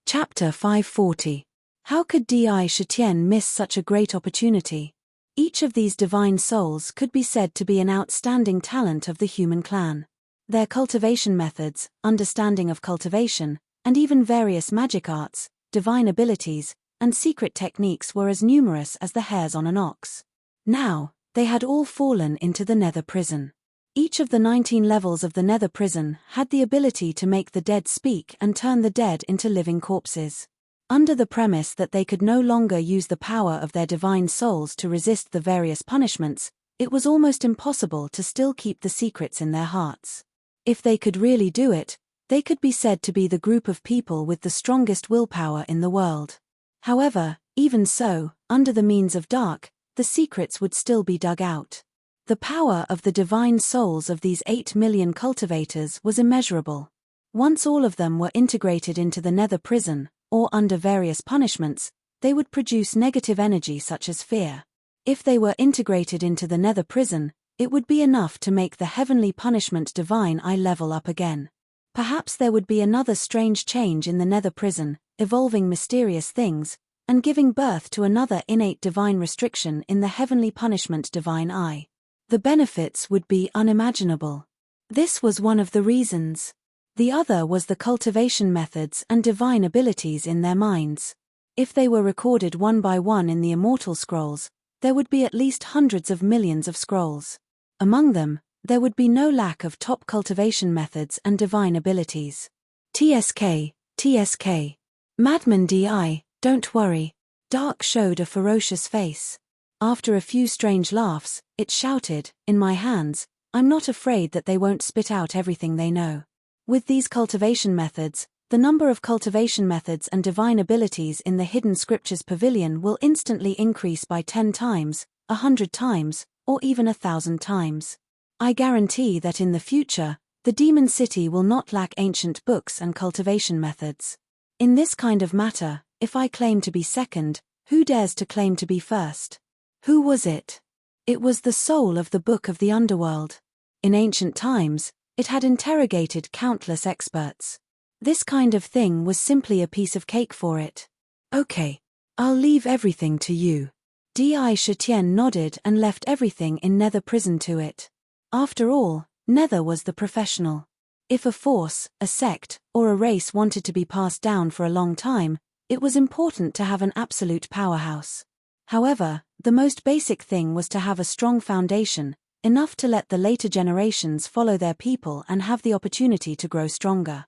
Chapter 540. How could Di Shitian miss such a great opportunity? Each of these divine souls could be said to be an outstanding talent of the human clan. Their cultivation methods, understanding of cultivation, and even various magic arts, divine abilities, and secret techniques were as numerous as the hairs on an ox. Now, they had all fallen into the Nether Prison. Each of the 19 levels of the Nether Prison had the ability to make the dead speak and turn the dead into living corpses. Under the premise that they could no longer use the power of their divine souls to resist the various punishments, it was almost impossible to still keep the secrets in their hearts. If they could really do it, they could be said to be the group of people with the strongest willpower in the world. However, even so, under the means of dark, the secrets would still be dug out. The power of the divine souls of these 8 million cultivators was immeasurable. Once all of them were integrated into the Nether Prison, or under various punishments, they would produce negative energy such as fear. If they were integrated into the Nether Prison, it would be enough to make the heavenly punishment divine eye level up again. Perhaps there would be another strange change in the Nether Prison, evolving mysterious things, and giving birth to another innate divine restriction in the heavenly punishment divine eye. The benefits would be unimaginable. This was one of the reasons. The other was the cultivation methods and divine abilities in their minds. If they were recorded one by one in the immortal scrolls, there would be at least hundreds of millions of scrolls. Among them, there would be no lack of top cultivation methods and divine abilities. TSK, TSK. Madman DI, don't worry. Dark showed a ferocious face. After a few strange laughs, it shouted, in my hands, I'm not afraid that they won't spit out everything they know. With these cultivation methods, the number of cultivation methods and divine abilities in the Hidden Scriptures Pavilion will instantly increase by 10 times, 100 times, or even 1,000 times. I guarantee that in the future, the Demon City will not lack ancient books and cultivation methods. In this kind of matter, if I claim to be second, who dares to claim to be first? Who was it? It was the soul of the Book of the Underworld. In ancient times, it had interrogated countless experts. This kind of thing was simply a piece of cake for it. Okay. I'll leave everything to you. Di Shitian nodded and left everything in Nether Prison to it. After all, Nether was the professional. If a force, a sect, or a race wanted to be passed down for a long time, it was important to have an absolute powerhouse. However, the most basic thing was to have a strong foundation, enough to let the later generations follow their people and have the opportunity to grow stronger.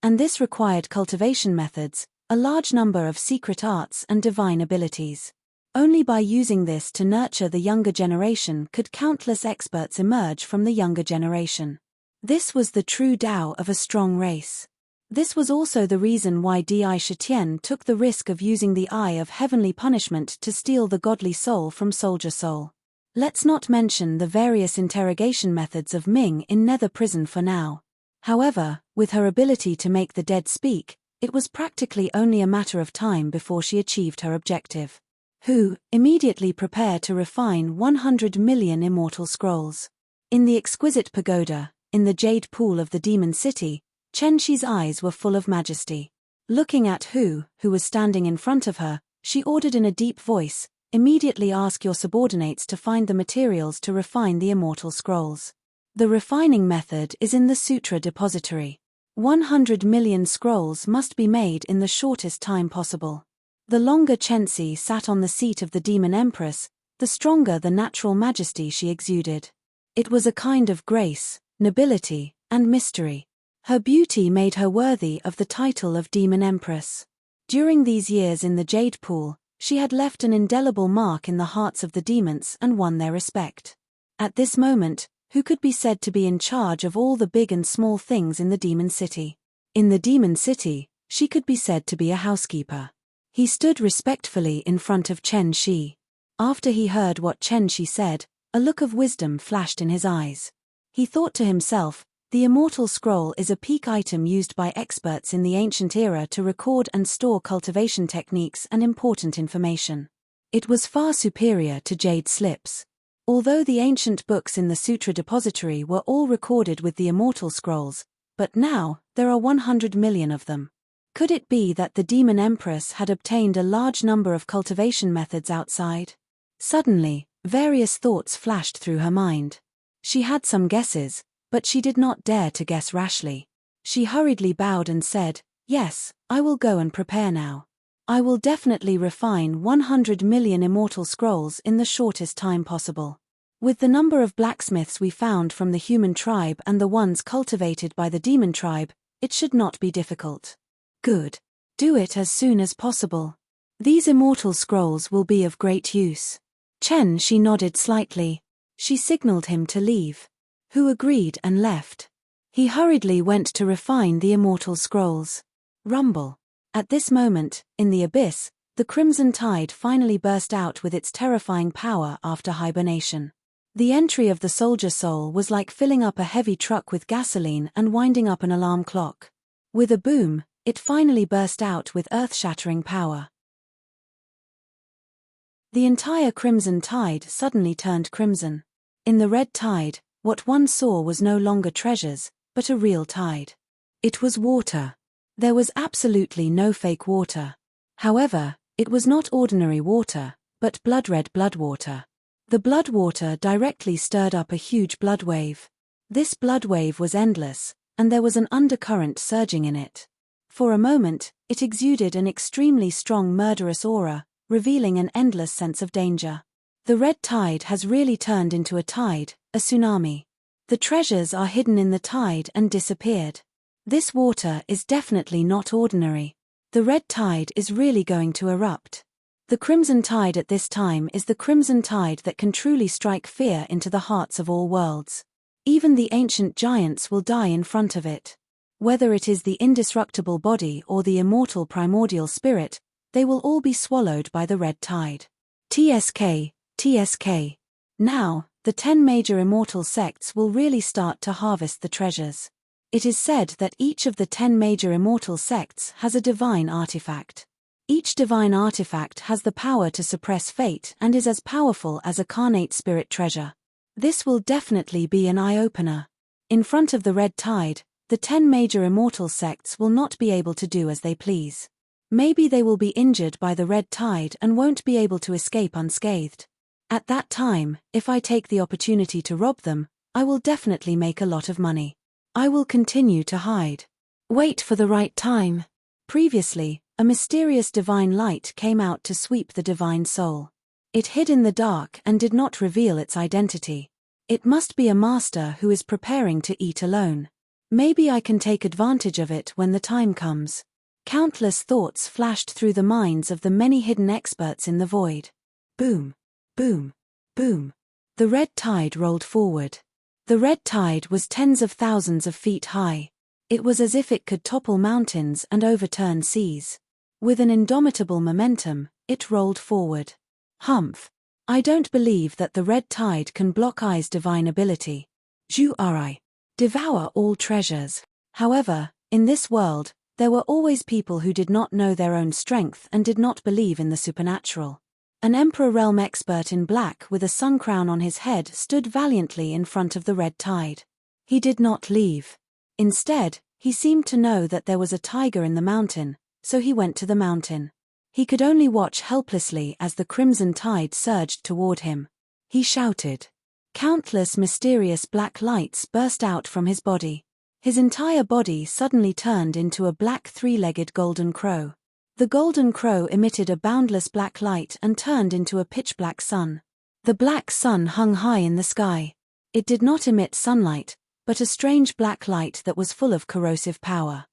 And this required cultivation methods, a large number of secret arts and divine abilities. Only by using this to nurture the younger generation could countless experts emerge from the younger generation. This was the true Tao of a strong race. This was also the reason why Di Shitian took the risk of using the Eye of Heavenly Punishment to steal the godly soul from Soldier Soul. Let's not mention the various interrogation methods of Ming in Nether Prison for now. However, with her ability to make the dead speak, it was practically only a matter of time before she achieved her objective. Who immediately prepared to refine 100 million immortal scrolls. In the exquisite pagoda, in the jade pool of the Demon City, Chen Shi's eyes were full of majesty. Looking at who was standing in front of her, she ordered in a deep voice, immediately ask your subordinates to find the materials to refine the immortal scrolls. The refining method is in the Sutra Depository. 100 million scrolls must be made in the shortest time possible. The longer Chen Shi sat on the seat of the Demon Empress, the stronger the natural majesty she exuded. It was a kind of grace, nobility, and mystery. Her beauty made her worthy of the title of Demon Empress. During these years in the Jade Pool, she had left an indelible mark in the hearts of the demons and won their respect. At this moment, who could be said to be in charge of all the big and small things in the Demon City? In the Demon City, she could be said to be a housekeeper. He stood respectfully in front of Chen Shi. After he heard what Chen Shi said, a look of wisdom flashed in his eyes. He thought to himself, the immortal scroll is a peak item used by experts in the ancient era to record and store cultivation techniques and important information. It was far superior to jade slips. Although the ancient books in the Sutra Depository were all recorded with the immortal scrolls, but now, there are 100 million of them. Could it be that the Demon Empress had obtained a large number of cultivation methods outside? Suddenly, various thoughts flashed through her mind. She had some guesses, but she did not dare to guess rashly. She hurriedly bowed and said, yes, I will go and prepare now. I will definitely refine 100 million immortal scrolls in the shortest time possible. With the number of blacksmiths we found from the human tribe and the ones cultivated by the demon tribe, it should not be difficult. Good. Do it as soon as possible. These immortal scrolls will be of great use. Chen Shi nodded slightly. She signaled him to leave. Who agreed and left. He hurriedly went to refine the immortal scrolls. Rumble. At this moment, in the abyss, the crimson tide finally burst out with its terrifying power after hibernation. The entry of the soldier soul was like filling up a heavy truck with gasoline and winding up an alarm clock. With a boom, it finally burst out with earth-shattering power. The entire crimson tide suddenly turned crimson. In the red tide, what one saw was no longer treasures, but a real tide. It was water. There was absolutely no fake water. However, it was not ordinary water, but blood-red blood water. The blood water directly stirred up a huge blood wave. This blood wave was endless, and there was an undercurrent surging in it. For a moment, it exuded an extremely strong murderous aura, revealing an endless sense of danger. The red tide has really turned into a tide, a tsunami. The treasures are hidden in the tide and disappeared. This water is definitely not ordinary. The red tide is really going to erupt. The crimson tide at this time is the crimson tide that can truly strike fear into the hearts of all worlds. Even the ancient giants will die in front of it. Whether it is the indestructible body or the immortal primordial spirit, they will all be swallowed by the red tide. TSK, TSK. Now, the 10 major immortal sects will really start to harvest the treasures. It is said that each of the 10 major immortal sects has a divine artifact. Each divine artifact has the power to suppress fate and is as powerful as a carnate spirit treasure. This will definitely be an eye-opener. In front of the red tide, the 10 major immortal sects will not be able to do as they please. Maybe they will be injured by the red tide and won't be able to escape unscathed. At that time, if I take the opportunity to rob them, I will definitely make a lot of money. I will continue to hide. Wait for the right time. Previously, a mysterious divine light came out to sweep the divine soul. It hid in the dark and did not reveal its identity. It must be a master who is preparing to eat alone. Maybe I can take advantage of it when the time comes. Countless thoughts flashed through the minds of the many hidden experts in the void. Boom, boom, boom. The red tide rolled forward. The red tide was tens of thousands of feet high. It was as if it could topple mountains and overturn seas. With an indomitable momentum, it rolled forward. Humph. I don't believe that the red tide can block I's divine ability. Ju'ri. Devour all treasures. However, in this world, there were always people who did not know their own strength and did not believe in the supernatural. An Emperor Realm expert in black with a sun crown on his head stood valiantly in front of the red tide. He did not leave. Instead, he seemed to know that there was a tiger in the mountain, so he went to the mountain. He could only watch helplessly as the crimson tide surged toward him. He shouted. Countless mysterious black lights burst out from his body. His entire body suddenly turned into a black three-legged golden crow. The golden crow emitted a boundless black light and turned into a pitch-black sun. The black sun hung high in the sky. It did not emit sunlight, but a strange black light that was full of corrosive power.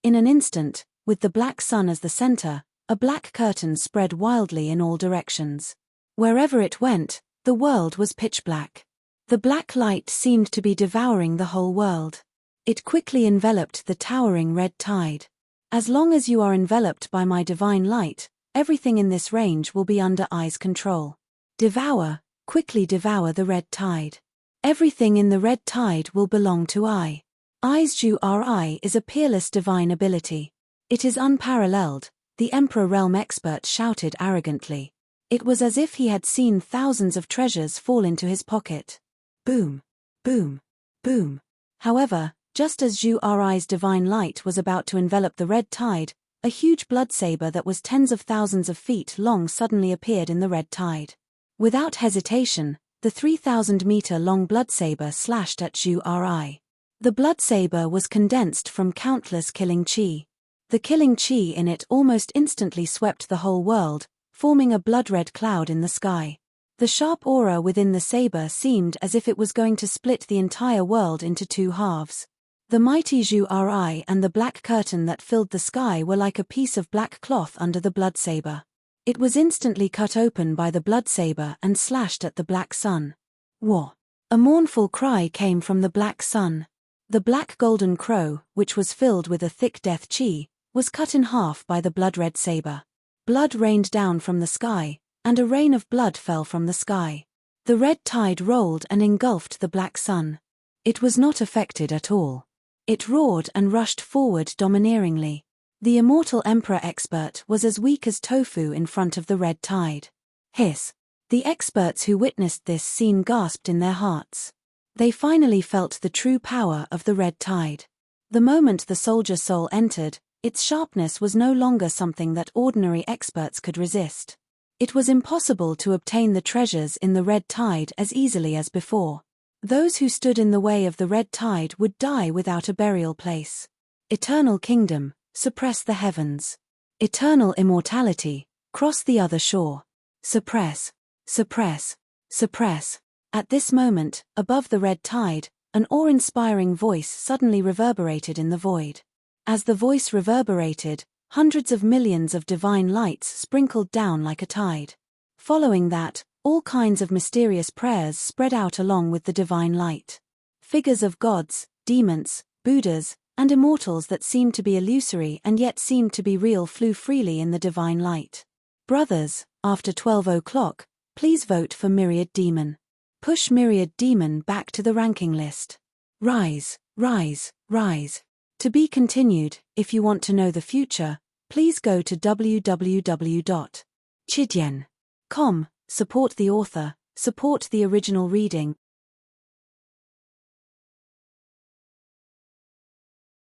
In an instant, with the black sun as the center, a black curtain spread wildly in all directions. Wherever it went, the world was pitch black. The black light seemed to be devouring the whole world. It quickly enveloped the towering red tide. As long as you are enveloped by my divine light, everything in this range will be under I's control. Devour, quickly devour the red tide. Everything in the red tide will belong to I. I's Ju'ri is a peerless divine ability. It is unparalleled, the Emperor Realm expert shouted arrogantly. It was as if he had seen thousands of treasures fall into his pocket. Boom, boom, boom. However, just as Ju'ri's divine light was about to envelop the red tide, a huge blood saber that was tens of thousands of feet long suddenly appeared in the red tide. Without hesitation, the 3,000-meter-long blood saber slashed at Ju'ri. The blood saber was condensed from countless killing chi. The killing chi in it almost instantly swept the whole world, forming a blood-red cloud in the sky. The sharp aura within the saber seemed as if it was going to split the entire world into two halves. The mighty Ju'ri and the black curtain that filled the sky were like a piece of black cloth under the blood saber. It was instantly cut open by the blood saber and slashed at the black sun. Wah! A mournful cry came from the black sun. The black golden crow, which was filled with a thick death chi, was cut in half by the blood-red saber. Blood rained down from the sky, and a rain of blood fell from the sky. The red tide rolled and engulfed the black sun. It was not affected at all. It roared and rushed forward domineeringly. The immortal Emperor expert was as weak as tofu in front of the red tide. Hiss! The experts who witnessed this scene gasped in their hearts. They finally felt the true power of the red tide. The moment the soldier soul entered, its sharpness was no longer something that ordinary experts could resist. It was impossible to obtain the treasures in the red tide as easily as before. Those who stood in the way of the red tide would die without a burial place. Eternal kingdom, suppress the heavens. Eternal immortality, cross the other shore. Suppress. Suppress. Suppress. At this moment, above the red tide, an awe-inspiring voice suddenly reverberated in the void. As the voice reverberated, hundreds of millions of divine lights sprinkled down like a tide. Following that, all kinds of mysterious prayers spread out along with the divine light. Figures of gods, demons, Buddhas, and immortals that seemed to be illusory and yet seemed to be real flew freely in the divine light. Brothers, after 12 o'clock, please vote for Myriad Demon. Push Myriad Demon back to the ranking list. Rise, rise, rise. To be continued. If you want to know the future, please go to www.chidyen.com. Support the author, support the original reading.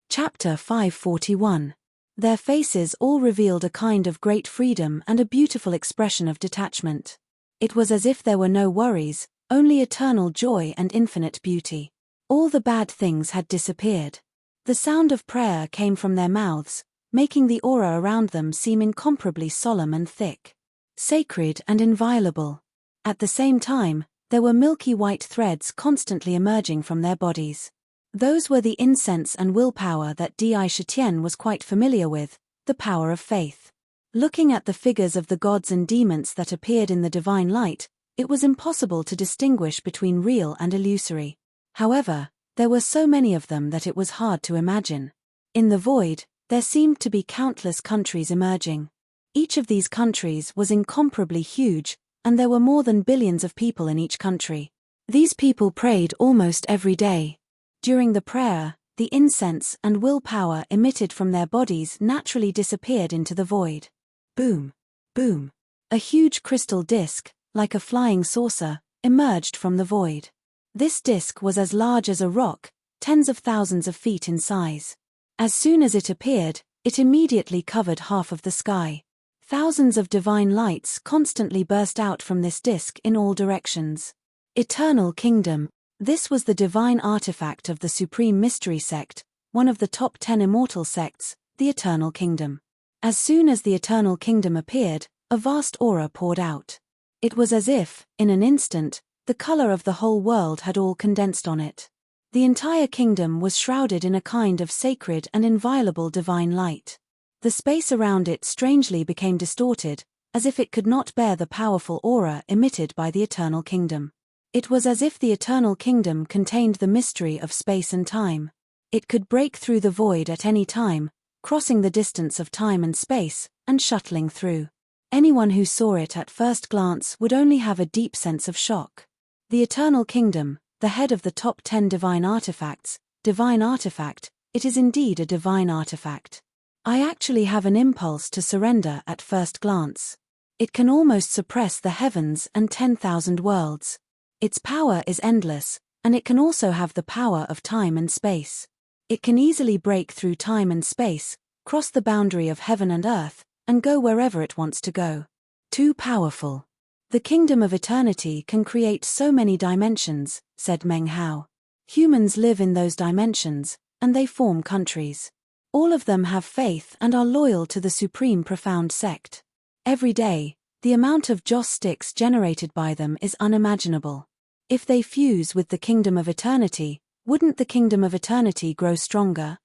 Chapter 541. Their faces all revealed a kind of great freedom and a beautiful expression of detachment. It was as if there were no worries, only eternal joy and infinite beauty. All the bad things had disappeared. The sound of prayer came from their mouths, making the aura around them seem incomparably solemn and thick. Sacred and inviolable. At the same time, there were milky white threads constantly emerging from their bodies. Those were the incense and willpower that Chidyen was quite familiar with, the power of faith. Looking at the figures of the gods and demons that appeared in the divine light, it was impossible to distinguish between real and illusory. However, there were so many of them that it was hard to imagine. In the void, there seemed to be countless countries emerging. Each of these countries was incomparably huge, and there were more than billions of people in each country. These people prayed almost every day. During the prayer, the incense and willpower emitted from their bodies naturally disappeared into the void. Boom! Boom! A huge crystal disc, like a flying saucer, emerged from the void. This disc was as large as a rock, tens of thousands of feet in size. As soon as it appeared, it immediately covered half of the sky. Thousands of divine lights constantly burst out from this disc in all directions. Eternal Kingdom. This was the divine artifact of the Supreme Mystery Sect, one of the top 10 immortal sects, the Eternal Kingdom. As soon as the Eternal Kingdom appeared, a vast aura poured out. It was as if, in an instant, the color of the whole world had all condensed on it. The entire kingdom was shrouded in a kind of sacred and inviolable divine light. The space around it strangely became distorted, as if it could not bear the powerful aura emitted by the Eternal Kingdom. It was as if the Eternal Kingdom contained the mystery of space and time. It could break through the void at any time, crossing the distance of time and space, and shuttling through. Anyone who saw it at first glance would only have a deep sense of shock. The Eternal Kingdom, the head of the top 10 divine artifacts, divine artifact, it is indeed a divine artifact. I actually have an impulse to surrender at first glance. It can almost suppress the heavens and 10,000 worlds. Its power is endless, and it can also have the power of time and space. It can easily break through time and space, cross the boundary of heaven and earth, and go wherever it wants to go. Too powerful. The kingdom of eternity can create so many dimensions, said Meng Hao. Humans live in those dimensions, and they form countries. All of them have faith and are loyal to the supreme profound sect. Every day, the amount of joss sticks generated by them is unimaginable. If they fuse with the kingdom of eternity, wouldn't the kingdom of eternity grow stronger?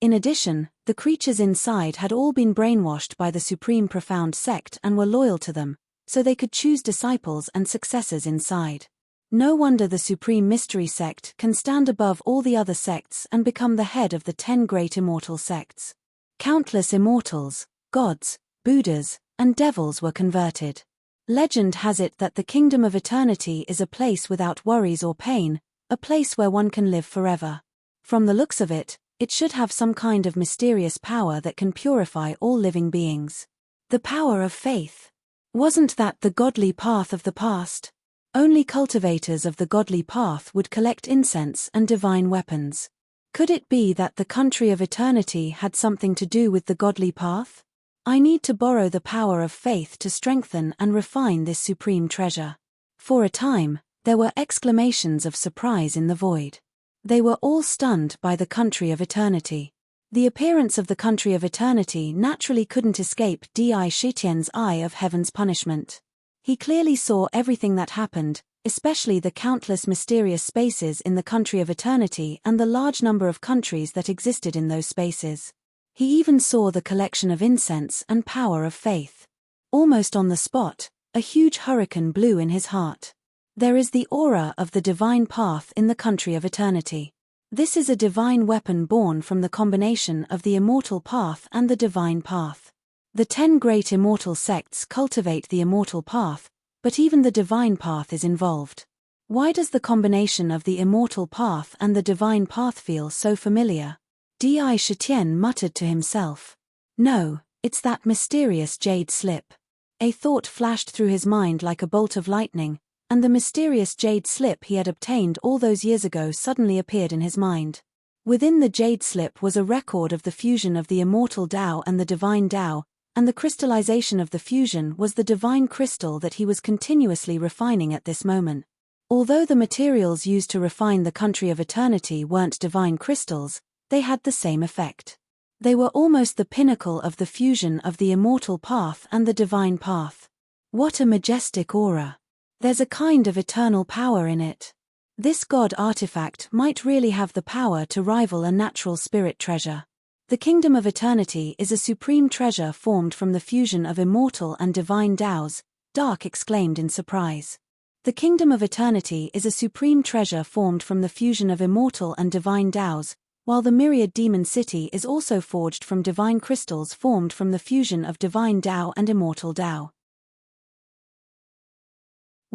In addition, the creatures inside had all been brainwashed by the supreme profound sect and were loyal to them, so they could choose disciples and successors inside. No wonder the supreme mystery sect can stand above all the other sects and become the head of the 10 great immortal sects. Countless immortals, gods, Buddhas, and devils were converted. Legend has it that the kingdom of eternity is a place without worries or pain, a place where one can live forever. From the looks of it, it should have some kind of mysterious power that can purify all living beings. The power of faith. Wasn't that the godly path of the past? Only cultivators of the godly path would collect incense and divine weapons. Could it be that the country of eternity had something to do with the godly path? I need to borrow the power of faith to strengthen and refine this supreme treasure. For a time, there were exclamations of surprise in the void. They were all stunned by the country of eternity. The appearance of the country of eternity naturally couldn't escape Di Shitian's eye of heaven's punishment. He clearly saw everything that happened, especially the countless mysterious spaces in the country of eternity and the large number of countries that existed in those spaces. He even saw the collection of incense and power of faith. Almost on the spot, a huge hurricane blew in his heart. There is the aura of the divine path in the country of eternity. This is a divine weapon born from the combination of the immortal path and the divine path. The 10 great immortal sects cultivate the immortal path, but even the divine path is involved. Why does the combination of the immortal path and the divine path feel so familiar? Di Shitian muttered to himself. No, it's that mysterious jade slip. A thought flashed through his mind like a bolt of lightning, and the mysterious jade slip he had obtained all those years ago suddenly appeared in his mind. Within the jade slip was a record of the fusion of the immortal Tao and the divine Tao, and the crystallization of the fusion was the divine crystal that he was continuously refining at this moment. Although the materials used to refine the country of eternity weren't divine crystals, they had the same effect. They were almost the pinnacle of the fusion of the immortal path and the divine path. What a majestic aura! There's a kind of eternal power in it. This god artifact might really have the power to rival a natural spirit treasure. The kingdom of eternity is a supreme treasure formed from the fusion of immortal and divine Taos, Dark exclaimed in surprise. The kingdom of eternity is a supreme treasure formed from the fusion of immortal and divine Taos, while the myriad demon city is also forged from divine crystals formed from the fusion of divine Tao and immortal Tao.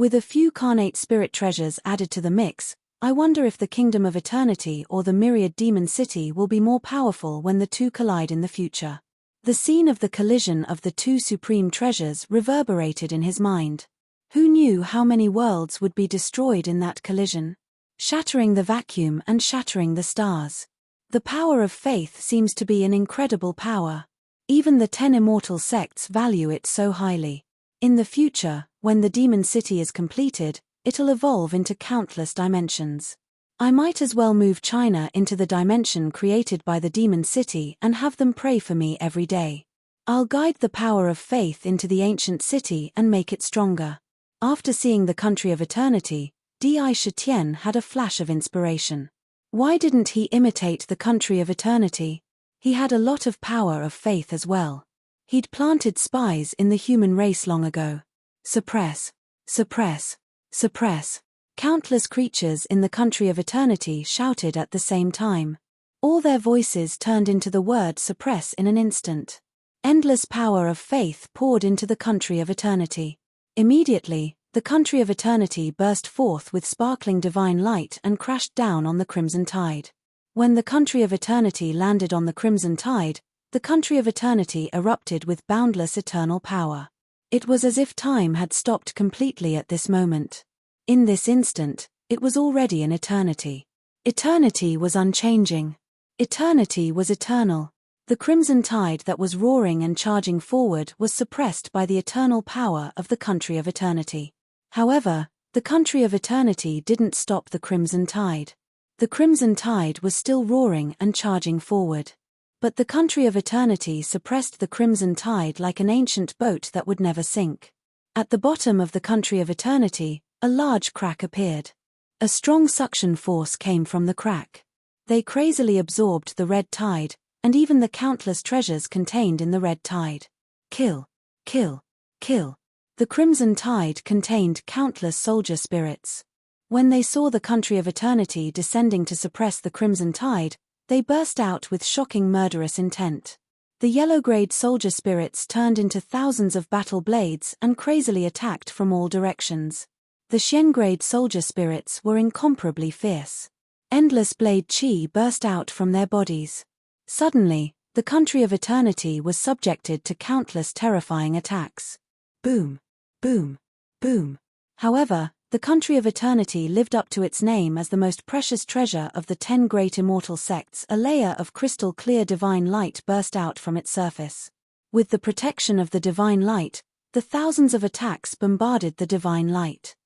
With a few carnate spirit treasures added to the mix, I wonder if the kingdom of eternity or the myriad demon city will be more powerful when the two collide in the future. The scene of the collision of the two supreme treasures reverberated in his mind. Who knew how many worlds would be destroyed in that collision? Shattering the vacuum and shattering the stars. The power of faith seems to be an incredible power. Even the 10 immortal sects value it so highly. In the future, when the demon city is completed, it'll evolve into countless dimensions. I might as well move China into the dimension created by the demon city and have them pray for me every day. I'll guide the power of faith into the ancient city and make it stronger. After seeing the country of eternity, Di Shitian had a flash of inspiration. Why didn't he imitate the country of eternity? He had a lot of power of faith as well. He'd planted spies in the human race long ago. Suppress, suppress, suppress. Countless creatures in the country of eternity shouted at the same time. All their voices turned into the word suppress in an instant. Endless power of faith poured into the country of eternity. Immediately, the country of eternity burst forth with sparkling divine light and crashed down on the crimson tide. When the country of eternity landed on the crimson tide, the country of eternity erupted with boundless eternal power. It was as if time had stopped completely at this moment. In this instant, it was already an eternity. Eternity was unchanging. Eternity was eternal. The crimson tide that was roaring and charging forward was suppressed by the eternal power of the country of eternity. However, the country of eternity didn't stop the crimson tide. The crimson tide was still roaring and charging forward. But the country of eternity suppressed the crimson tide like an ancient boat that would never sink. At the bottom of the country of eternity, a large crack appeared. A strong suction force came from the crack. They crazily absorbed the red tide, and even the countless treasures contained in the red tide. Kill, kill, kill. The crimson tide contained countless soldier spirits. When they saw the country of eternity descending to suppress the crimson tide, they burst out with shocking murderous intent. The yellow-grade soldier spirits turned into thousands of battle blades and crazily attacked from all directions. The Xian-grade soldier spirits were incomparably fierce. Endless blade chi burst out from their bodies. Suddenly, the country of eternity was subjected to countless terrifying attacks. Boom, boom, boom. However, the country of eternity lived up to its name as the most precious treasure of the 10 great immortal sects. A layer of crystal-clear divine light burst out from its surface. With the protection of the divine light, the thousands of attacks bombarded the divine light.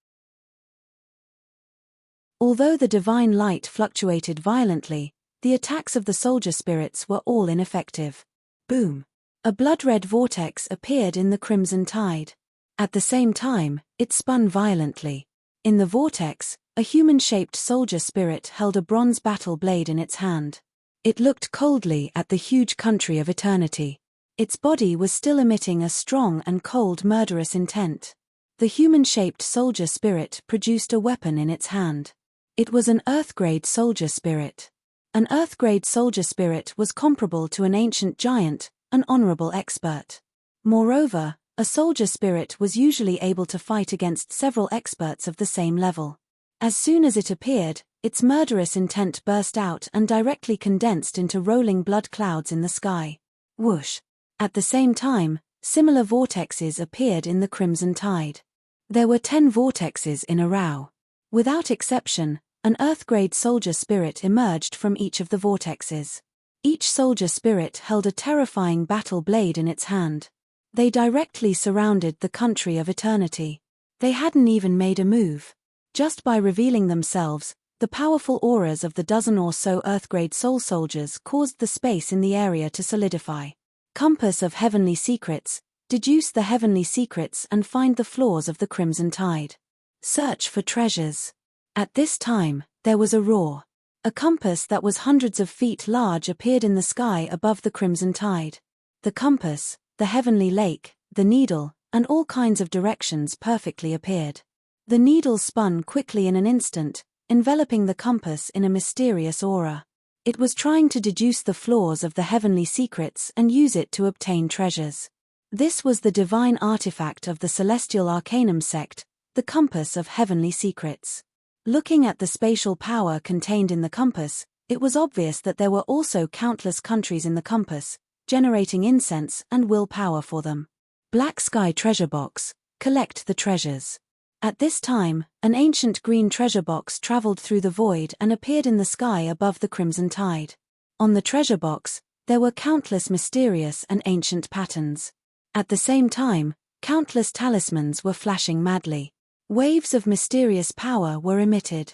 Although the divine light fluctuated violently, the attacks of the soldier spirits were all ineffective. Boom! A blood-red vortex appeared in the crimson tide. At the same time, it spun violently. In the vortex, a human-shaped soldier spirit held a bronze battle blade in its hand. It looked coldly at the huge country of eternity. Its body was still emitting a strong and cold murderous intent. The human-shaped soldier spirit produced a weapon in its hand. It was an Earth-grade soldier spirit. An Earth-grade soldier spirit was comparable to an ancient giant, an honorable expert. Moreover, a soldier spirit was usually able to fight against several experts of the same level. As soon as it appeared, its murderous intent burst out and directly condensed into rolling blood clouds in the sky. Whoosh! At the same time, similar vortexes appeared in the crimson tide. There were 10 vortexes in a row. Without exception, an Earth-grade soldier spirit emerged from each of the vortexes. Each soldier spirit held a terrifying battle blade in its hand. They directly surrounded the country of eternity. They hadn't even made a move. Just by revealing themselves, the powerful auras of the dozen or so Earth-grade soul soldiers caused the space in the area to solidify. Compass of heavenly secrets, deduce the heavenly secrets and find the flaws of the crimson tide. Search for treasures. At this time, there was a roar. A compass that was hundreds of feet large appeared in the sky above the crimson tide. The compass, the heavenly lake, the needle, and all kinds of directions perfectly appeared. The needle spun quickly in an instant, enveloping the compass in a mysterious aura. It was trying to deduce the flaws of the heavenly secrets and use it to obtain treasures. This was the divine artifact of the Celestial Arcanum sect, the compass of heavenly secrets. Looking at the spatial power contained in the compass, it was obvious that there were also countless countries in the compass, generating incense and willpower for them. Black Sky Treasure Box, collect the treasures. At this time, an ancient green treasure box traveled through the void and appeared in the sky above the crimson tide. On the treasure box, there were countless mysterious and ancient patterns. At the same time, countless talismans were flashing madly. Waves of mysterious power were emitted.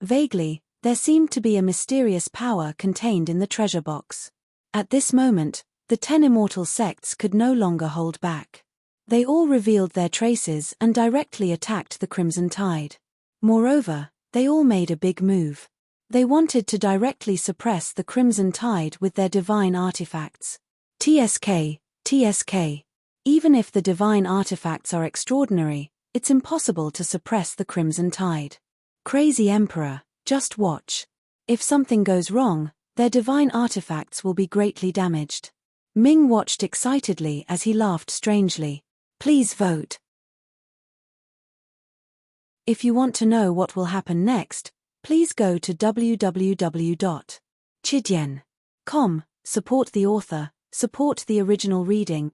Vaguely, there seemed to be a mysterious power contained in the treasure box. At this moment, the 10 immortal sects could no longer hold back. They all revealed their traces and directly attacked the crimson tide. Moreover, they all made a big move. They wanted to directly suppress the crimson tide with their divine artifacts. TSK, TSK. Even if the divine artifacts are extraordinary, it's impossible to suppress the crimson tide. Crazy Emperor, just watch. If something goes wrong, their divine artifacts will be greatly damaged. Ming watched excitedly as he laughed strangely. Please vote. If you want to know what will happen next, please go to www.chidian.com, support the author, support the original reading.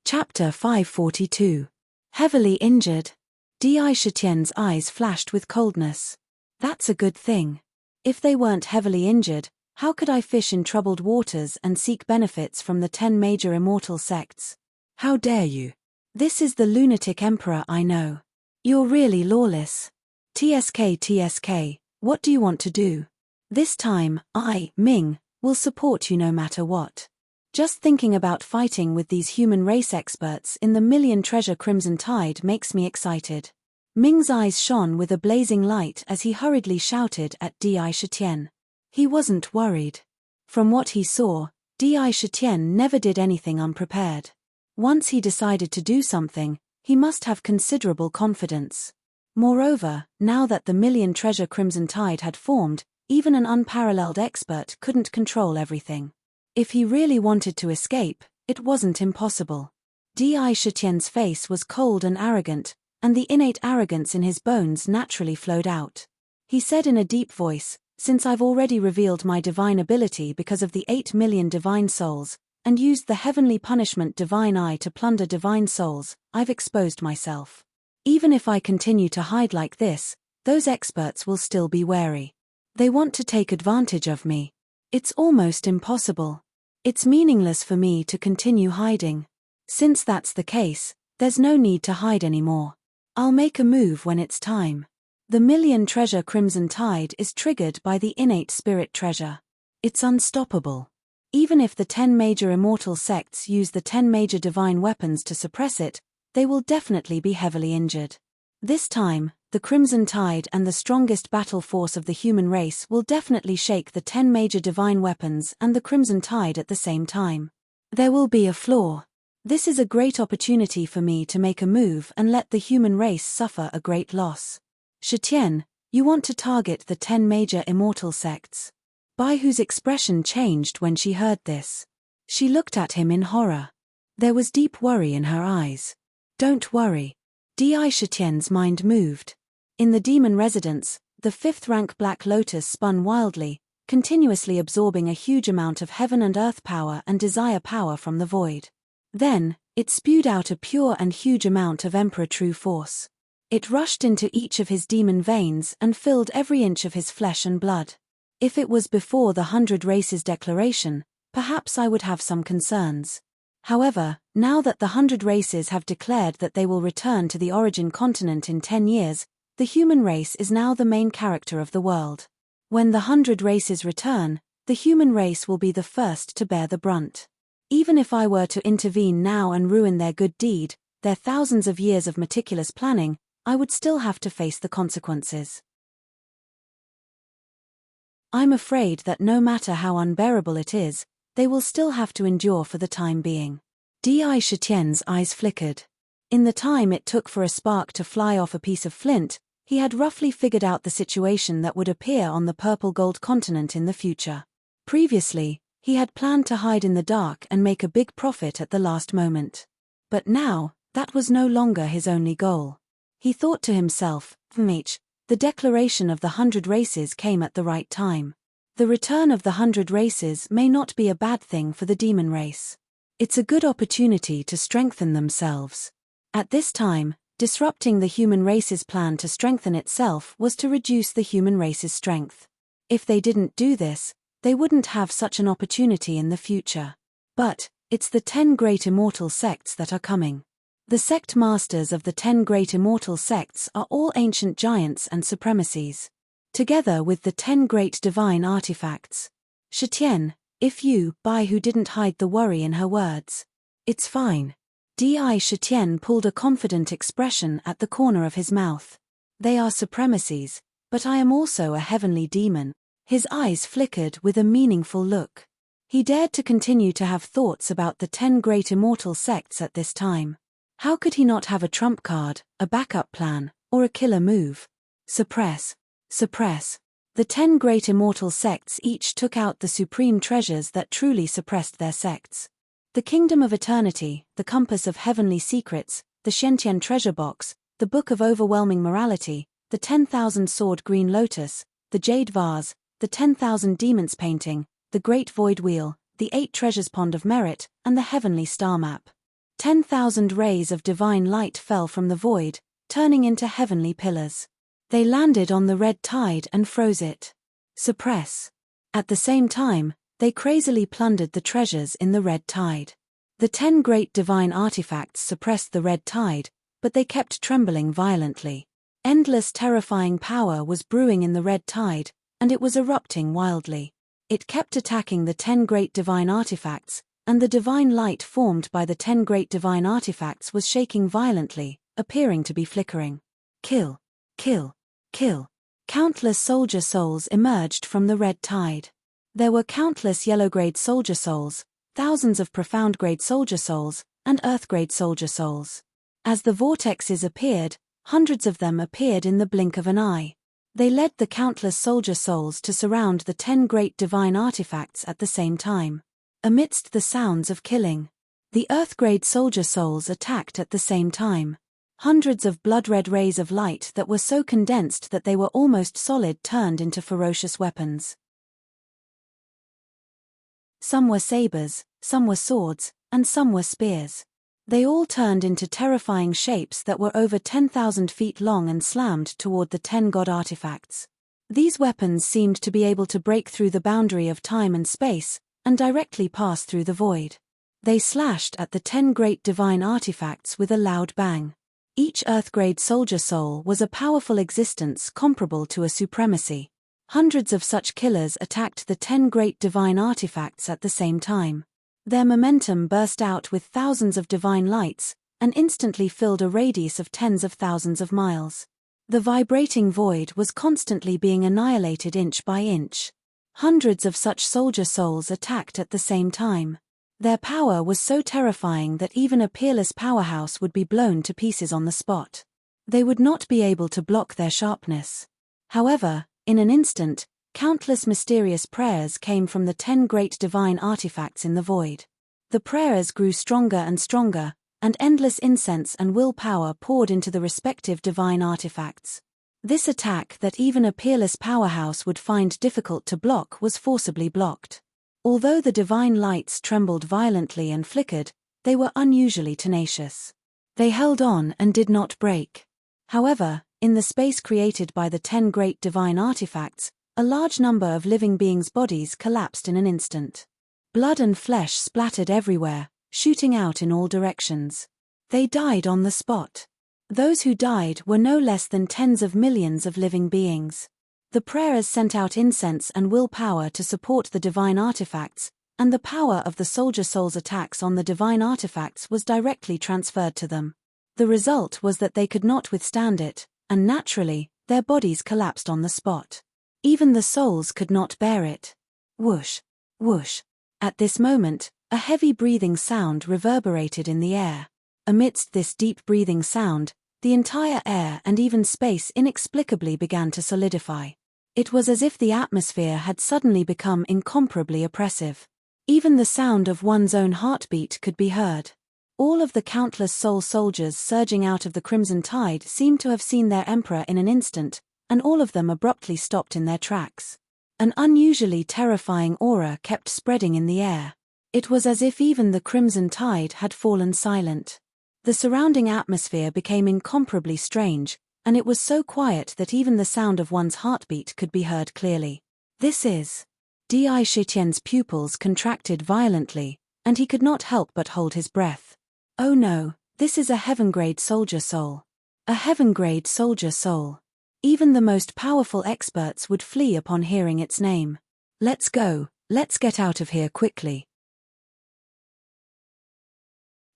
Chapter 542. Heavily injured. Di Shitian's eyes flashed with coldness. That's a good thing. If they weren't heavily injured, how could I fish in troubled waters and seek benefits from the 10 major immortal sects? How dare you? This is the lunatic emperor I know. You're really lawless. TSK, what do you want to do? This time, I, Ming, will support you no matter what. Just thinking about fighting with these human race experts in the million treasure crimson tide makes me excited. Ming's eyes shone with a blazing light as he hurriedly shouted at Di Shitian. He wasn't worried. From what he saw, Di Shitian never did anything unprepared. Once he decided to do something, he must have considerable confidence. Moreover, now that the million treasure crimson tide had formed, even an unparalleled expert couldn't control everything. If he really wanted to escape, it wasn't impossible. Di Shitian's face was cold and arrogant, and the innate arrogance in his bones naturally flowed out. He said in a deep voice, "Since I've already revealed my divine ability because of the 8 million divine souls, and used the heavenly punishment divine eye to plunder divine souls, I've exposed myself. Even if I continue to hide like this, those experts will still be wary. They want to take advantage of me. It's almost impossible. It's meaningless for me to continue hiding. Since that's the case, there's no need to hide anymore. I'll make a move when it's time. The million treasure Crimson Tide is triggered by the innate spirit treasure. It's unstoppable. Even if the 10 major immortal sects use the 10 major divine weapons to suppress it, they will definitely be heavily injured. This time, the Crimson Tide and the strongest battle force of the human race will definitely shake the 10 major divine weapons and the Crimson Tide at the same time. There will be a flaw. This is a great opportunity for me to make a move and let the human race suffer a great loss. Shitian, you want to target the 10 major immortal sects. Baihu's expression changed when she heard this. She looked at him in horror. There was deep worry in her eyes. Don't worry. Shitian's mind moved. In the demon residence, the 5th rank Black Lotus spun wildly, continuously absorbing a huge amount of heaven and earth power and desire power from the void. Then, it spewed out a pure and huge amount of Emperor True Force. It rushed into each of his demon veins and filled every inch of his flesh and blood. If it was before the 100 Races declaration, perhaps I would have some concerns. However, now that the 100 Races have declared that they will return to the origin continent in 10 years, the human race is now the main character of the world. When the 100 Races return, the human race will be the first to bear the brunt. Even if I were to intervene now and ruin their good deed, their thousands of years of meticulous planning, I would still have to face the consequences. I'm afraid that no matter how unbearable it is, they will still have to endure for the time being. Shitian's eyes flickered. In the time it took for a spark to fly off a piece of flint, he had roughly figured out the situation that would appear on the purple gold continent in the future. Previously, he had planned to hide in the dark and make a big profit at the last moment. But now, that was no longer his only goal. He thought to himself, the declaration of the 100 Races came at the right time. The return of the 100 Races may not be a bad thing for the demon race. It's a good opportunity to strengthen themselves. At this time, disrupting the human race's plan to strengthen itself was to reduce the human race's strength. If they didn't do this, they wouldn't have such an opportunity in the future. But, it's the 10 great immortal sects that are coming. The sect masters of the 10 great immortal sects are all ancient giants and supremacies. Together with the 10 great divine artifacts. Shitian, if you, Baihu didn't hide the worry in her words. It's fine. Shitian pulled a confident expression at the corner of his mouth. They are supremacies, but I am also a heavenly demon. His eyes flickered with a meaningful look. He dared to continue to have thoughts about the 10 great immortal sects at this time. How could he not have a trump card, a backup plan, or a killer move? Suppress. Suppress. The 10 great immortal sects each took out the supreme treasures that truly suppressed their sects. The Kingdom of Eternity, the Compass of Heavenly Secrets, the Shenqian Treasure Box, the Book of Overwhelming Morality, the 10,000 Sword Green Lotus, the Jade Vase, the 10,000 Demons Painting, the Great Void Wheel, the 8 Treasures Pond of Merit, and the Heavenly Star Map. 10,000 rays of divine light fell from the void, turning into heavenly pillars. They landed on the red tide and froze it. Suppress. At the same time, they crazily plundered the treasures in the red tide. The 10 great divine artifacts suppressed the red tide, but they kept trembling violently. Endless terrifying power was brewing in the red tide, and it was erupting wildly. It kept attacking the 10 great divine artifacts, and the divine light formed by the 10 great divine artifacts was shaking violently, appearing to be flickering. Kill. Kill. Kill. Countless soldier souls emerged from the red tide. There were countless yellow-grade soldier souls, thousands of profound-grade soldier souls, and earth-grade soldier souls. As the vortexes appeared, hundreds of them appeared in the blink of an eye. They led the countless soldier souls to surround the 10 great divine artifacts at the same time. Amidst the sounds of killing, the earth-grade soldier souls attacked at the same time. Hundreds of blood-red rays of light that were so condensed that they were almost solid turned into ferocious weapons. Some were sabers, some were swords, and some were spears. They all turned into terrifying shapes that were over 10,000 feet long and slammed toward the 10 god artifacts. These weapons seemed to be able to break through the boundary of time and space, and directly pass through the void. They slashed at the 10 great divine artifacts with a loud bang. Each Earth-grade soldier soul was a powerful existence comparable to a supremacy. Hundreds of such killers attacked the 10 great divine artifacts at the same time. Their momentum burst out with thousands of divine lights, and instantly filled a radius of tens of thousands of miles. The vibrating void was constantly being annihilated inch by inch. Hundreds of such soldier souls attacked at the same time. Their power was so terrifying that even a peerless powerhouse would be blown to pieces on the spot. They would not be able to block their sharpness. However, in an instant, countless mysterious prayers came from the 10 great divine artifacts in the void. The prayers grew stronger and stronger, and endless incense and willpower poured into the respective divine artifacts. This attack that even a peerless powerhouse would find difficult to block was forcibly blocked. Although the divine lights trembled violently and flickered, they were unusually tenacious. They held on and did not break. However, in the space created by the 10 great divine artifacts, a large number of living beings' bodies collapsed in an instant. Blood and flesh splattered everywhere, shooting out in all directions. They died on the spot. Those who died were no less than tens of millions of living beings. The prayers sent out incense and willpower to support the divine artifacts, and the power of the soldier soul's attacks on the divine artifacts was directly transferred to them. The result was that they could not withstand it, and naturally, their bodies collapsed on the spot. Even the souls could not bear it. Whoosh, whoosh. At this moment, a heavy breathing sound reverberated in the air. Amidst this deep breathing sound, the entire air and even space inexplicably began to solidify. It was as if the atmosphere had suddenly become incomparably oppressive. Even the sound of one's own heartbeat could be heard. All of the countless soul soldiers surging out of the crimson tide seemed to have seen their emperor in an instant, and all of them abruptly stopped in their tracks. An unusually terrifying aura kept spreading in the air. It was as if even the crimson tide had fallen silent. The surrounding atmosphere became incomparably strange, and it was so quiet that even the sound of one's heartbeat could be heard clearly. This is... Di Shitien's pupils contracted violently, and he could not help but hold his breath. Oh no, this is a heaven-grade soldier soul. A heaven-grade soldier soul. Even the most powerful experts would flee upon hearing its name. Let's go, let's get out of here quickly.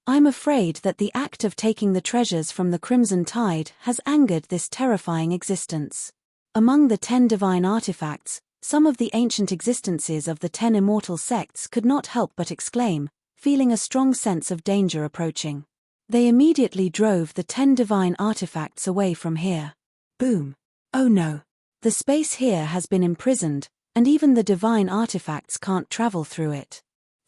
I'm afraid that the act of taking the treasures from the crimson tide has angered this terrifying existence. Among the 10 divine artifacts, some of the ancient existences of the 10 immortal sects could not help but exclaim, feeling a strong sense of danger approaching. They immediately drove the 10 divine artifacts away from here. Boom. Oh no. The space here has been imprisoned, and even the divine artifacts can't travel through it.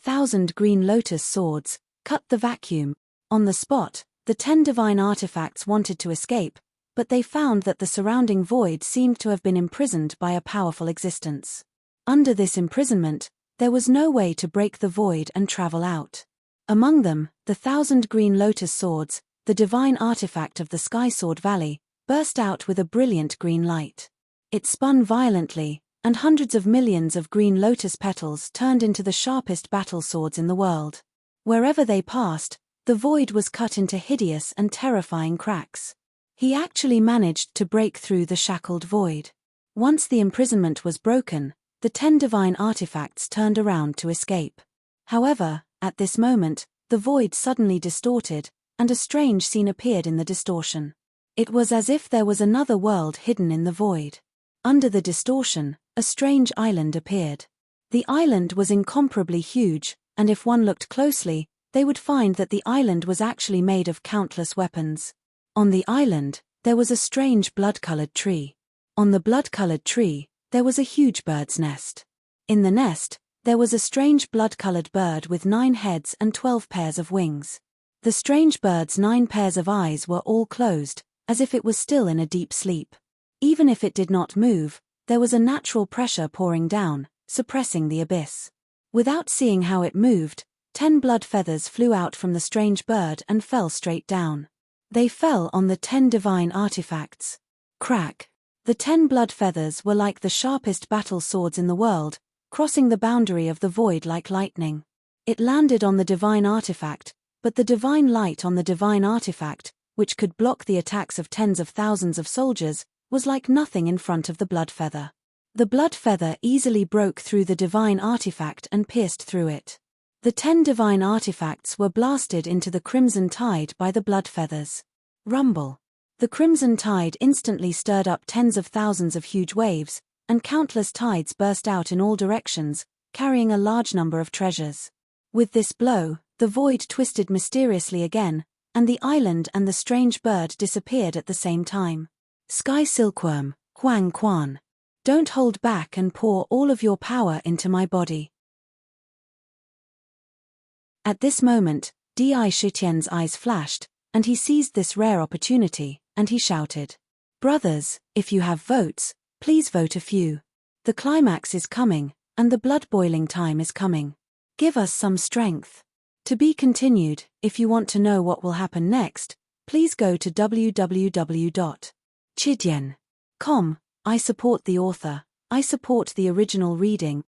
1,000 green lotus swords cut the vacuum. On the spot, the 10 divine artifacts wanted to escape, but they found that the surrounding void seemed to have been imprisoned by a powerful existence. Under this imprisonment, there was no way to break the void and travel out. Among them, the 1,000 green lotus swords, the divine artifact of the Sky Sword Valley, burst out with a brilliant green light. It spun violently, and hundreds of millions of green lotus petals turned into the sharpest battle swords in the world. Wherever they passed, the void was cut into hideous and terrifying cracks. He actually managed to break through the shackled void. Once the imprisonment was broken, the 10 divine artifacts turned around to escape. However, at this moment, the void suddenly distorted, and a strange scene appeared in the distortion. It was as if there was another world hidden in the void. Under the distortion, a strange island appeared. The island was incomparably huge, and if one looked closely, they would find that the island was actually made of countless weapons. On the island, there was a strange blood-colored tree. On the blood-colored tree, there was a huge bird's nest. In the nest, there was a strange blood-colored bird with 9 heads and 12 pairs of wings. The strange bird's 9 pairs of eyes were all closed, as if it was still in a deep sleep. Even if it did not move, there was a natural pressure pouring down, suppressing the abyss. Without seeing how it moved, 10 blood feathers flew out from the strange bird and fell straight down. They fell on the 10 divine artifacts. Crack! The 10 blood feathers were like the sharpest battle swords in the world, crossing the boundary of the void like lightning. It landed on the divine artifact, but the divine light on the divine artifact, which could block the attacks of tens of thousands of soldiers, was like nothing in front of the blood feather. The blood feather easily broke through the divine artifact and pierced through it. The 10 divine artifacts were blasted into the crimson tide by the blood feathers. Rumble. The crimson tide instantly stirred up tens of thousands of huge waves, and countless tides burst out in all directions, carrying a large number of treasures. With this blow, the void twisted mysteriously again, and the island and the strange bird disappeared at the same time. Sky silkworm, Huang Quan. Don't hold back and pour all of your power into my body. At this moment, Di Shitian's eyes flashed, and he seized this rare opportunity, and he shouted, "Brothers, if you have votes, please vote a few. The climax is coming, and the blood-boiling time is coming. Give us some strength." To be continued. If you want to know what will happen next, please go to www.chidian.com. I support the author. I support the original reading.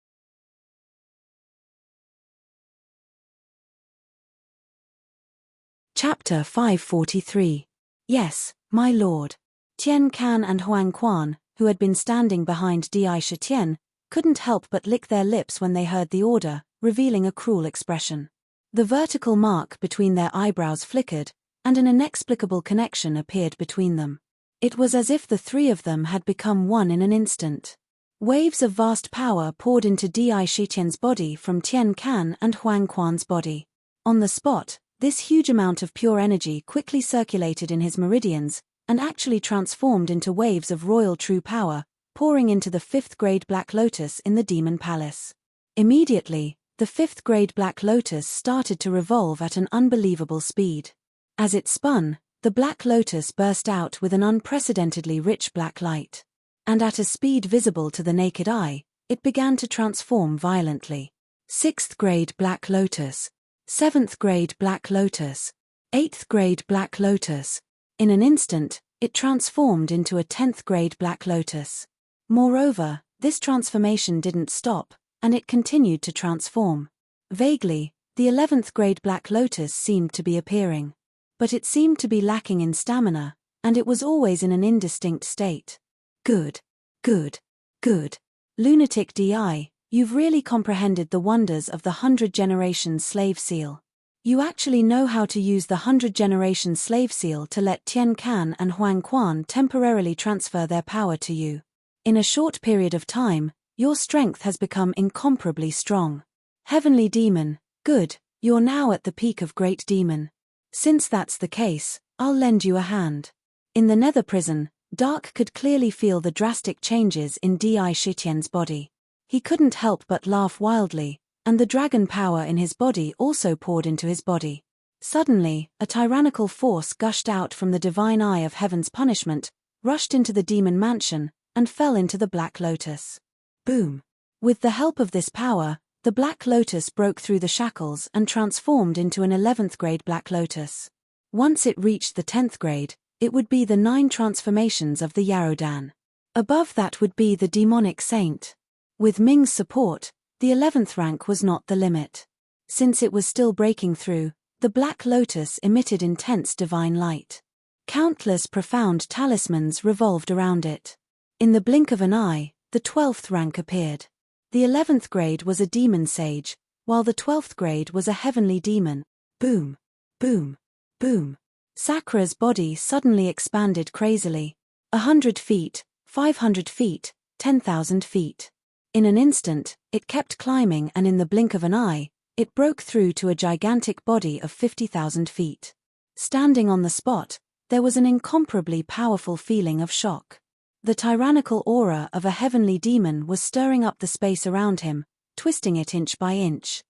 Chapter 543. Yes, my lord. Tian Can and Huang Quan, who had been standing behind Di Shitian, couldn't help but lick their lips when they heard the order, revealing a cruel expression. The vertical mark between their eyebrows flickered, and an inexplicable connection appeared between them. It was as if the three of them had become one in an instant. Waves of vast power poured into Di Shitian's body from Tian Can and Huang Quan's body. On the spot, this huge amount of pure energy quickly circulated in his meridians, and actually transformed into waves of royal true power, pouring into the 5th grade Black Lotus in the Demon Palace. Immediately, the 5th grade Black Lotus started to revolve at an unbelievable speed. As it spun, the Black Lotus burst out with an unprecedentedly rich black light. And at a speed visible to the naked eye, it began to transform violently. 6th grade Black Lotus, 7th grade Black Lotus, 8th grade Black Lotus. In an instant, it transformed into a 10th grade Black Lotus. Moreover, this transformation didn't stop, and it continued to transform. Vaguely, the 11th grade Black Lotus seemed to be appearing. But it seemed to be lacking in stamina, and it was always in an indistinct state. Good. Good. Good. Lunatic Di, you've really comprehended the wonders of the 100 Generations Slave Seal. You actually know how to use the 100 Generations Slave Seal to let Tian Can and Huang Quan temporarily transfer their power to you. In a short period of time, your strength has become incomparably strong. Heavenly Demon, good, you're now at the peak of Great Demon. Since that's the case, I'll lend you a hand. In the nether prison, Dark could clearly feel the drastic changes in Di Shitian's body. He couldn't help but laugh wildly, and the dragon power in his body also poured into his body. Suddenly, a tyrannical force gushed out from the divine eye of heaven's punishment, rushed into the demon mansion, and fell into the Black Lotus. Boom! With the help of this power, the Black Lotus broke through the shackles and transformed into an 11th grade Black Lotus. Once it reached the 10th grade, it would be the 9 transformations of the Yarodan. Above that would be the Demonic Saint. With Ming's support, the 11th rank was not the limit. Since it was still breaking through, the Black Lotus emitted intense divine light. Countless profound talismans revolved around it. In the blink of an eye, the 12th rank appeared. The 11th grade was a demon sage, while the 12th grade was a heavenly demon. Boom! Boom! Boom! Sakra's body suddenly expanded crazily. 100 feet, 500 feet, 10,000 feet. In an instant, it kept climbing, and in the blink of an eye, it broke through to a gigantic body of 50,000 feet. Standing on the spot, there was an incomparably powerful feeling of shock. The tyrannical aura of a heavenly demon was stirring up the space around him, twisting it inch by inch.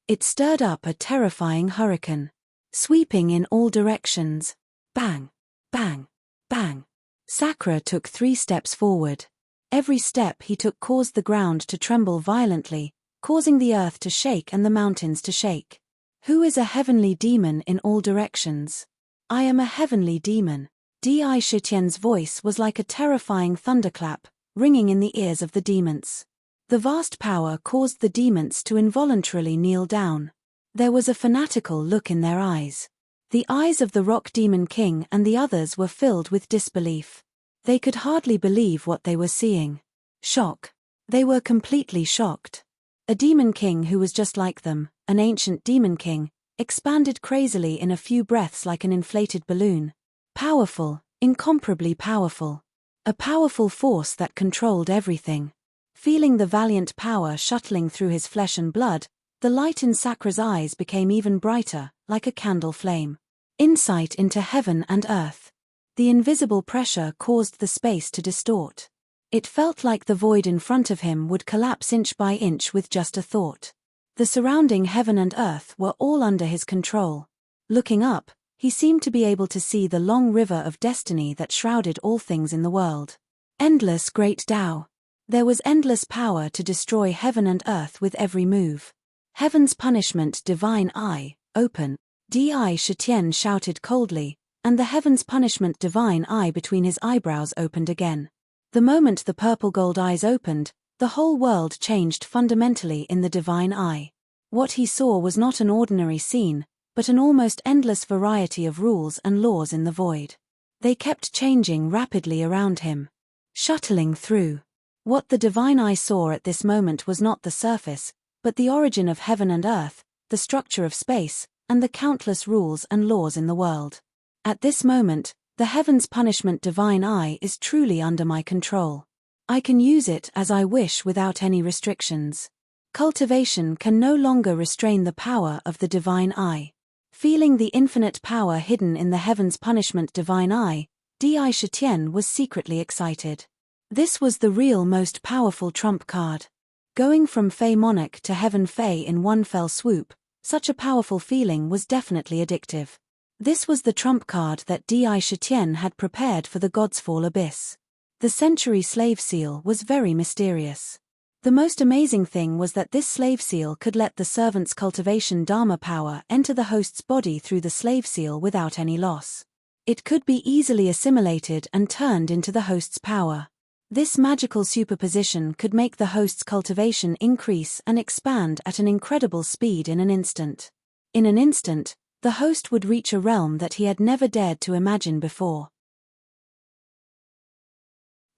It stirred up a terrifying hurricane, sweeping in all directions. Bang! Bang! Bang! Sakra took 3 steps forward. Every step he took caused the ground to tremble violently, causing the earth to shake and the mountains to shake. Who is a heavenly demon in all directions? I am a heavenly demon. Di Shitian's voice was like a terrifying thunderclap, ringing in the ears of the demons. The vast power caused the demons to involuntarily kneel down. There was a fanatical look in their eyes. The eyes of the Rock Demon King and the others were filled with disbelief. They could hardly believe what they were seeing. Shock. They were completely shocked. A demon king who was just like them, an ancient demon king, expanded crazily in a few breaths like an inflated balloon. Powerful, incomparably powerful. A powerful force that controlled everything. Feeling the valiant power shuttling through his flesh and blood, the light in Sakra's eyes became even brighter, like a candle flame. Insight into heaven and earth. The invisible pressure caused the space to distort. It felt like the void in front of him would collapse inch by inch with just a thought. The surrounding heaven and earth were all under his control. Looking up, he seemed to be able to see the long river of destiny that shrouded all things in the world. Endless great Tao. There was endless power to destroy heaven and earth with every move. Heaven's punishment, divine eye, open. Di Shitian shouted coldly, and the heaven's punishment divine eye between his eyebrows opened again. The moment the purple gold eyes opened, the whole world changed fundamentally in the divine eye. What he saw was not an ordinary scene, but an almost endless variety of rules and laws in the void. They kept changing rapidly around him. Shuttling through. What the divine eye saw at this moment was not the surface, but the origin of heaven and earth, the structure of space, and the countless rules and laws in the world. At this moment, the heaven's punishment divine eye is truly under my control. I can use it as I wish without any restrictions. Cultivation can no longer restrain the power of the divine eye. Feeling the infinite power hidden in the heaven's punishment divine eye, Di Shitian was secretly excited. This was the real most powerful trump card. Going from Fey Monarch to Heaven Fey in one fell swoop, such a powerful feeling was definitely addictive. This was the trump card that Di Shitian had prepared for the Godsfall Abyss. The century slave seal was very mysterious. The most amazing thing was that this slave seal could let the servant's cultivation dharma power enter the host's body through the slave seal without any loss. It could be easily assimilated and turned into the host's power. This magical superposition could make the host's cultivation increase and expand at an incredible speed in an instant. In an instant, the host would reach a realm that he had never dared to imagine before.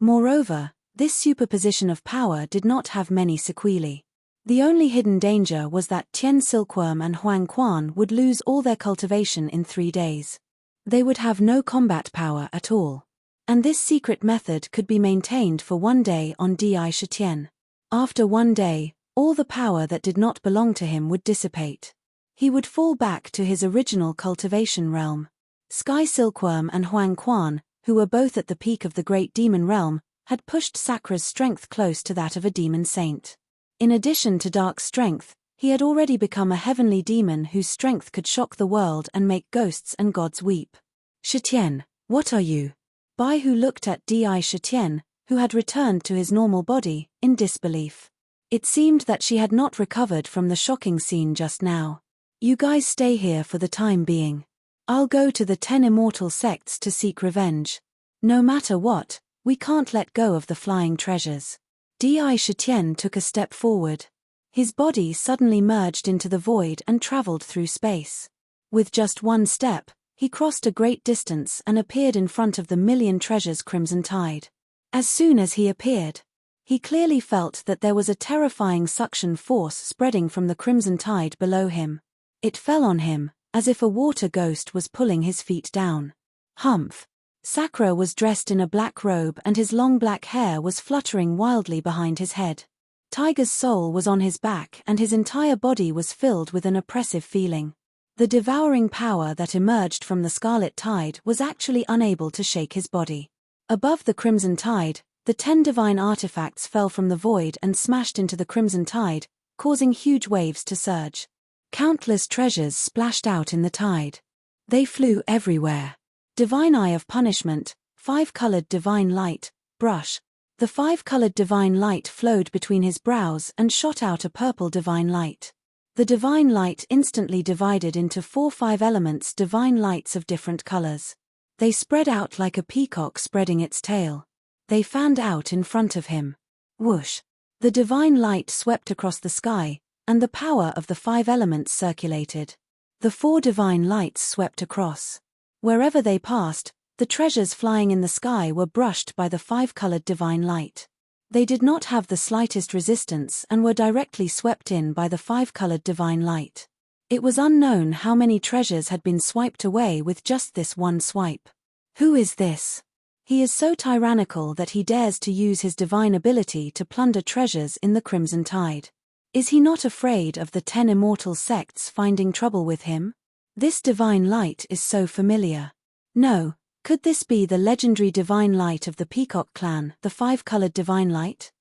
Moreover, this superposition of power did not have many sequelae. The only hidden danger was that Tian Silkworm and Huang Quan would lose all their cultivation in 3 days. They would have no combat power at all. And this secret method could be maintained for 1 day on Di Shitian. After 1 day, all the power that did not belong to him would dissipate. He would fall back to his original cultivation realm. Sky Silkworm and Huang Quan, who were both at the peak of the great demon realm, had pushed Sakra's strength close to that of a demon saint. In addition to dark strength, he had already become a heavenly demon whose strength could shock the world and make ghosts and gods weep. Shitian, what are you? Bai Hu looked at Di Shitian, who had returned to his normal body, in disbelief. It seemed that she had not recovered from the shocking scene just now. You guys stay here for the time being. I'll go to the 10 immortal sects to seek revenge. No matter what, we can't let go of the flying treasures. Di Shitian took a step forward. His body suddenly merged into the void and traveled through space. With just 1 step, he crossed a great distance and appeared in front of the million treasures Crimson Tide. As soon as he appeared, he clearly felt that there was a terrifying suction force spreading from the Crimson Tide below him. It fell on him, as if a water ghost was pulling his feet down. Humph! Sakra was dressed in a black robe and his long black hair was fluttering wildly behind his head. Tiger's soul was on his back and his entire body was filled with an oppressive feeling. The devouring power that emerged from the Scarlet Tide was actually unable to shake his body. Above the Crimson Tide, the 10 divine artifacts fell from the void and smashed into the Crimson Tide, causing huge waves to surge. Countless treasures splashed out in the tide. They flew everywhere. Divine Eye of Punishment, 5-colored divine light, brush. The 5-colored divine light flowed between his brows and shot out a purple divine light. The divine light instantly divided into 4-5 elements divine lights of different colors. They spread out like a peacock spreading its tail. They fanned out in front of him. Whoosh! The divine light swept across the sky, and the power of the 5 elements circulated. The 4 divine lights swept across. Wherever they passed, the treasures flying in the sky were brushed by the 5-colored divine light. They did not have the slightest resistance and were directly swept in by the 5-colored divine light. It was unknown how many treasures had been swiped away with just this one swipe. Who is this? He is so tyrannical that he dares to use his divine ability to plunder treasures in the Crimson Tide. Is he not afraid of the 10 immortal sects finding trouble with him? This divine light is so familiar. No, could this be the legendary divine light of the Peacock clan, the 5-colored divine light?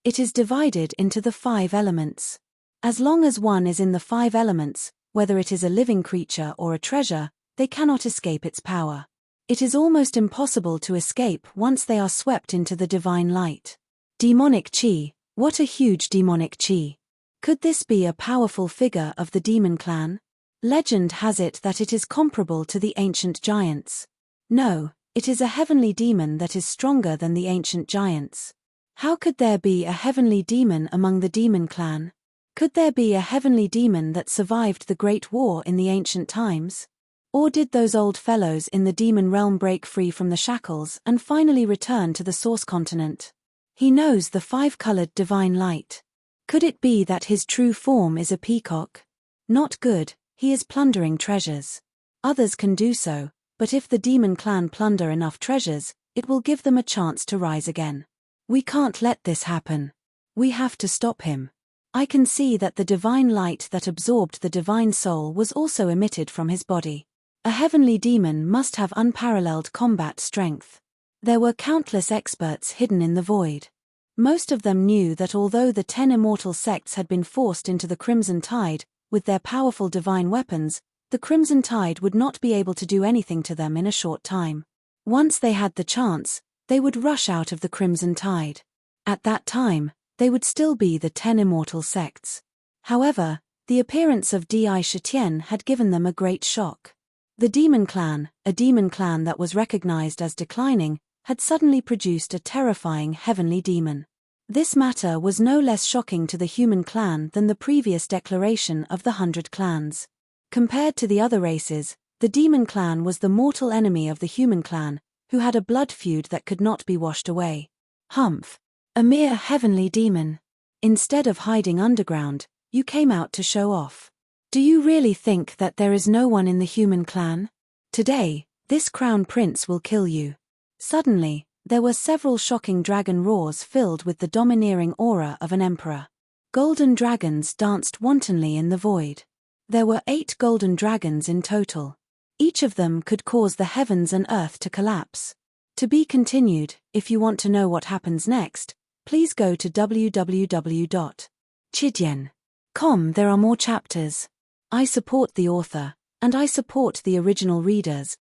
It is divided into the 5 elements. As long as one is in the 5 elements, whether it is a living creature or a treasure, they cannot escape its power. It is almost impossible to escape once they are swept into the divine light. Demonic Chi, what a huge demonic Chi. Could this be a powerful figure of the demon clan? Legend has it that it is comparable to the ancient giants. No, it is a heavenly demon that is stronger than the ancient giants. How could there be a heavenly demon among the demon clan? Could there be a heavenly demon that survived the Great War in the ancient times? Or did those old fellows in the demon realm break free from the shackles and finally return to the source continent? He knows the 5-colored divine light. Could it be that his true form is a peacock? Not good, he is plundering treasures. Others can do so, but if the demon clan plunder enough treasures, it will give them a chance to rise again. We can't let this happen. We have to stop him. I can see that the divine light that absorbed the divine soul was also emitted from his body. A heavenly demon must have unparalleled combat strength. There were countless experts hidden in the void. Most of them knew that although the 10 immortal sects had been forced into the Crimson Tide, with their powerful divine weapons, the Crimson Tide would not be able to do anything to them in a short time. Once they had the chance, they would rush out of the Crimson Tide. At that time, they would still be the 10 immortal sects. However, the appearance of Di Shetien had given them a great shock. The demon clan, a demon clan that was recognized as declining, had suddenly produced a terrifying heavenly demon. This matter was no less shocking to the human clan than the previous declaration of the 100 clans. Compared to the other races, the demon clan was the mortal enemy of the human clan, who had a blood feud that could not be washed away. Humph! A mere heavenly demon. Instead of hiding underground, you came out to show off. Do you really think that there is no one in the human clan? Today, this crown prince will kill you. Suddenly, there were several shocking dragon roars filled with the domineering aura of an emperor. Golden dragons danced wantonly in the void. There were 8 golden dragons in total. Each of them could cause the heavens and earth to collapse. To be continued. If you want to know what happens next, please go to www.chidien.com. There are more chapters. I support the author, and I support the original readers.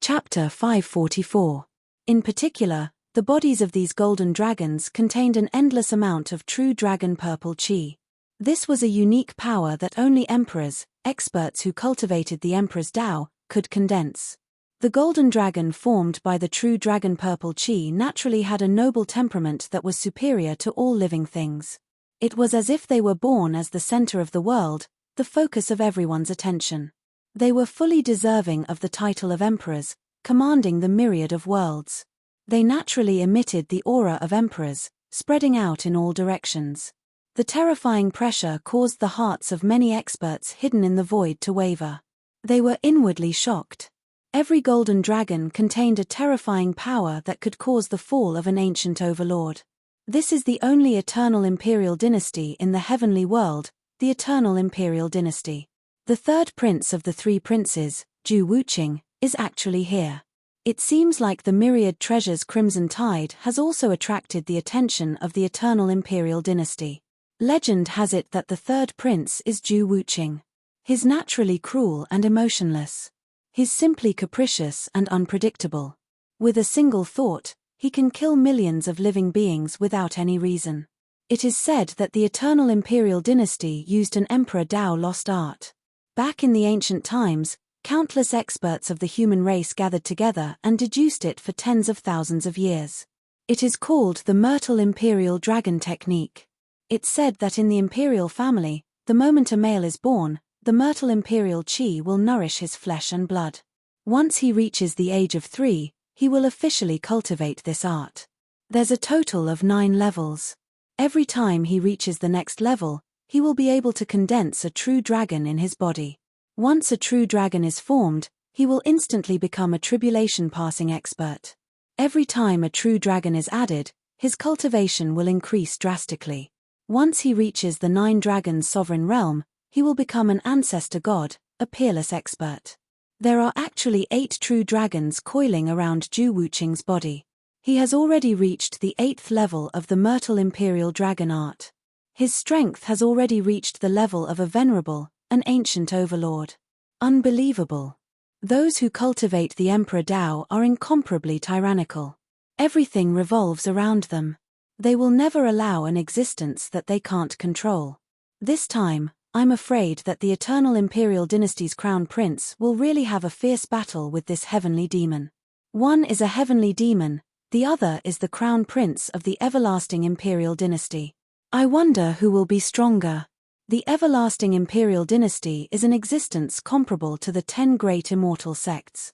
Chapter 544. In particular, the bodies of these golden dragons contained an endless amount of true dragon purple chi. This was a unique power that only emperors, experts who cultivated the emperor's Tao, could condense. The golden dragon formed by the true dragon purple chi naturally had a noble temperament that was superior to all living things. It was as if they were born as the center of the world, the focus of everyone's attention. They were fully deserving of the title of emperors, commanding the myriad of worlds. They naturally emitted the aura of emperors, spreading out in all directions. The terrifying pressure caused the hearts of many experts hidden in the void to waver. They were inwardly shocked. Every golden dragon contained a terrifying power that could cause the fall of an ancient overlord. This is the only eternal imperial dynasty in the heavenly world, the eternal imperial dynasty. The third prince of the 3 princes, Ju Wuqing, is actually here. It seems like the myriad treasures Crimson Tide has also attracted the attention of the eternal imperial dynasty. Legend has it that the third prince is Ju Wuqing. He's naturally cruel and emotionless. He's simply capricious and unpredictable. With a single thought, he can kill millions of living beings without any reason. It is said that the eternal imperial dynasty used an emperor Tao lost art. Back in the ancient times, Countless experts of the human race gathered together and deduced it for tens of thousands of years. It is called the Myrtle Imperial Dragon Technique. It's said that in the imperial family, the moment a male is born, the Myrtle Imperial Chi will nourish his flesh and blood. Once he reaches the age of 3, he will officially cultivate this art. There's a total of 9 levels. Every time he reaches the next level, he will be able to condense a true dragon in his body. Once a true dragon is formed, he will instantly become a tribulation-passing expert. Every time a true dragon is added, his cultivation will increase drastically. Once he reaches the 9 dragons' sovereign realm, he will become an ancestor god, a peerless expert. There are actually 8 true dragons coiling around Ju Wuqing's body. He has already reached the 8th level of the Myrtle Imperial Dragon art. His strength has already reached the level of a venerable, an ancient overlord. Unbelievable. Those who cultivate the Emperor Dao are incomparably tyrannical. Everything revolves around them. They will never allow an existence that they can't control. This time, I'm afraid that the Eternal Imperial Dynasty's crown prince will really have a fierce battle with this heavenly demon. One is a heavenly demon, the other is the crown prince of the Everlasting Imperial Dynasty. I wonder who will be stronger. The Everlasting Imperial Dynasty is an existence comparable to the 10 great immortal sects.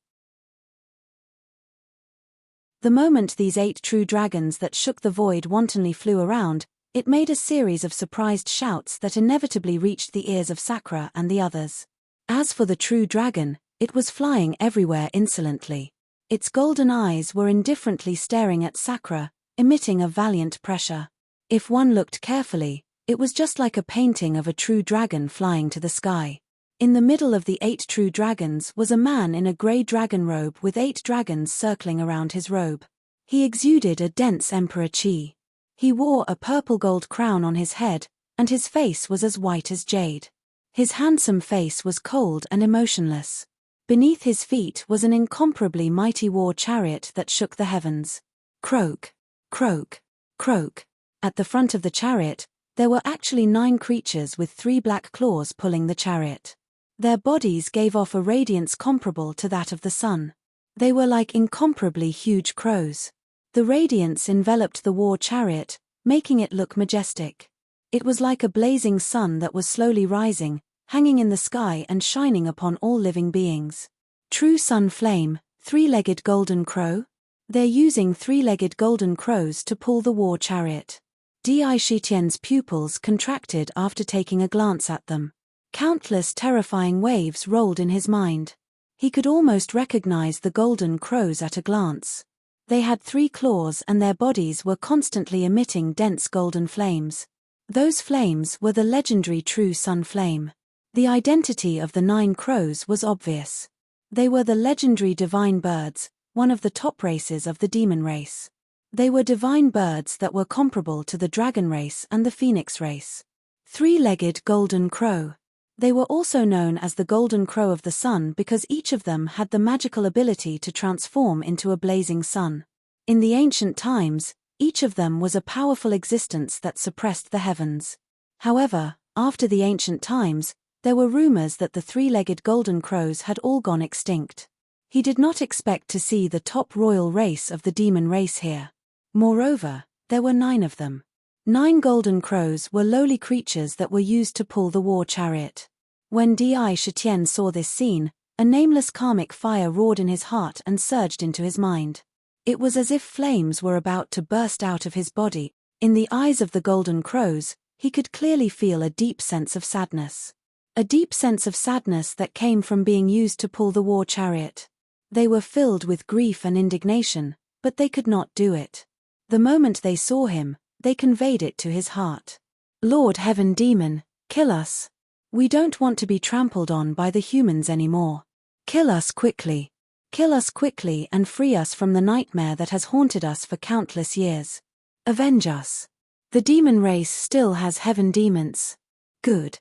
The moment these 8 true dragons that shook the void wantonly flew around, it made a series of surprised shouts that inevitably reached the ears of Sakura and the others. As for the true dragon, it was flying everywhere insolently. Its golden eyes were indifferently staring at Sakura, emitting a valiant pressure. If one looked carefully, it was just like a painting of a true dragon flying to the sky. In the middle of the 8 true dragons was a man in a grey dragon robe with 8 dragons circling around his robe. He exuded a dense emperor chi. He wore a purple-gold crown on his head, and his face was as white as jade. His handsome face was cold and emotionless. Beneath his feet was an incomparably mighty war chariot that shook the heavens. Croak, croak, croak. At the front of the chariot, there were actually 9 creatures with 3 black claws pulling the chariot. Their bodies gave off a radiance comparable to that of the sun. They were like incomparably huge crows. The radiance enveloped the war chariot, making it look majestic. It was like a blazing sun that was slowly rising, hanging in the sky and shining upon all living beings. True sun flame, 3-legged golden crow? They're using 3-legged golden crows to pull the war chariot. Di Shitian's pupils contracted after taking a glance at them. Countless terrifying waves rolled in his mind. He could almost recognize the golden crows at a glance. They had 3 claws and their bodies were constantly emitting dense golden flames. Those flames were the legendary true sun flame. The identity of the 9 crows was obvious. They were the legendary divine birds, one of the top races of the demon race. They were divine birds that were comparable to the dragon race and the phoenix race. 3-legged golden crow. They were also known as the golden crow of the sun because each of them had the magical ability to transform into a blazing sun. In the ancient times, each of them was a powerful existence that suppressed the heavens. However, after the ancient times, there were rumors that the 3-legged golden crows had all gone extinct. He did not expect to see the top royal race of the demon race here. Moreover, there were 9 of them. 9 golden crows were lowly creatures that were used to pull the war chariot. When Di Shitian saw this scene, a nameless karmic fire roared in his heart and surged into his mind. It was as if flames were about to burst out of his body. In the eyes of the golden crows, he could clearly feel a deep sense of sadness. A deep sense of sadness that came from being used to pull the war chariot. They were filled with grief and indignation, but they could not do it. The moment they saw him, they conveyed it to his heart. Lord Heaven Demon, kill us. We don't want to be trampled on by the humans anymore. Kill us quickly. Kill us quickly and free us from the nightmare that has haunted us for countless years. Avenge us. The demon race still has heaven demons. Good.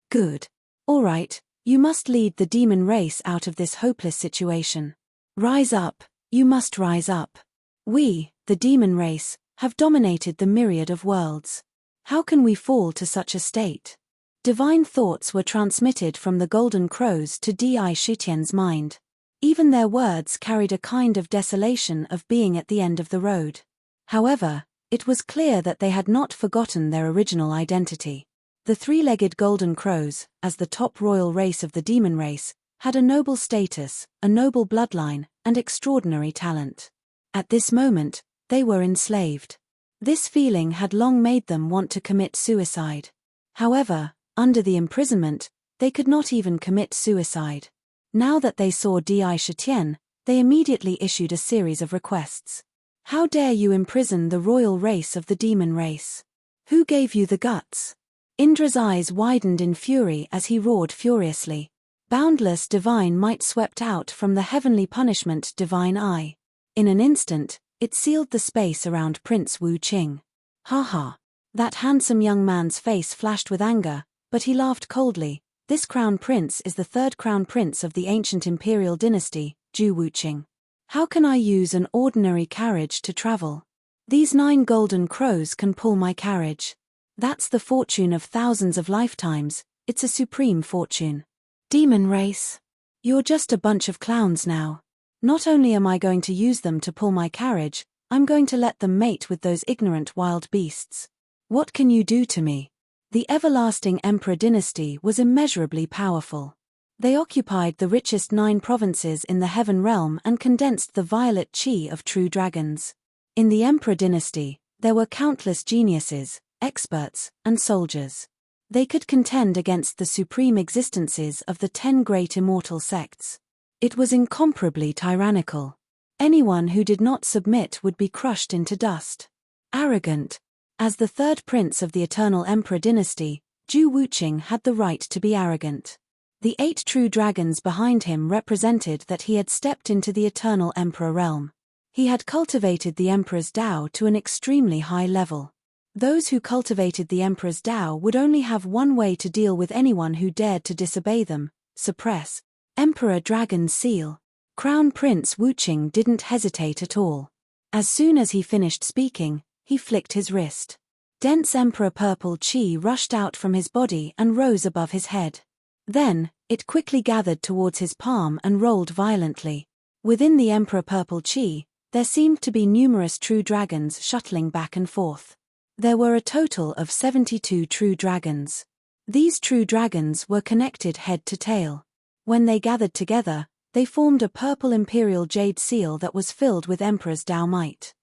Good. All right, you must lead the demon race out of this hopeless situation. Rise up, you must rise up. We, the demon race, have dominated the myriad of worlds. How can we fall to such a state? Divine thoughts were transmitted from the golden crows to Di Shitian's mind. Even their words carried a kind of desolation of being at the end of the road. However, it was clear that they had not forgotten their original identity. The three-legged golden crows, as the top royal race of the demon race, had a noble status, a noble bloodline, and extraordinary talent. At this moment, they were enslaved. This feeling had long made them want to commit suicide. However, under the imprisonment, they could not even commit suicide. Now that they saw Di Shitian, they immediately issued a series of requests. How dare you imprison the royal race of the demon race? Who gave you the guts? Indra's eyes widened in fury as he roared furiously. Boundless divine might swept out from the heavenly punishment divine eye. In an instant, it sealed the space around Prince Wu Qing. Ha ha. That handsome young man's face flashed with anger, but he laughed coldly. This crown prince is the third crown prince of the ancient imperial dynasty, Zhu Wuqing. How can I use an ordinary carriage to travel? These 9 golden crows can pull my carriage. That's the fortune of thousands of lifetimes, it's a supreme fortune. Demon race. You're just a bunch of clowns now. Not only am I going to use them to pull my carriage, I'm going to let them mate with those ignorant wild beasts. What can you do to me? The everlasting Emperor dynasty was immeasurably powerful. They occupied the richest 9 provinces in the heaven realm and condensed the violet chi of true dragons. In the Emperor dynasty, there were countless geniuses, experts, and soldiers. They could contend against the supreme existences of the 10 great immortal sects. It was incomparably tyrannical. Anyone who did not submit would be crushed into dust. Arrogant. As the third prince of the eternal Emperor dynasty, Zhu Wuqing had the right to be arrogant. The 8 true dragons behind him represented that he had stepped into the eternal Emperor realm. He had cultivated the Emperor's Tao to an extremely high level. Those who cultivated the Emperor's Tao would only have one way to deal with anyone who dared to disobey them: suppress. Emperor Dragon's Seal. Crown Prince Wuqing didn't hesitate at all. As soon as he finished speaking, he flicked his wrist. Dense Emperor Purple Chi rushed out from his body and rose above his head. Then, it quickly gathered towards his palm and rolled violently. Within the Emperor Purple Chi, there seemed to be numerous true dragons shuttling back and forth. There were a total of 72 true dragons. These true dragons were connected head to tail. When they gathered together, they formed a purple imperial jade seal that was filled with Emperor's Tao might.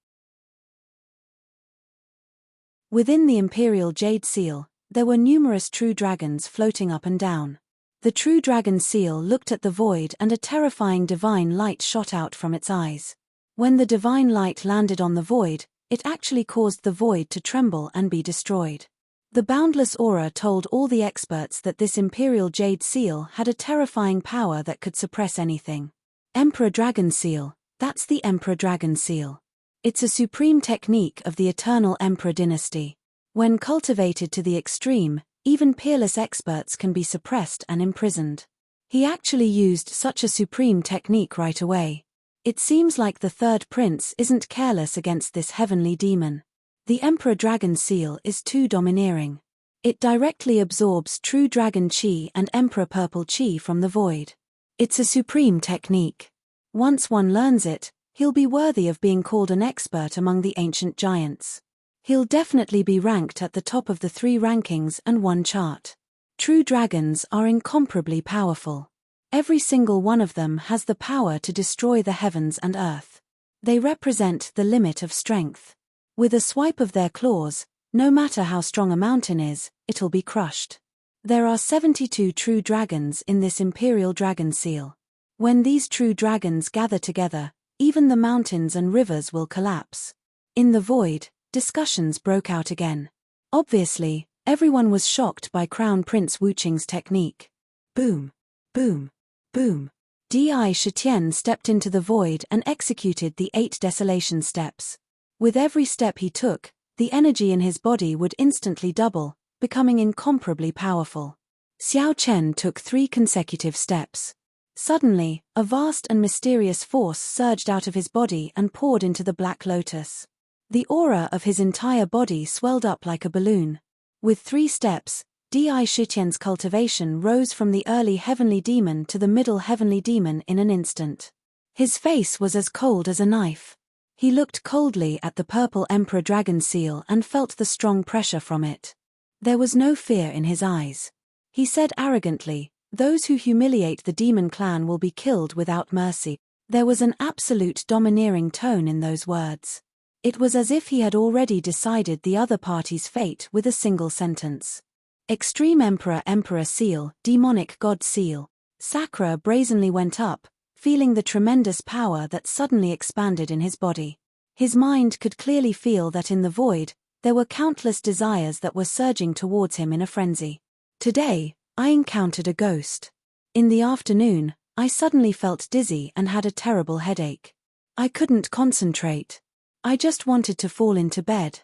Within the imperial jade seal, there were numerous true dragons floating up and down. The true dragon seal looked at the void and a terrifying divine light shot out from its eyes. When the divine light landed on the void, it actually caused the void to tremble and be destroyed. The boundless aura told all the experts that this imperial jade seal had a terrifying power that could suppress anything. Emperor Dragon Seal, that's the Emperor Dragon Seal. It's a supreme technique of the eternal Emperor dynasty. When cultivated to the extreme, even peerless experts can be suppressed and imprisoned. He actually used such a supreme technique right away. It seems like the third prince isn't careless against this heavenly demon. The Emperor Dragon Seal is too domineering. It directly absorbs true dragon chi and Emperor Purple Chi from the void. It's a supreme technique. Once one learns it, he'll be worthy of being called an expert among the ancient giants. He'll definitely be ranked at the top of the 3 rankings and 1 chart. True dragons are incomparably powerful. Every single one of them has the power to destroy the heavens and earth. They represent the limit of strength. With a swipe of their claws, no matter how strong a mountain is, it'll be crushed. There are 72 true dragons in this imperial dragon seal. When these true dragons gather together, even the mountains and rivers will collapse. In the void, discussions broke out again. Obviously, everyone was shocked by Crown Prince Wuqing's technique. Boom, boom, boom. Di Shitian stepped into the void and executed the 8 desolation steps. With every step he took, the energy in his body would instantly double, becoming incomparably powerful. Xiao Chen took 3 consecutive steps. Suddenly, a vast and mysterious force surged out of his body and poured into the Black Lotus. The aura of his entire body swelled up like a balloon. With 3 steps, Di Shitian's cultivation rose from the early heavenly demon to the middle heavenly demon in an instant. His face was as cold as a knife. He looked coldly at the purple Emperor Dragon seal and felt the strong pressure from it. There was no fear in his eyes. He said arrogantly, "Those who humiliate the demon clan will be killed without mercy." There was an absolute domineering tone in those words. It was as if he had already decided the other party's fate with a single sentence. Extreme Emperor seal, demonic god seal. Sakura brazenly went up, feeling the tremendous power that suddenly expanded in his body. His mind could clearly feel that in the void, there were countless desires that were surging towards him in a frenzy. Today, I encountered a ghost. In the afternoon, I suddenly felt dizzy and had a terrible headache. I couldn't concentrate. I just wanted to fall into bed.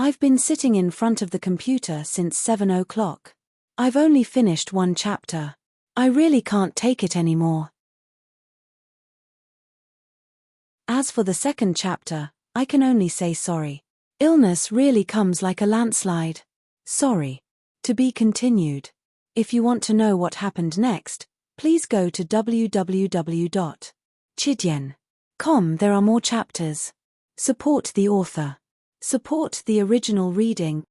I've been sitting in front of the computer since 7 o'clock. I've only finished one chapter. I really can't take it anymore. As for the second chapter, I can only say sorry. Illness really comes like a landslide. Sorry. To be continued. If you want to know what happened next, please go to www.chidian.com. There are more chapters. Support the author. Support the original reading.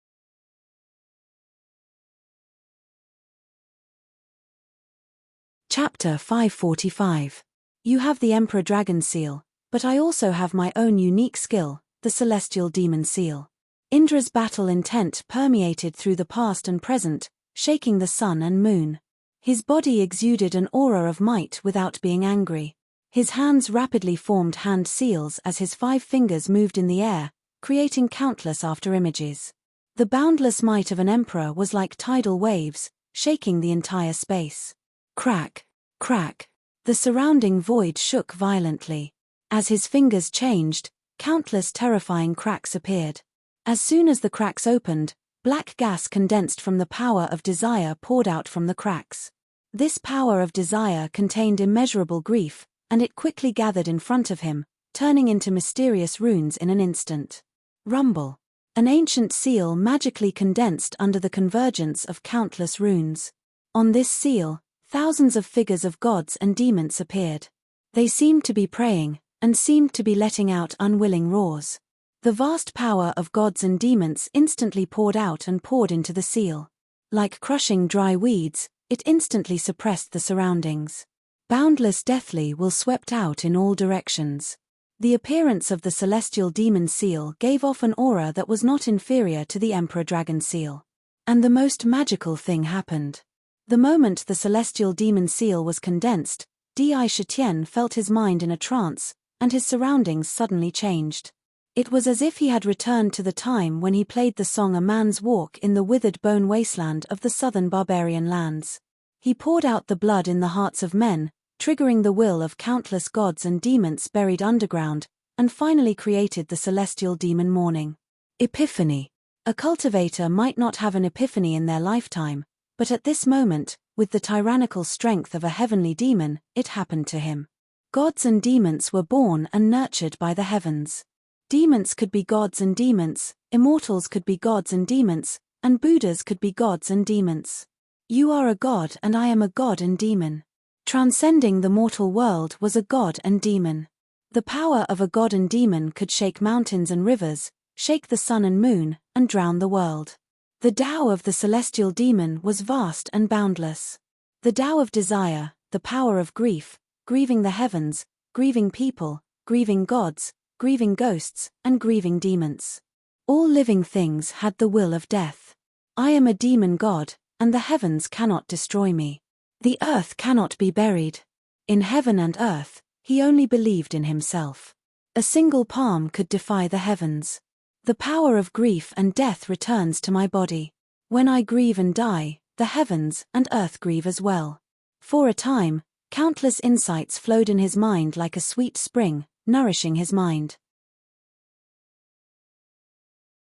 Chapter 545. You have the Emperor Dragon Seal, but I also have my own unique skill, the Celestial Demon Seal. Indra's battle intent permeated through the past and present, shaking the sun and moon. His body exuded an aura of might without being angry. His hands rapidly formed hand seals as his 5 fingers moved in the air, creating countless afterimages. The boundless might of an emperor was like tidal waves, shaking the entire space. Crack, crack. The surrounding void shook violently. As his fingers changed, countless terrifying cracks appeared. As soon as the cracks opened, black gas condensed from the power of desire poured out from the cracks. This power of desire contained immeasurable grief, and it quickly gathered in front of him, turning into mysterious runes in an instant. Rumble. An ancient seal magically condensed under the convergence of countless runes. On this seal, thousands of figures of gods and demons appeared. They seemed to be praying, and seemed to be letting out unwilling roars. The vast power of gods and demons instantly poured out and poured into the seal. Like crushing dry weeds, it instantly suppressed the surroundings. Boundless deathly will swept out in all directions. The appearance of the Celestial Demon Seal gave off an aura that was not inferior to the Emperor Dragon Seal. And the most magical thing happened. The moment the Celestial Demon Seal was condensed, Di Shitian felt his mind in a trance, and his surroundings suddenly changed. It was as if he had returned to the time when he played the song A Man's Walk in the withered bone wasteland of the southern barbarian lands. He poured out the blood in the hearts of men, triggering the will of countless gods and demons buried underground, and finally created the Celestial Demon Morning. Epiphany. A cultivator might not have an epiphany in their lifetime, but at this moment, with the tyrannical strength of a heavenly demon, it happened to him. Gods and demons were born and nurtured by the heavens. Demons could be gods and demons, immortals could be gods and demons, and Buddhas could be gods and demons. You are a god and I am a god and demon. Transcending the mortal world was a god and demon. The power of a god and demon could shake mountains and rivers, shake the sun and moon, and drown the world. The Tao of the Celestial Demon was vast and boundless. The Tao of desire, the power of grief, grieving the heavens, grieving people, grieving gods, grieving ghosts, and grieving demons. All living things had the will of death. I am a demon god, and the heavens cannot destroy me. The earth cannot be buried. In heaven and earth, he only believed in himself. A single palm could defy the heavens. The power of grief and death returns to my body. When I grieve and die, the heavens and earth grieve as well. For a time, countless insights flowed in his mind like a sweet spring, nourishing his mind.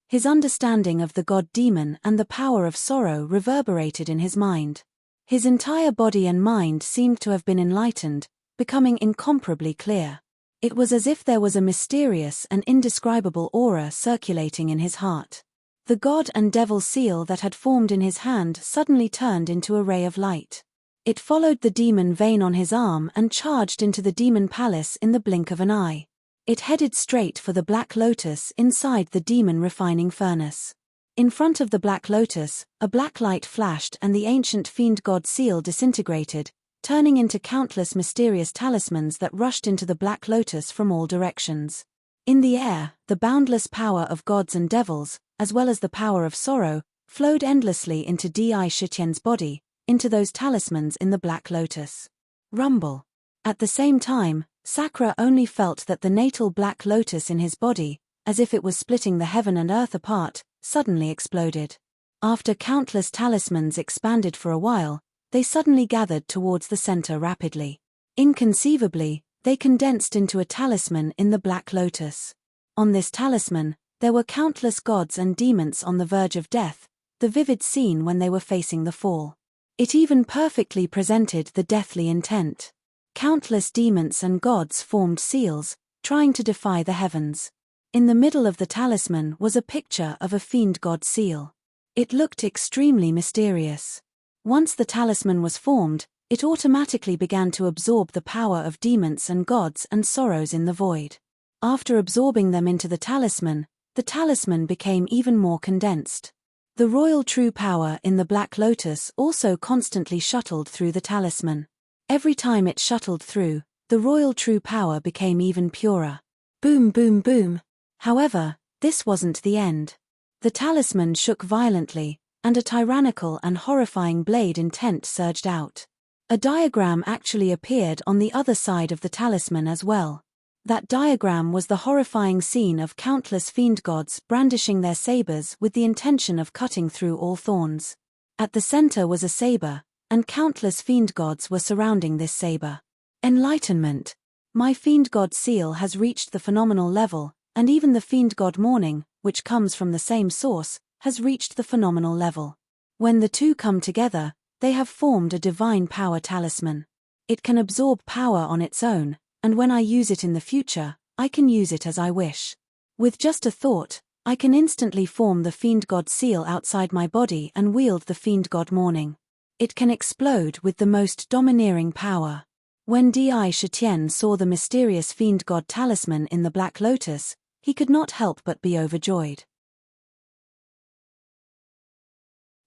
His understanding of the god-demon and the power of sorrow reverberated in his mind. His entire body and mind seemed to have been enlightened, becoming incomparably clear. It was as if there was a mysterious and indescribable aura circulating in his heart. The god and devil seal that had formed in his hand suddenly turned into a ray of light. It followed the demon vein on his arm and charged into the demon palace in the blink of an eye. It headed straight for the Black Lotus inside the demon refining furnace. In front of the Black Lotus, a black light flashed and the ancient fiend god seal disintegrated, turning into countless mysterious talismans that rushed into the Black Lotus from all directions. In the air, the boundless power of gods and devils, as well as the power of sorrow, flowed endlessly into Di Shitien's body, into those talismans in the Black Lotus. Rumble. At the same time, Sakura only felt that the natal Black Lotus in his body, as if it was splitting the heaven and earth apart, suddenly exploded. After countless talismans expanded for a while, they suddenly gathered towards the center rapidly. Inconceivably, they condensed into a talisman in the Black Lotus. On this talisman, there were countless gods and demons on the verge of death, the vivid scene when they were facing the fall. It even perfectly presented the deathly intent. Countless demons and gods formed seals, trying to defy the heavens. In the middle of the talisman was a picture of a fiend god seal. It looked extremely mysterious. Once the talisman was formed, it automatically began to absorb the power of demons and gods and sorrows in the void. After absorbing them into the talisman became even more condensed. The royal true power in the Black Lotus also constantly shuttled through the talisman. Every time it shuttled through, the royal true power became even purer. Boom, boom, boom. However, this wasn't the end. The talisman shook violently, and a tyrannical and horrifying blade intent surged out. A diagram actually appeared on the other side of the talisman as well. That diagram was the horrifying scene of countless fiend gods brandishing their sabers with the intention of cutting through all thorns. At the center was a saber, and countless fiend gods were surrounding this saber. Enlightenment. My fiend god seal has reached the phenomenal level, and even the fiend god morning, which comes from the same source, has reached the phenomenal level. When the two come together, they have formed a divine power talisman. It can absorb power on its own, and when I use it in the future, I can use it as I wish. With just a thought, I can instantly form the fiend god seal outside my body and wield the fiend god morning. It can explode with the most domineering power. When Di Shitian saw the mysterious fiend god talisman in the Black Lotus, he could not help but be overjoyed.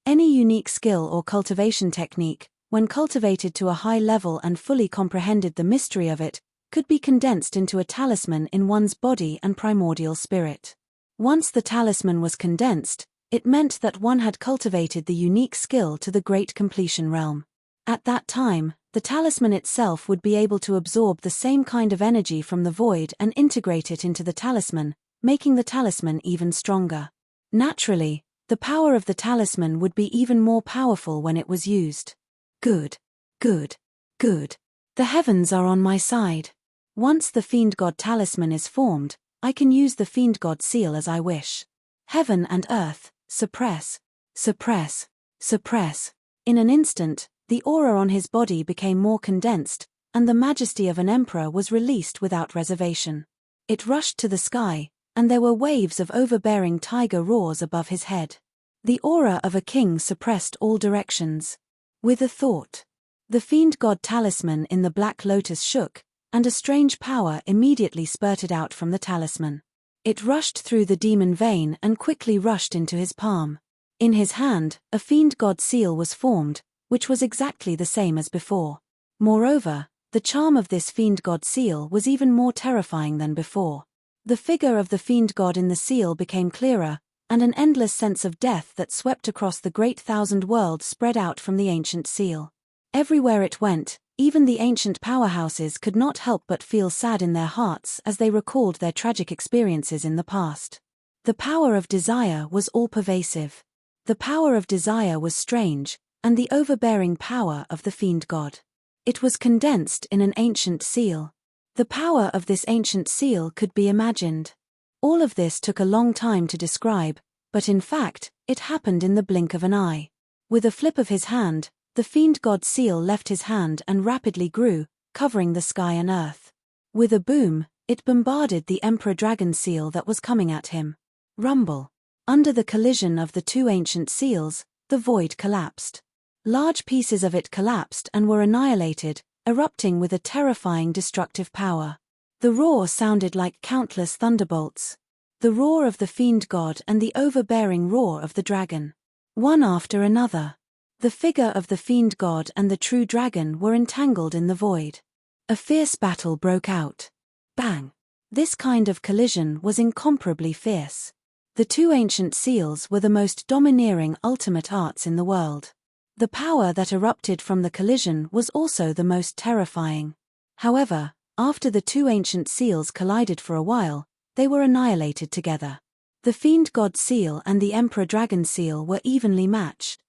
Any unique skill or cultivation technique, when cultivated to a high level and fully comprehended the mystery of it, could be condensed into a talisman in one's body and primordial spirit. Once the talisman was condensed, it meant that one had cultivated the unique skill to the great completion realm. At that time, the talisman itself would be able to absorb the same kind of energy from the void and integrate it into the talisman, making the talisman even stronger. Naturally, the power of the talisman would be even more powerful when it was used. Good. Good. Good. The heavens are on my side. Once the fiend god talisman is formed, I can use the fiend god seal as I wish. Heaven and earth, suppress, suppress, suppress. In an instant, the aura on his body became more condensed, and the majesty of an emperor was released without reservation. It rushed to the sky, and there were waves of overbearing tiger roars above his head. The aura of a king suppressed all directions. With a thought, the fiend god talisman in the Black Lotus shook, and a strange power immediately spurted out from the talisman. It rushed through the demon vein and quickly rushed into his palm. In his hand, a fiend god seal was formed, which was exactly the same as before. Moreover, the charm of this fiend god seal was even more terrifying than before. The figure of the fiend god in the seal became clearer, and an endless sense of death that swept across the great thousand world spread out from the ancient seal. Everywhere it went, even the ancient powerhouses could not help but feel sad in their hearts as they recalled their tragic experiences in the past. The power of desire was all-pervasive. The power of desire was strange, and the overbearing power of the fiend god. It was condensed in an ancient seal. The power of this ancient seal could be imagined. All of this took a long time to describe, but in fact, it happened in the blink of an eye. With a flip of his hand, the fiend god seal left his hand and rapidly grew, covering the sky and earth. With a boom, it bombarded the emperor dragon seal that was coming at him. Rumble. Under the collision of the two ancient seals, the void collapsed. Large pieces of it collapsed and were annihilated, erupting with a terrifying destructive power. The roar sounded like countless thunderbolts. The roar of the fiend god and the overbearing roar of the dragon. One after another. The figure of the fiend god and the true dragon were entangled in the void. A fierce battle broke out. Bang! This kind of collision was incomparably fierce. The two ancient seals were the most domineering ultimate arts in the world. The power that erupted from the collision was also the most terrifying. However, after the two ancient seals collided for a while, they were annihilated together. The fiend god seal and the emperor dragon seal were evenly matched.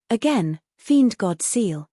Again, fiend god seal.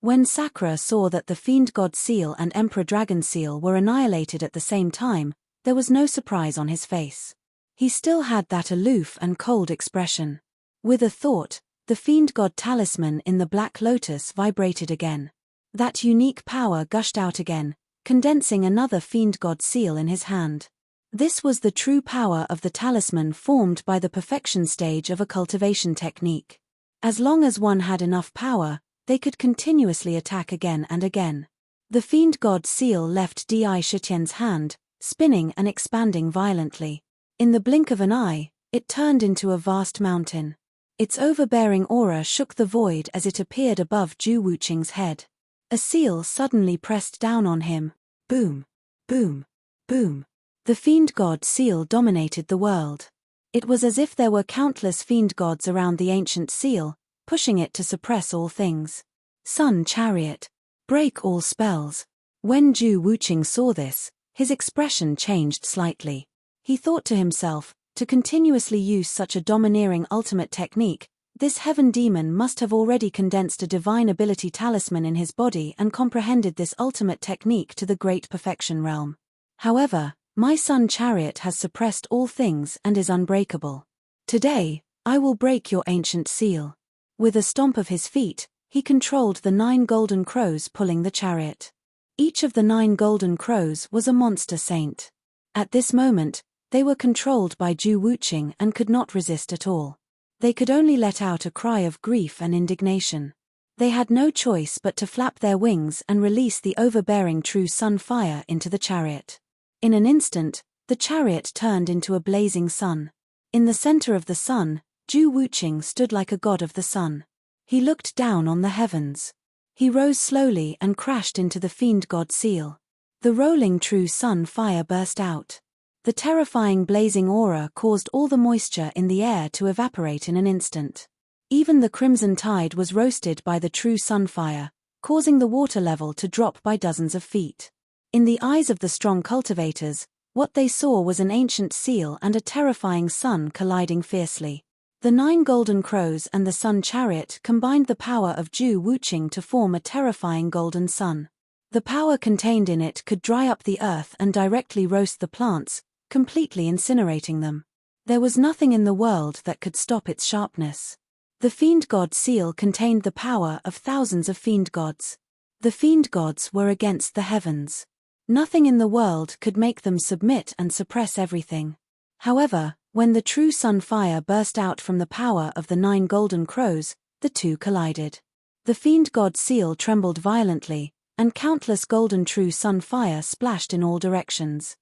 When Sakura saw that the fiend god seal and emperor dragon seal were annihilated at the same time, there was no surprise on his face. He still had that aloof and cold expression. With a thought, the fiend god talisman in the black lotus vibrated again. That unique power gushed out again, condensing another fiend god seal in his hand. This was the true power of the talisman formed by the perfection stage of a cultivation technique. As long as one had enough power, they could continuously attack again and again. The fiend god seal left Di Shitian's hand, spinning and expanding violently. In the blink of an eye, it turned into a vast mountain. Its overbearing aura shook the void as it appeared above Ju Wuqing's head. A seal suddenly pressed down on him. Boom! Boom! Boom! The fiend god seal dominated the world. It was as if there were countless fiend gods around the ancient seal, pushing it to suppress all things. Sun chariot. Break all spells. When Ju Wuqing saw this, his expression changed slightly. He thought to himself, to continuously use such a domineering ultimate technique, this heaven demon must have already condensed a divine ability talisman in his body and comprehended this ultimate technique to the great perfection realm. However, my sun chariot has suppressed all things and is unbreakable. Today, I will break your ancient seal. With a stomp of his feet, he controlled the 9 golden crows pulling the chariot. Each of the 9 golden crows was a monster saint. At this moment, they were controlled by Ju Wuqing and could not resist at all. They could only let out a cry of grief and indignation. They had no choice but to flap their wings and release the overbearing true sun fire into the chariot. In an instant, the chariot turned into a blazing sun. In the center of the sun, Ju Wuqing stood like a god of the sun. He looked down on the heavens. He rose slowly and crashed into the fiend god seal. The rolling true sun fire burst out. The terrifying blazing aura caused all the moisture in the air to evaporate in an instant. Even the crimson tide was roasted by the true sunfire, causing the water level to drop by dozens of feet. In the eyes of the strong cultivators, what they saw was an ancient seal and a terrifying sun colliding fiercely. The 9 golden crows and the sun chariot combined the power of Ju Wuqing to form a terrifying golden sun. The power contained in it could dry up the earth and directly roast the plants, completely incinerating them. There was nothing in the world that could stop its sharpness. The fiend god seal contained the power of thousands of fiend gods. The fiend gods were against the heavens. Nothing in the world could make them submit and suppress everything. However, when the true sun fire burst out from the power of the 9 golden crows, the two collided. The fiend god seal trembled violently, and countless golden true sun fire splashed in all directions.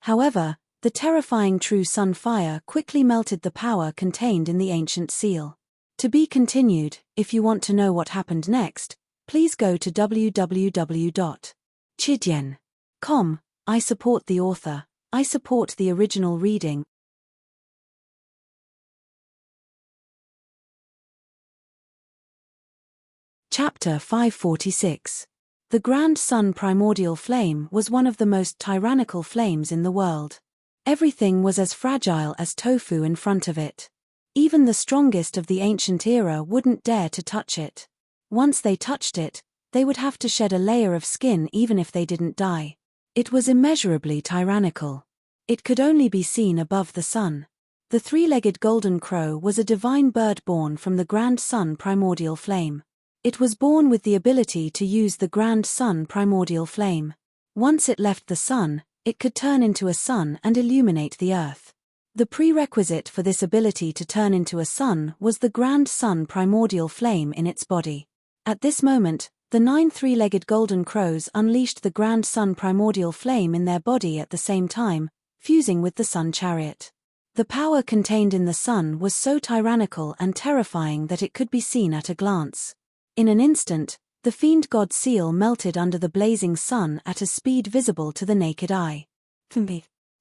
However, the terrifying true sun fire quickly melted the power contained in the ancient seal. To be continued. If you want to know what happened next, please go to www.chidian.com. I support the author. I support the original reading. Chapter 546. The Grand Sun Primordial Flame was one of the most tyrannical flames in the world. Everything was as fragile as tofu in front of it. Even the strongest of the ancient era wouldn't dare to touch it. Once they touched it, they would have to shed a layer of skin even if they didn't die. It was immeasurably tyrannical. It could only be seen above the sun. The 3-legged golden crow was a divine bird born from the Grand Sun Primordial Flame. It was born with the ability to use the Grand Sun Primordial Flame. Once it left the sun, it could turn into a sun and illuminate the earth. The prerequisite for this ability to turn into a sun was the grand sun primordial flame in its body. At this moment, the 9 three-legged golden crows unleashed the grand sun primordial flame in their body at the same time, fusing with the sun chariot. The power contained in the sun was so tyrannical and terrifying that it could be seen at a glance. In an instant, the fiend god seal melted under the blazing sun at a speed visible to the naked eye.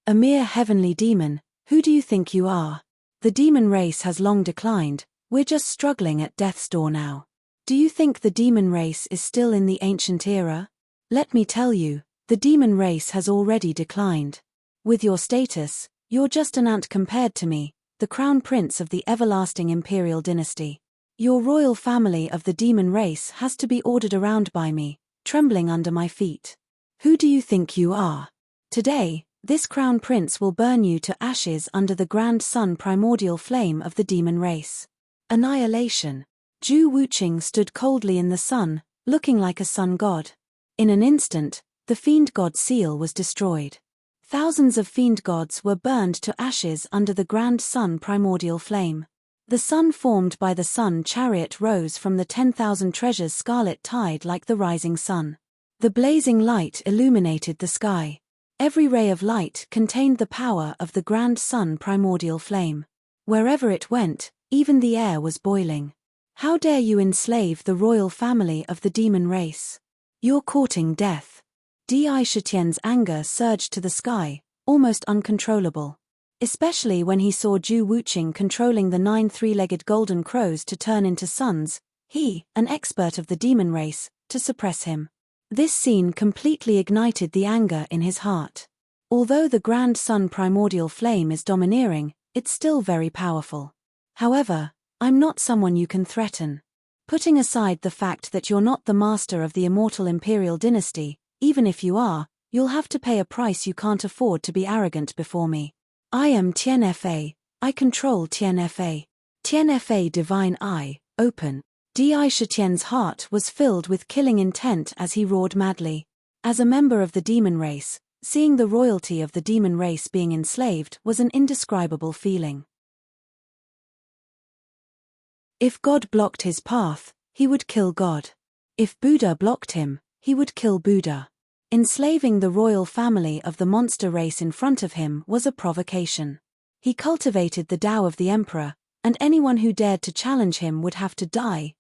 A mere heavenly demon, who do you think you are? The demon race has long declined, we're just struggling at death's door now. Do you think the demon race is still in the ancient era? Let me tell you, the demon race has already declined. With your status, you're just an ant compared to me, the crown prince of the everlasting imperial dynasty. Your royal family of the demon race has to be ordered around by me, trembling under my feet. Who do you think you are? Today, this crown prince will burn you to ashes under the grand sun primordial flame of the demon race. Annihilation. Zhu Wuqing stood coldly in the sun, looking like a sun god. In an instant, the fiend god seal was destroyed. Thousands of fiend gods were burned to ashes under the grand sun primordial flame. The sun formed by the sun chariot rose from the 10,000 treasures scarlet tide like the rising sun. The blazing light illuminated the sky. Every ray of light contained the power of the grand sun primordial flame. Wherever it went, even the air was boiling. How dare you enslave the royal family of the demon race? You're courting death. Di Shitian's anger surged to the sky, almost uncontrollable. Especially when he saw Zhu Wuqing controlling the 9 three-legged golden crows to turn into suns, he, an expert of the demon race, to suppress him. This scene completely ignited the anger in his heart. Although the grand sun primordial flame is domineering, it's still very powerful. However, I'm not someone you can threaten. Putting aside the fact that you're not the master of the immortal imperial dynasty, even if you are, you'll have to pay a price you can't afford to be arrogant before me. I am Tianfa, I control Tianfa. Tianfa divine eye, open. Di Shitian's heart was filled with killing intent as he roared madly. As a member of the demon race, seeing the royalty of the demon race being enslaved was an indescribable feeling. If God blocked his path, he would kill God. If Buddha blocked him, he would kill Buddha. Enslaving the royal family of the monster race in front of him was a provocation. He cultivated the Tao of the emperor, and anyone who dared to challenge him would have to die.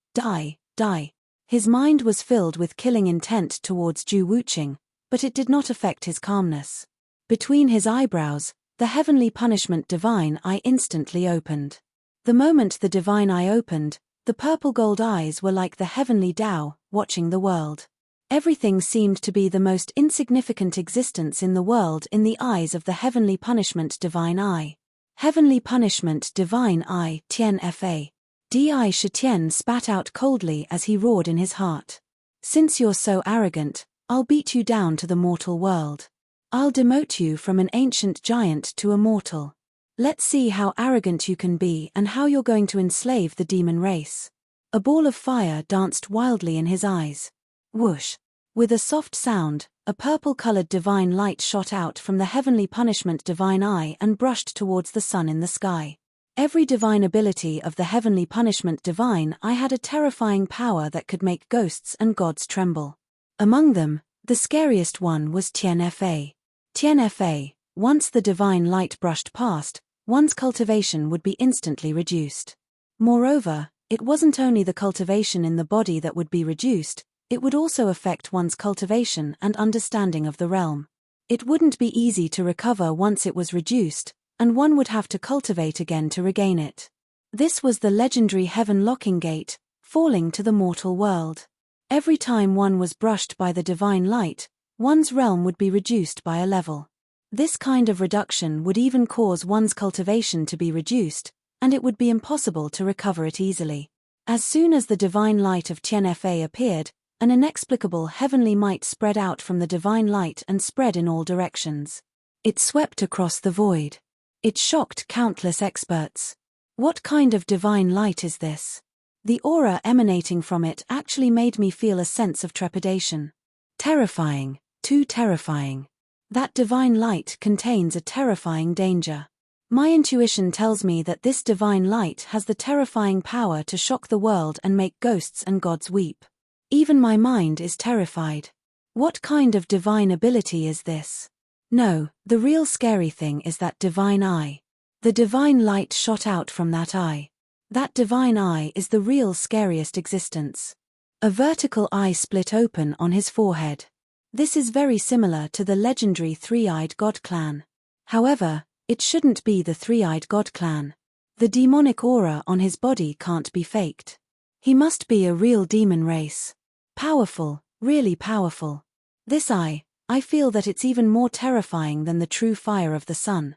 His mind was filled with killing intent towards Zhu Wuqing, but it did not affect his calmness. Between his eyebrows, the heavenly punishment divine eye instantly opened. The moment the divine eye opened, the purple gold eyes were like the heavenly Tao, watching the world. Everything seemed to be the most insignificant existence in the world in the eyes of the heavenly punishment divine eye. Heavenly punishment divine eye, Tianfa. Di Shitian spat out coldly as he roared in his heart. Since you're so arrogant, I'll beat you down to the mortal world. I'll demote you from an ancient giant to a mortal. Let's see how arrogant you can be and how you're going to enslave the demon race. A ball of fire danced wildly in his eyes. Whoosh! With a soft sound, a purple-colored divine light shot out from the heavenly punishment divine eye and brushed towards the sun in the sky. Every divine ability of the heavenly punishment divine eye had a terrifying power that could make ghosts and gods tremble. Among them, the scariest one was Tianfa. Tianfa, once the divine light brushed past, one's cultivation would be instantly reduced. Moreover, it wasn't only the cultivation in the body that would be reduced, it would also affect one's cultivation and understanding of the realm. It wouldn't be easy to recover once it was reduced, and one would have to cultivate again to regain it. This was the legendary heaven locking gate, falling to the mortal world. Every time one was brushed by the divine light, one's realm would be reduced by a level. This kind of reduction would even cause one's cultivation to be reduced, and it would be impossible to recover it easily. As soon as the divine light of Tianfa appeared, an inexplicable heavenly might spread out from the divine light and spread in all directions. It swept across the void. It shocked countless experts. What kind of divine light is this? The aura emanating from it actually made me feel a sense of trepidation. Terrifying, Too terrifying. That divine light contains a terrifying danger. My intuition tells me that this divine light has the terrifying power to shock the world and make ghosts and gods weep. Even my mind is terrified. What kind of divine ability is this? No, the real scary thing is that divine eye. The divine light shot out from that eye. That divine eye is the real scariest existence. A vertical eye split open on his forehead. This is very similar to the legendary three-eyed god clan. However, it shouldn't be the three-eyed god clan. The demonic aura on his body can't be faked. He must be a real demon race. Powerful, really powerful. This eye, I feel that it's even more terrifying than the true fire of the sun.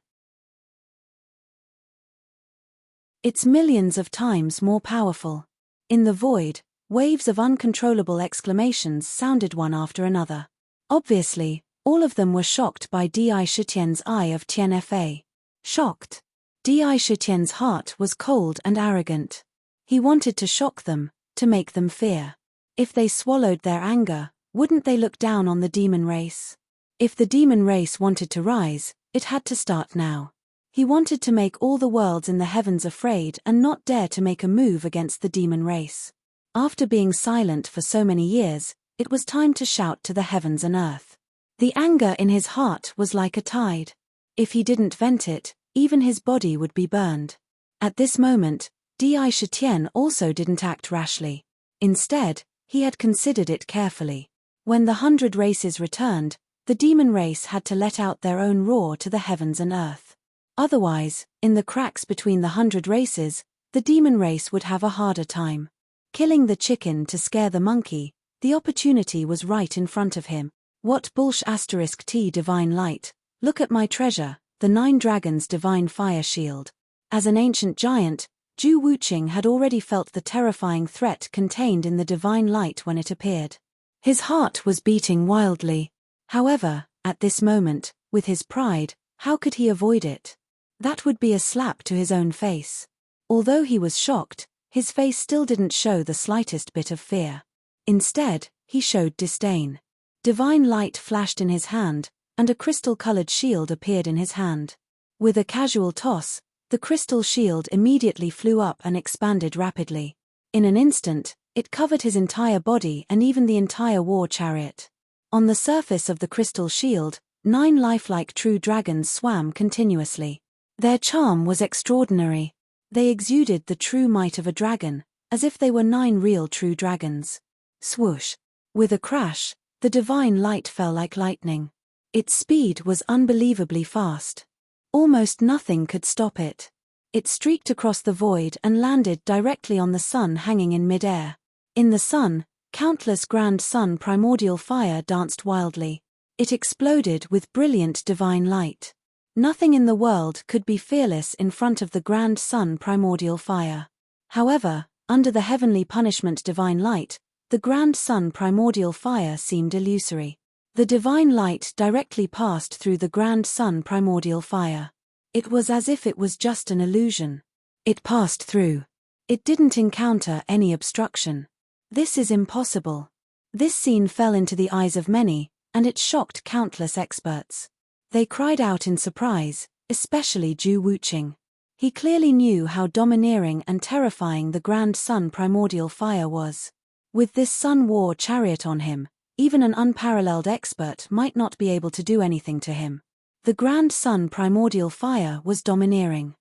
It's millions of times more powerful. In the void, waves of uncontrollable exclamations sounded one after another. Obviously, all of them were shocked by Di Shitian's eye of Tianfa. Shocked. Di Shitian's heart was cold and arrogant. He wanted to shock them, to make them fear. If they swallowed their anger, wouldn't they look down on the demon race? If the demon race wanted to rise, it had to start now. He wanted to make all the worlds in the heavens afraid and not dare to make a move against the demon race. After being silent for so many years, it was time to shout to the heavens and earth. The anger in his heart was like a tide. If he didn't vent it, even his body would be burned. At this moment, Di Shitian also didn't act rashly. Instead, he had considered it carefully. When the 100 races returned, the demon race had to let out their own roar to the heavens and earth. Otherwise, in the cracks between the 100 races, the demon race would have a harder time. Killing the chicken to scare the monkey, the opportunity was right in front of him. What bullsh** T divine light, look at my treasure, the 9 dragons divine fire shield. As an ancient giant, Zhu Wuqing had already felt the terrifying threat contained in the divine light when it appeared. His heart was beating wildly. However, at this moment, with his pride, how could he avoid it? That would be a slap to his own face. Although he was shocked, his face still didn't show the slightest bit of fear. Instead, he showed disdain. Divine light flashed in his hand, and a crystal-colored shield appeared in his hand. With a casual toss, the crystal shield immediately flew up and expanded rapidly. In an instant, it covered his entire body and even the entire war chariot. On the surface of the crystal shield, 9 lifelike true dragons swam continuously. Their charm was extraordinary. They exuded the true might of a dragon, as if they were 9 real true dragons. Swoosh! With a crash, the divine light fell like lightning. Its speed was unbelievably fast. Almost nothing could stop it. It streaked across the void and landed directly on the sun hanging in mid-air. In the sun, countless grand sun primordial fire danced wildly. It exploded with brilliant divine light. Nothing in the world could be fearless in front of the grand sun primordial fire. However, under the heavenly punishment divine light, the grand sun primordial fire seemed illusory. The divine light directly passed through the grand sun primordial fire. It was as if it was just an illusion. It passed through. It didn't encounter any obstruction. This is impossible. This scene fell into the eyes of many, and it shocked countless experts. They cried out in surprise, especially Zhu Wuqing. He clearly knew how domineering and terrifying the grand sun primordial fire was. With this sun war chariot on him, even an unparalleled expert might not be able to do anything to him. The grand sun primordial fire was domineering.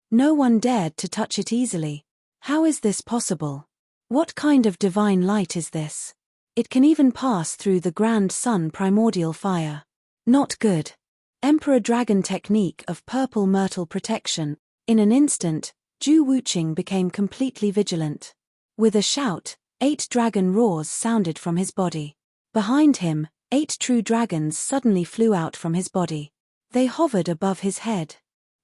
No one dared to touch it easily. How is this possible? What kind of divine light is this? It can even pass through the grand sun primordial fire. Not good. Emperor Dragon technique of purple myrtle protection. In an instant, Zhu Wuqing became completely vigilant. With a shout, 8 dragon roars sounded from his body. Behind him, 8 true dragons suddenly flew out from his body. They hovered above his head.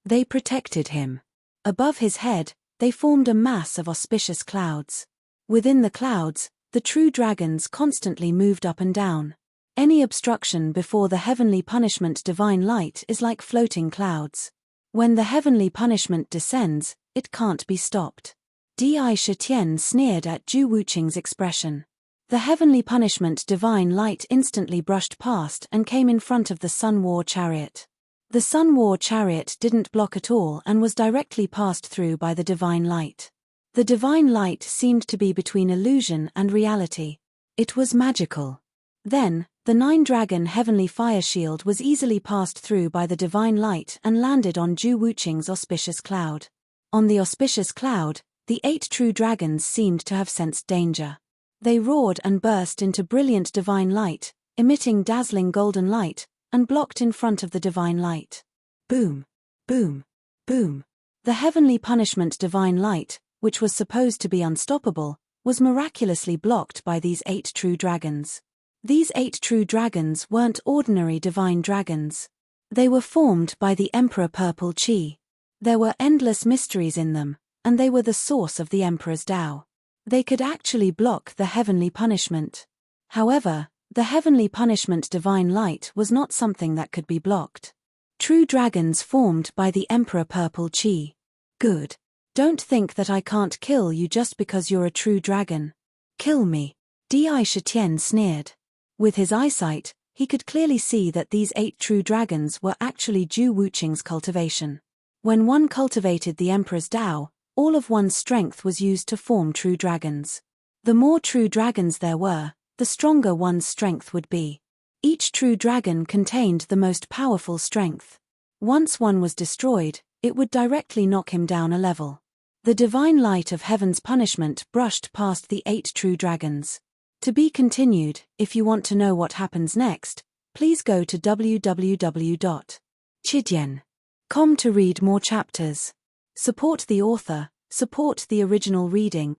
They protected him. Above his head, they formed a mass of auspicious clouds. Within the clouds, the true dragons constantly moved up and down. Any obstruction before the heavenly punishment divine light is like floating clouds. When the heavenly punishment descends, it can't be stopped. Di Shitian sneered at Zhu Wuqing's expression. The heavenly punishment divine light instantly brushed past and came in front of the Sun War chariot. The Sun War chariot didn't block at all and was directly passed through by the divine light. The divine light seemed to be between illusion and reality. It was magical. Then, the 9-dragon heavenly fire shield was easily passed through by the divine light and landed on Zhu Wuqing's auspicious cloud. On the auspicious cloud, the 8 true dragons seemed to have sensed danger. They roared and burst into brilliant divine light, emitting dazzling golden light, and blocked in front of the divine light. Boom! Boom! Boom! The heavenly punishment divine light, which was supposed to be unstoppable, was miraculously blocked by these 8 true dragons. These 8 true dragons weren't ordinary divine dragons. They were formed by the Emperor Purple Chi. There were endless mysteries in them, and they were the source of the Emperor's Tao. They could actually block the heavenly punishment. However, the heavenly punishment divine light was not something that could be blocked. True dragons formed by the Emperor Purple Chi. Good. Don't think that I can't kill you just because you're a true dragon. Kill me. Di Shitian sneered. With his eyesight, he could clearly see that these 8 true dragons were actually Zhu Wuqing's cultivation. When one cultivated the Emperor's Tao, all of one's strength was used to form true dragons. The more true dragons there were, the stronger one's strength would be. Each true dragon contained the most powerful strength. Once one was destroyed, it would directly knock him down a level. The divine light of heaven's punishment brushed past the 8 true dragons. To be continued. If you want to know what happens next, please go to www.chidian.com to read more chapters. Support the author, support the original reading.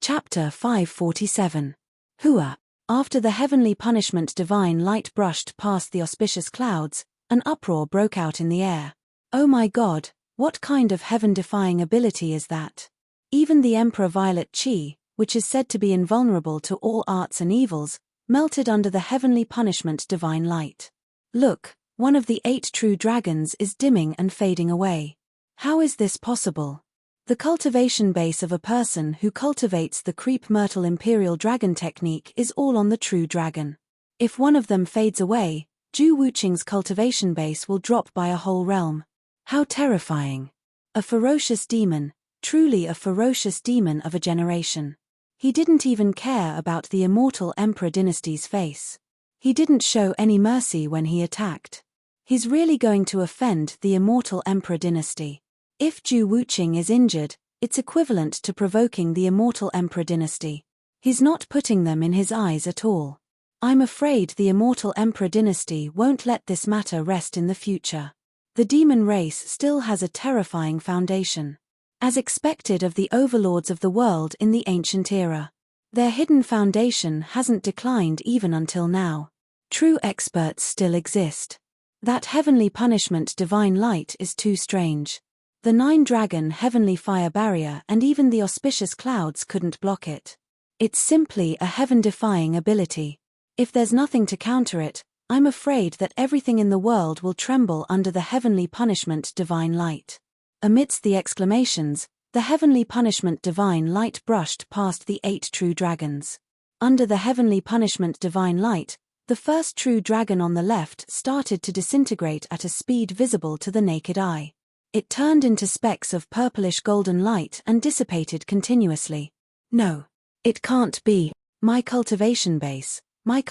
Chapter 547. Hua. After the heavenly punishment divine light brushed past the auspicious clouds, an uproar broke out in the air. Oh my God, what kind of heaven-defying ability is that? Even the Emperor Violet Chi, which is said to be invulnerable to all arts and evils, melted under the heavenly punishment divine light. Look, one of the 8 true dragons is dimming and fading away. How is this possible? The cultivation base of a person who cultivates the Creep Myrtle Imperial Dragon technique is all on the true dragon. If one of them fades away, Zhu Wuqing's cultivation base will drop by a whole realm. How terrifying. A ferocious demon, truly a ferocious demon of a generation. He didn't even care about the immortal Emperor dynasty's face. He didn't show any mercy when he attacked. He's really going to offend the immortal Emperor dynasty. If Zhu Wuqing is injured, it's equivalent to provoking the immortal Emperor dynasty. He's not putting them in his eyes at all. I'm afraid the immortal Emperor dynasty won't let this matter rest in the future. The demon race still has a terrifying foundation. As expected of the overlords of the world in the ancient era. Their hidden foundation hasn't declined even until now. True experts still exist. That heavenly punishment divine light is too strange. The 9-dragon heavenly fire barrier and even the auspicious clouds couldn't block it. It's simply a heaven-defying ability. If there's nothing to counter it, I'm afraid that everything in the world will tremble under the heavenly punishment divine light. Amidst the exclamations, the heavenly punishment divine light brushed past the 8 true dragons. Under the heavenly punishment divine light, the first true dragon on the left started to disintegrate at a speed visible to the naked eye. It turned into specks of purplish golden light and dissipated continuously. No. It can't be. My cultivation base, my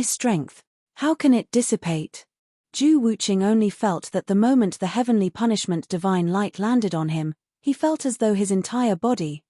strength. How can it dissipate? Zhu Wuqing only felt that the moment the heavenly punishment divine light landed on him, he felt as though his entire body,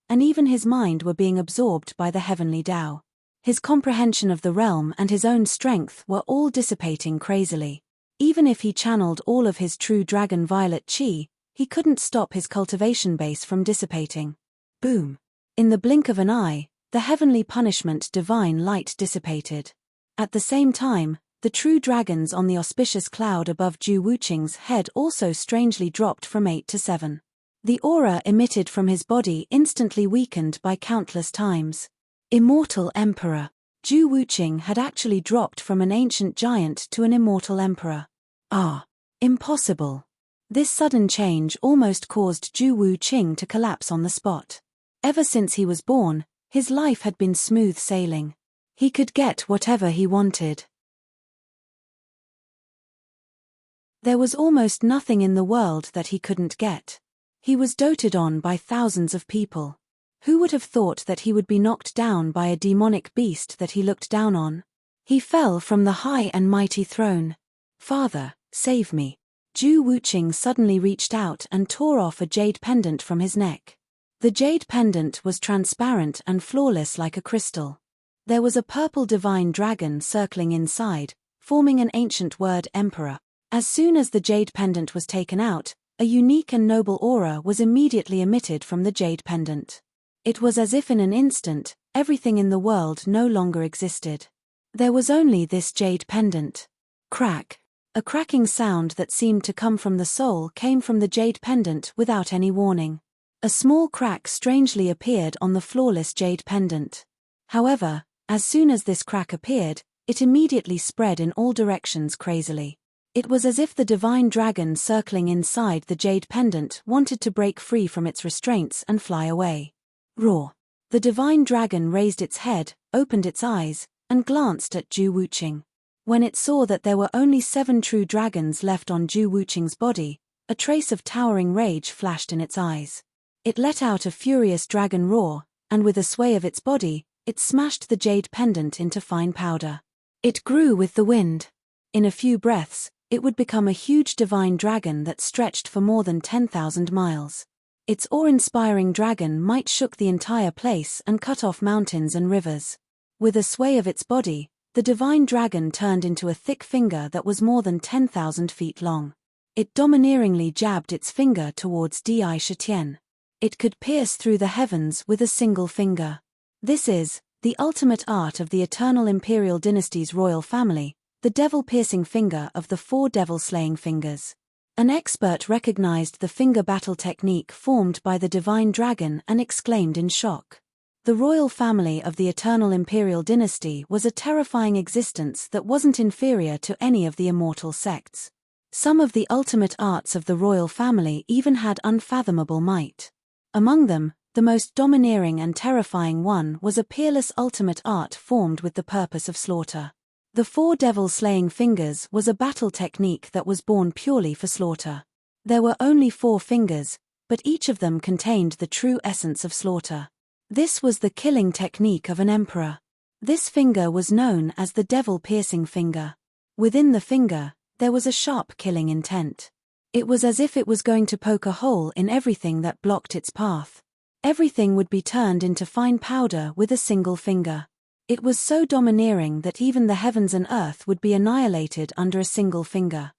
and even his mind were being absorbed by the heavenly Tao. His comprehension of the realm and his own strength were all dissipating crazily. Even if he channeled all of his true dragon Violet Chi, he couldn't stop his cultivation base from dissipating. Boom. In the blink of an eye, the heavenly punishment divine light dissipated. At the same time, the true dragons on the auspicious cloud above Zhu Wuqing's head also strangely dropped from 8 to 7. The aura emitted from his body instantly weakened by countless times. Immortal Emperor. Zhu Wuqing had actually dropped from an ancient giant to an immortal emperor. Ah. Impossible. This sudden change almost caused Ju Wuqing to collapse on the spot. Ever since he was born, his life had been smooth sailing. He could get whatever he wanted. There was almost nothing in the world that he couldn't get. He was doted on by thousands of people. Who would have thought that he would be knocked down by a demonic beast that he looked down on? He fell from the high and mighty throne. "Father, save me." Ju Wuqing suddenly reached out and tore off a jade pendant from his neck. The jade pendant was transparent and flawless like a crystal. There was a purple divine dragon circling inside, forming an ancient word emperor. As soon as the jade pendant was taken out, a unique and noble aura was immediately emitted from the jade pendant. It was as if in an instant, everything in the world no longer existed. There was only this jade pendant. Crack. A cracking sound that seemed to come from the soul came from the jade pendant without any warning. A small crack strangely appeared on the flawless jade pendant. However, as soon as this crack appeared, it immediately spread in all directions crazily. It was as if the divine dragon circling inside the jade pendant wanted to break free from its restraints and fly away. Roar. The divine dragon raised its head, opened its eyes, and glanced at Ju Wuqing. When it saw that there were only 7 true dragons left on Ju Wuqing's body, a trace of towering rage flashed in its eyes. It let out a furious dragon roar, and with a sway of its body, it smashed the jade pendant into fine powder. It grew with the wind. In a few breaths, it would become a huge divine dragon that stretched for more than 10,000 miles. Its awe-inspiring dragon might shook the entire place and cut off mountains and rivers. With a sway of its body, the divine dragon turned into a thick finger that was more than 10,000 feet long. It domineeringly jabbed its finger towards Di Shitian. It could pierce through the heavens with a single finger. This is the ultimate art of the eternal imperial dynasty's royal family, the devil-piercing finger of the 4 devil-slaying fingers. An expert recognized the finger battle technique formed by the divine dragon and exclaimed in shock. The royal family of the eternal imperial dynasty was a terrifying existence that wasn't inferior to any of the immortal sects. Some of the ultimate arts of the royal family even had unfathomable might. Among them, the most domineering and terrifying one was a peerless ultimate art formed with the purpose of slaughter. The 4 devil-slaying fingers was a battle technique that was born purely for slaughter. There were only 4 fingers, but each of them contained the true essence of slaughter. This was the killing technique of an emperor. This finger was known as the devil-piercing finger. Within the finger, there was a sharp killing intent. It was as if it was going to poke a hole in everything that blocked its path. Everything would be turned into fine powder with a single finger. It was so domineering that even the heavens and earth would be annihilated under a single finger.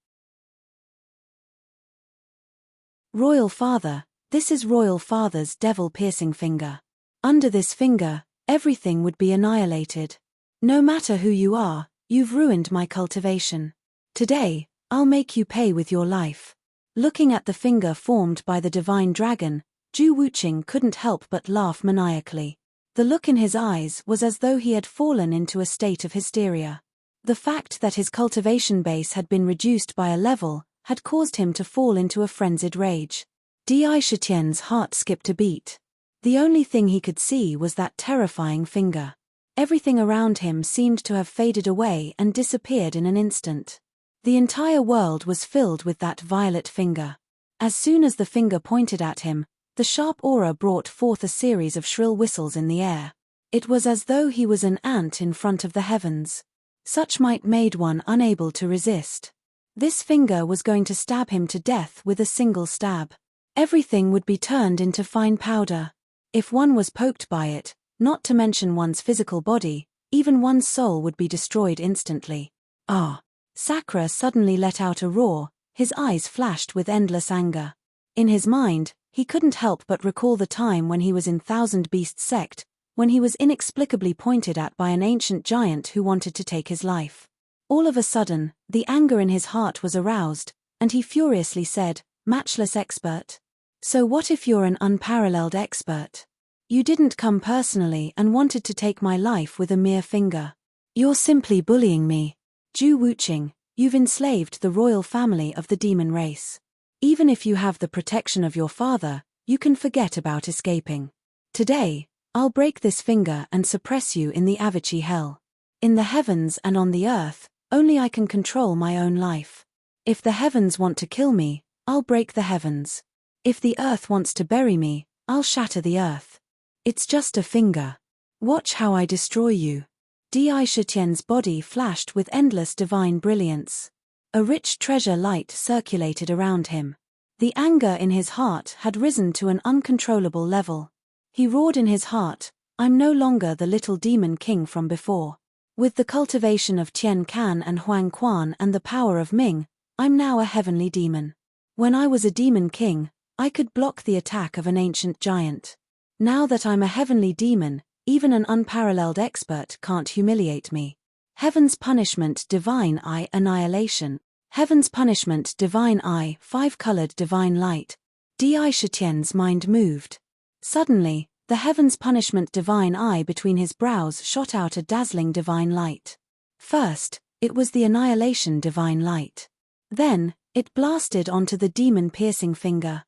Royal Father, this is Royal Father's devil-piercing finger. Under this finger, everything would be annihilated. No matter who you are, you've ruined my cultivation. Today, I'll make you pay with your life. Looking at the finger formed by the divine dragon, Ju Wuqing couldn't help but laugh maniacally. The look in his eyes was as though he had fallen into a state of hysteria. The fact that his cultivation base had been reduced by a level had caused him to fall into a frenzied rage. Di Shitian's heart skipped a beat. The only thing he could see was that terrifying finger. Everything around him seemed to have faded away and disappeared in an instant. The entire world was filled with that violet finger. As soon as the finger pointed at him, the sharp aura brought forth a series of shrill whistles in the air. It was as though he was an ant in front of the heavens. Such might made one unable to resist. This finger was going to stab him to death with a single stab. Everything would be turned into fine powder. If one was poked by it, not to mention one's physical body, even one's soul would be destroyed instantly. Ah! Sakura suddenly let out a roar, his eyes flashed with endless anger. In his mind, he couldn't help but recall the time when he was in Thousand Beasts sect, when he was inexplicably pointed at by an ancient giant who wanted to take his life. All of a sudden, the anger in his heart was aroused, and he furiously said, "Matchless expert. So what if you're an unparalleled expert? You didn't come personally and wanted to take my life with a mere finger. You're simply bullying me. Ju Wuqing, you've enslaved the royal family of the demon race. Even if you have the protection of your father, you can forget about escaping. Today, I'll break this finger and suppress you in the Avicii hell. In the heavens and on the earth, only I can control my own life. If the heavens want to kill me, I'll break the heavens. If the earth wants to bury me, I'll shatter the earth. It's just a finger. Watch how I destroy you. Di Shitian's body flashed with endless divine brilliance. A rich treasure light circulated around him. The anger in his heart had risen to an uncontrollable level. He roared in his heart, I'm no longer the little demon king from before. With the cultivation of Tian Can and Huang Quan and the power of Ming, I'm now a heavenly demon. When I was a demon king, I could block the attack of an ancient giant. Now that I'm a heavenly demon, even an unparalleled expert can't humiliate me. Heaven's punishment, divine eye, annihilation. Heaven's punishment, divine eye, five-colored divine light. Di Shitian's mind moved. Suddenly, the heaven's punishment divine eye between his brows shot out a dazzling divine light. First, it was the annihilation divine light. Then, it blasted onto the demon-piercing finger.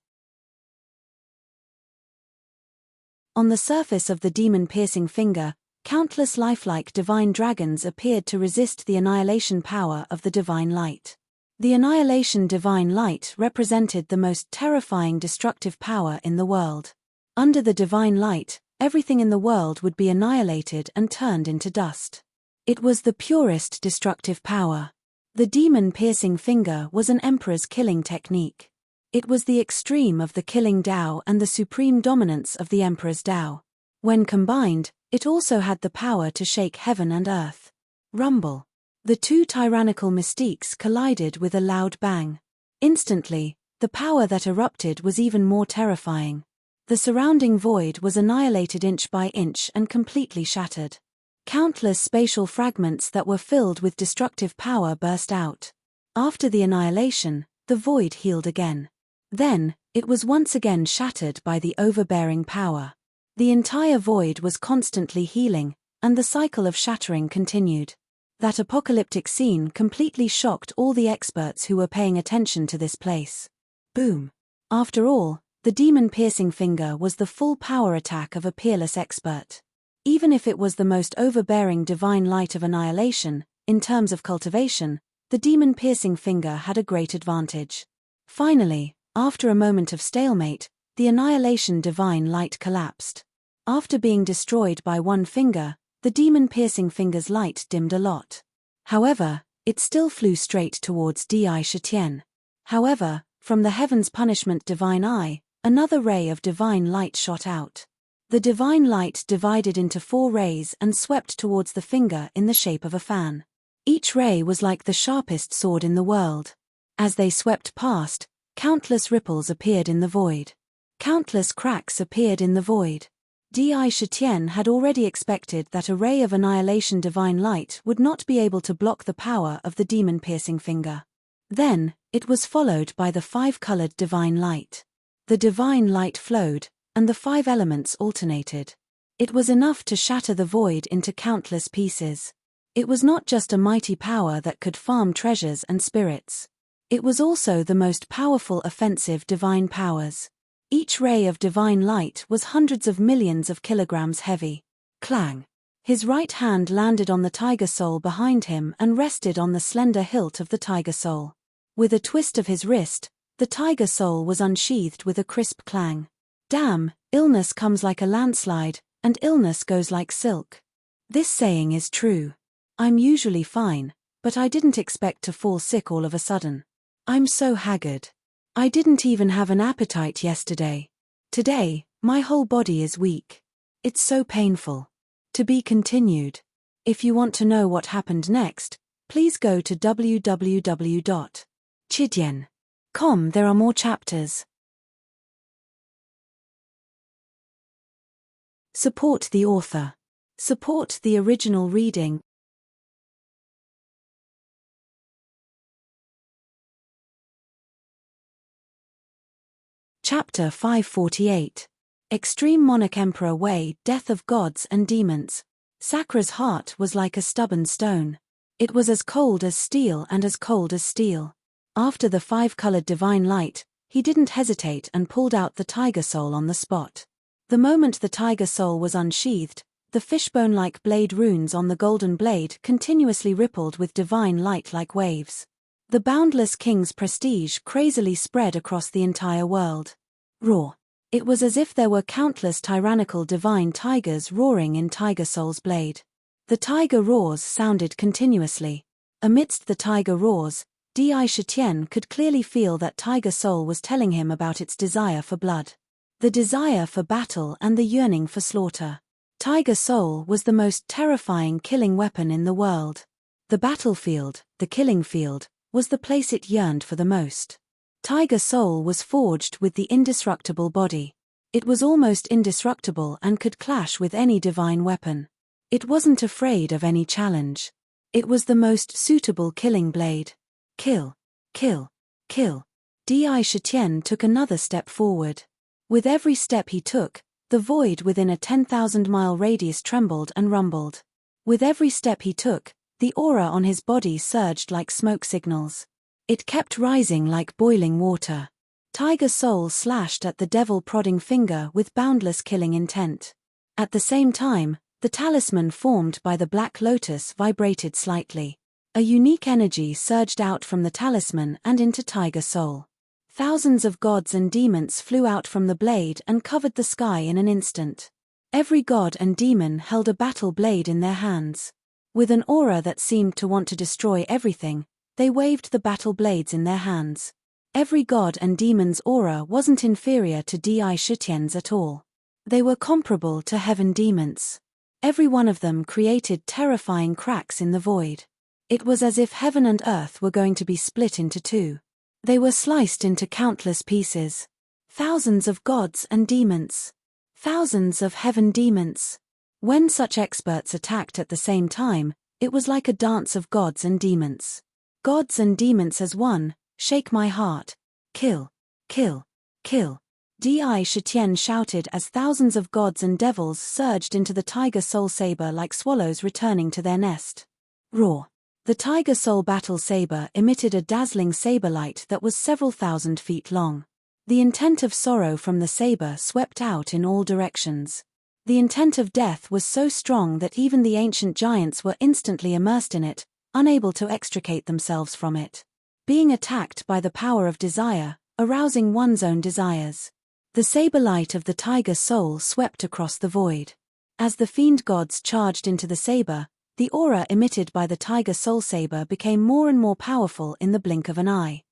On the surface of the demon-piercing finger, countless lifelike divine dragons appeared to resist the annihilation power of the divine light. The annihilation divine light represented the most terrifying destructive power in the world. Under the divine light, everything in the world would be annihilated and turned into dust. It was the purest destructive power. The demon-piercing finger was an emperor's killing technique. It was the extreme of the killing Tao and the supreme dominance of the emperor's Tao. When combined, it also had the power to shake heaven and earth. Rumble. The two tyrannical mystiques collided with a loud bang. Instantly, the power that erupted was even more terrifying. The surrounding void was annihilated inch by inch and completely shattered. Countless spatial fragments that were filled with destructive power burst out. After the annihilation, the void healed again. Then, it was once again shattered by the overbearing power. The entire void was constantly healing, and the cycle of shattering continued. That apocalyptic scene completely shocked all the experts who were paying attention to this place. Boom. After all, the demon-piercing finger was the full power attack of a peerless expert. Even if it was the most overbearing divine light of annihilation, in terms of cultivation, the demon-piercing finger had a great advantage. Finally, after a moment of stalemate, the annihilation divine light collapsed. After being destroyed by one finger, the demon-piercing finger's light dimmed a lot. However, it still flew straight towards Di Shitian. However, from the heaven's punishment divine eye, another ray of divine light shot out. The divine light divided into 4 rays and swept towards the finger in the shape of a fan. Each ray was like the sharpest sword in the world. As they swept past, countless ripples appeared in the void. Countless cracks appeared in the void. Di Shitian had already expected that a ray of annihilation divine light would not be able to block the power of the demon-piercing finger. Then, it was followed by the 5-colored divine light. The divine light flowed, and the 5 elements alternated. It was enough to shatter the void into countless pieces. It was not just a mighty power that could farm treasures and spirits. It was also the most powerful offensive divine powers. Each ray of divine light was hundreds of millions of kilograms heavy. Clang. His right hand landed on the tiger soul behind him and rested on the slender hilt of the tiger soul. With a twist of his wrist, the tiger soul was unsheathed with a crisp clang. Damn, illness comes like a landslide, and illness goes like silk. This saying is true. I'm usually fine, but I didn't expect to fall sick all of a sudden. I'm so haggard. I didn't even have an appetite yesterday. Today, my whole body is weak. It's so painful. To be continued. If you want to know what happened next, please go to www.chidian.com. There are more chapters. Support the author. Support the original reading. Chapter 548. Extreme Monarch Emperor Wei, Death of Gods and Demons. Sakra's heart was like a stubborn stone. It was as cold as steel and as cold as steel. After the 5-colored divine light, he didn't hesitate and pulled out the tiger soul on the spot. The moment the tiger soul was unsheathed, the fishbone-like blade runes on the golden blade continuously rippled with divine light like waves. The boundless king's prestige crazily spread across the entire world. Roar. It was as if there were countless tyrannical divine tigers roaring in Tiger Soul's blade. The tiger roars sounded continuously. Amidst the tiger roars, Di Shitian could clearly feel that Tiger Soul was telling him about its desire for blood. The desire for battle and the yearning for slaughter. Tiger Soul was the most terrifying killing weapon in the world. The battlefield, the killing field, was the place it yearned for the most. Tiger Soul was forged with the indestructible body. It was almost indestructible and could clash with any divine weapon. It wasn't afraid of any challenge. It was the most suitable killing blade. Kill. Kill. Kill. Di Shitian took another step forward. With every step he took, the void within a 10,000-mile radius trembled and rumbled. With every step he took, the aura on his body surged like smoke signals. It kept rising like boiling water. Tiger Soul slashed at the devil-prodding finger with boundless killing intent. At the same time, the talisman formed by the Black Lotus vibrated slightly. A unique energy surged out from the talisman and into Tiger Soul. Thousands of gods and demons flew out from the blade and covered the sky in an instant. Every god and demon held a battle blade in their hands. With an aura that seemed to want to destroy everything, they waved the battle blades in their hands. Every god and demon's aura wasn't inferior to Di Shitian's at all. They were comparable to heaven demons. Every one of them created terrifying cracks in the void. It was as if heaven and earth were going to be split into two. They were sliced into countless pieces. Thousands of gods and demons. Thousands of heaven demons. When such experts attacked at the same time, it was like a dance of gods and demons. Gods and demons as one, shake my heart. Kill. Kill. Kill. Di Shitian shouted as thousands of gods and devils surged into the Tiger Soul saber like swallows returning to their nest. Roar. The Tiger Soul battle saber emitted a dazzling saber light that was several thousand feet long. The intent of sorrow from the saber swept out in all directions. The intent of death was so strong that even the ancient giants were instantly immersed in it, unable to extricate themselves from it. Being attacked by the power of desire, arousing one's own desires. The saber light of the Tiger Soul swept across the void. As the fiend gods charged into the saber, the aura emitted by the Tiger Soul saber became more and more powerful in the blink of an eye.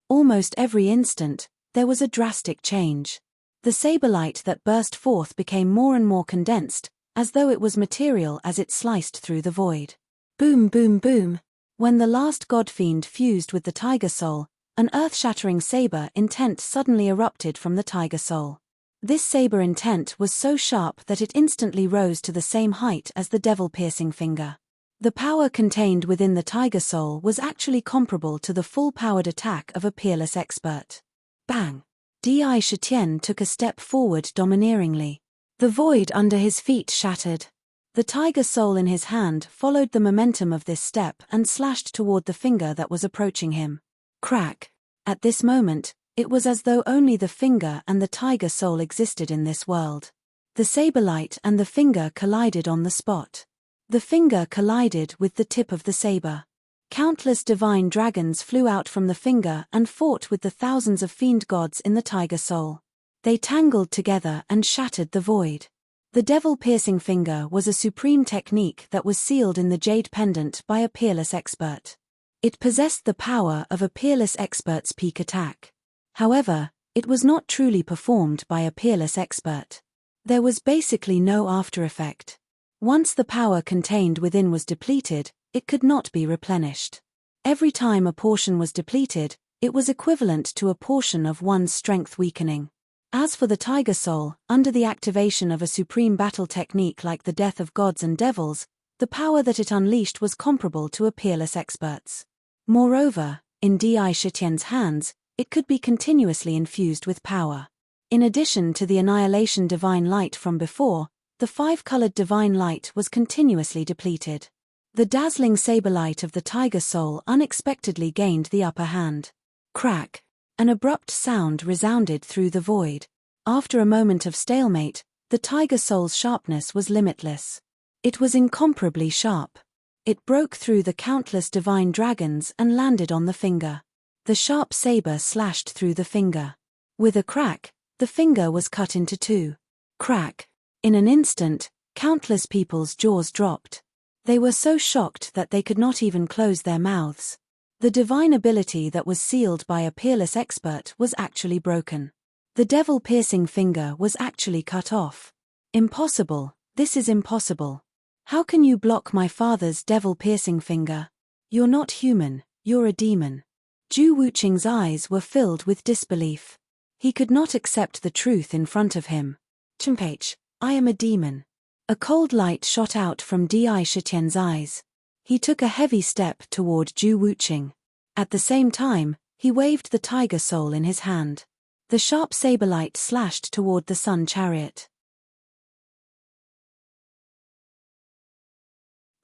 Almost every instant, there was a drastic change. The saber light that burst forth became more and more condensed, as though it was material as it sliced through the void. Boom, boom, boom. When the last godfiend fused with the Tiger Soul, an earth-shattering saber intent suddenly erupted from the Tiger Soul. This saber intent was so sharp that it instantly rose to the same height as the devil-piercing finger. The power contained within the Tiger Soul was actually comparable to the full-powered attack of a peerless expert. Bang! Di Shitian took a step forward domineeringly. The void under his feet shattered. The Tiger Soul in his hand followed the momentum of this step and slashed toward the finger that was approaching him. Crack! At this moment, it was as though only the finger and the Tiger Soul existed in this world. The saber light and the finger collided on the spot. The finger collided with the tip of the saber. Countless divine dragons flew out from the finger and fought with the thousands of fiend gods in the Tiger Soul. They tangled together and shattered the void. The devil-piercing finger was a supreme technique that was sealed in the jade pendant by a peerless expert. It possessed the power of a peerless expert's peak attack. However, it was not truly performed by a peerless expert. There was basically no after effect. Once the power contained within was depleted, it could not be replenished. Every time a portion was depleted, it was equivalent to a portion of one's strength weakening. As for the Tiger Soul, under the activation of a supreme battle technique like the death of gods and devils, the power that it unleashed was comparable to a peerless expert's. Moreover, in Di Shitian's hands, it could be continuously infused with power. In addition to the annihilation divine light from before, the five-colored divine light was continuously depleted. The dazzling saber light of the tiger soul unexpectedly gained the upper hand. Crack! An abrupt sound resounded through the void. After a moment of stalemate, the tiger soul's sharpness was limitless. It was incomparably sharp. It broke through the countless divine dragons and landed on the finger. The sharp saber slashed through the finger. With a crack, the finger was cut into two. Crack! In an instant, countless people's jaws dropped. They were so shocked that they could not even close their mouths. The divine ability that was sealed by a peerless expert was actually broken. The devil-piercing finger was actually cut off. Impossible, this is impossible. How can you block my father's devil-piercing finger? You're not human, you're a demon. Zhu Wuqing's eyes were filled with disbelief. He could not accept the truth in front of him. Chimpage, I am a demon. A cold light shot out from Di Shitian's eyes. He took a heavy step toward Zhu Wuqing. At the same time, he waved the tiger soul in his hand. The sharp saber light slashed toward the sun chariot.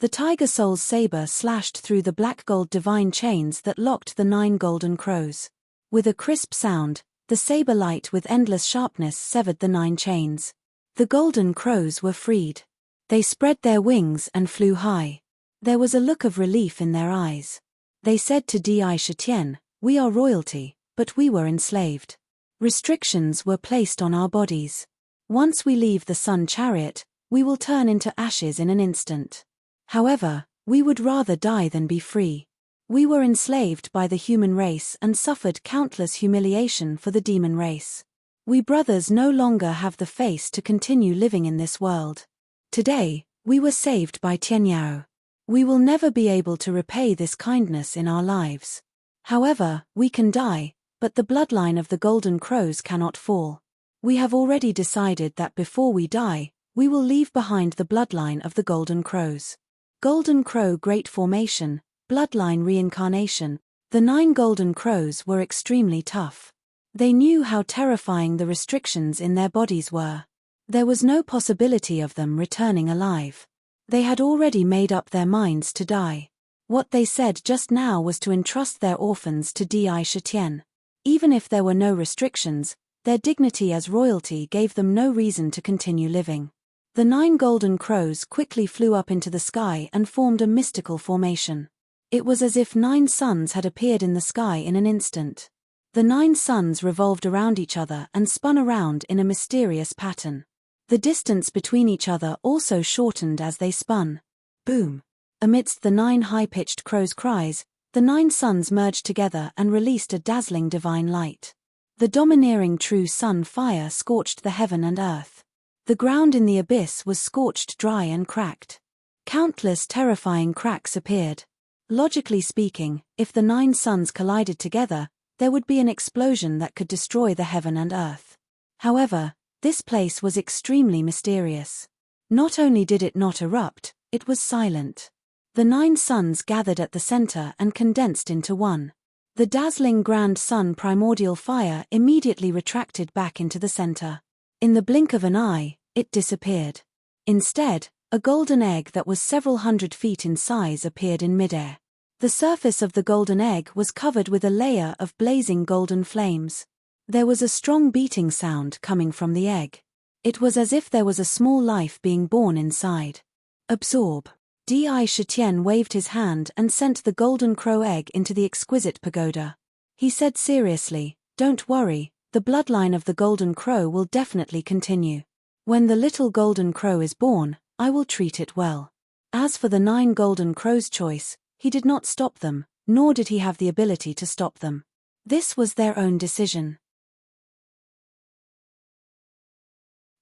The tiger soul's saber slashed through the black gold divine chains that locked the 9 golden crows. With a crisp sound, the saber light with endless sharpness severed the 9 chains. The golden crows were freed. They spread their wings and flew high. There was a look of relief in their eyes. They said to Di Shitian, "We are royalty, but we were enslaved. Restrictions were placed on our bodies. Once we leave the sun chariot, we will turn into ashes in an instant. However, we would rather die than be free. We were enslaved by the human race and suffered countless humiliation for the demon race. We brothers no longer have the face to continue living in this world. Today, we were saved by Tianyao. We will never be able to repay this kindness in our lives. However, we can die, but the bloodline of the golden crows cannot fall. We have already decided that before we die, we will leave behind the bloodline of the golden crows. Golden Crow Great Formation, Bloodline Reincarnation. The 9 golden crows were extremely tough. They knew how terrifying the restrictions in their bodies were. There was no possibility of them returning alive. They had already made up their minds to die. What they said just now was to entrust their orphans to Di Shitian. Even if there were no restrictions, their dignity as royalty gave them no reason to continue living. The 9 golden crows quickly flew up into the sky and formed a mystical formation. It was as if 9 suns had appeared in the sky in an instant. The 9 suns revolved around each other and spun around in a mysterious pattern. The distance between each other also shortened as they spun. Boom! Amidst the 9 high-pitched crows' cries, the 9 suns merged together and released a dazzling divine light. The domineering true sun fire scorched the heaven and earth. The ground in the abyss was scorched dry and cracked. Countless terrifying cracks appeared. Logically speaking, if the 9 suns collided together, there would be an explosion that could destroy the heaven and earth. However, this place was extremely mysterious. Not only did it not erupt, it was silent. The 9 suns gathered at the center and condensed into one. The dazzling grand sun primordial fire immediately retracted back into the center. In the blink of an eye, it disappeared. Instead, a golden egg that was several hundred feet in size appeared in midair. The surface of the golden egg was covered with a layer of blazing golden flames. There was a strong beating sound coming from the egg. It was as if there was a small life being born inside. Absorb. Di Shitian waved his hand and sent the golden crow egg into the exquisite pagoda. He said seriously, "Don't worry, the bloodline of the golden crow will definitely continue. When the little golden crow is born, I will treat it well." As for the 9 golden crows' choice, he did not stop them, nor did he have the ability to stop them. This was their own decision.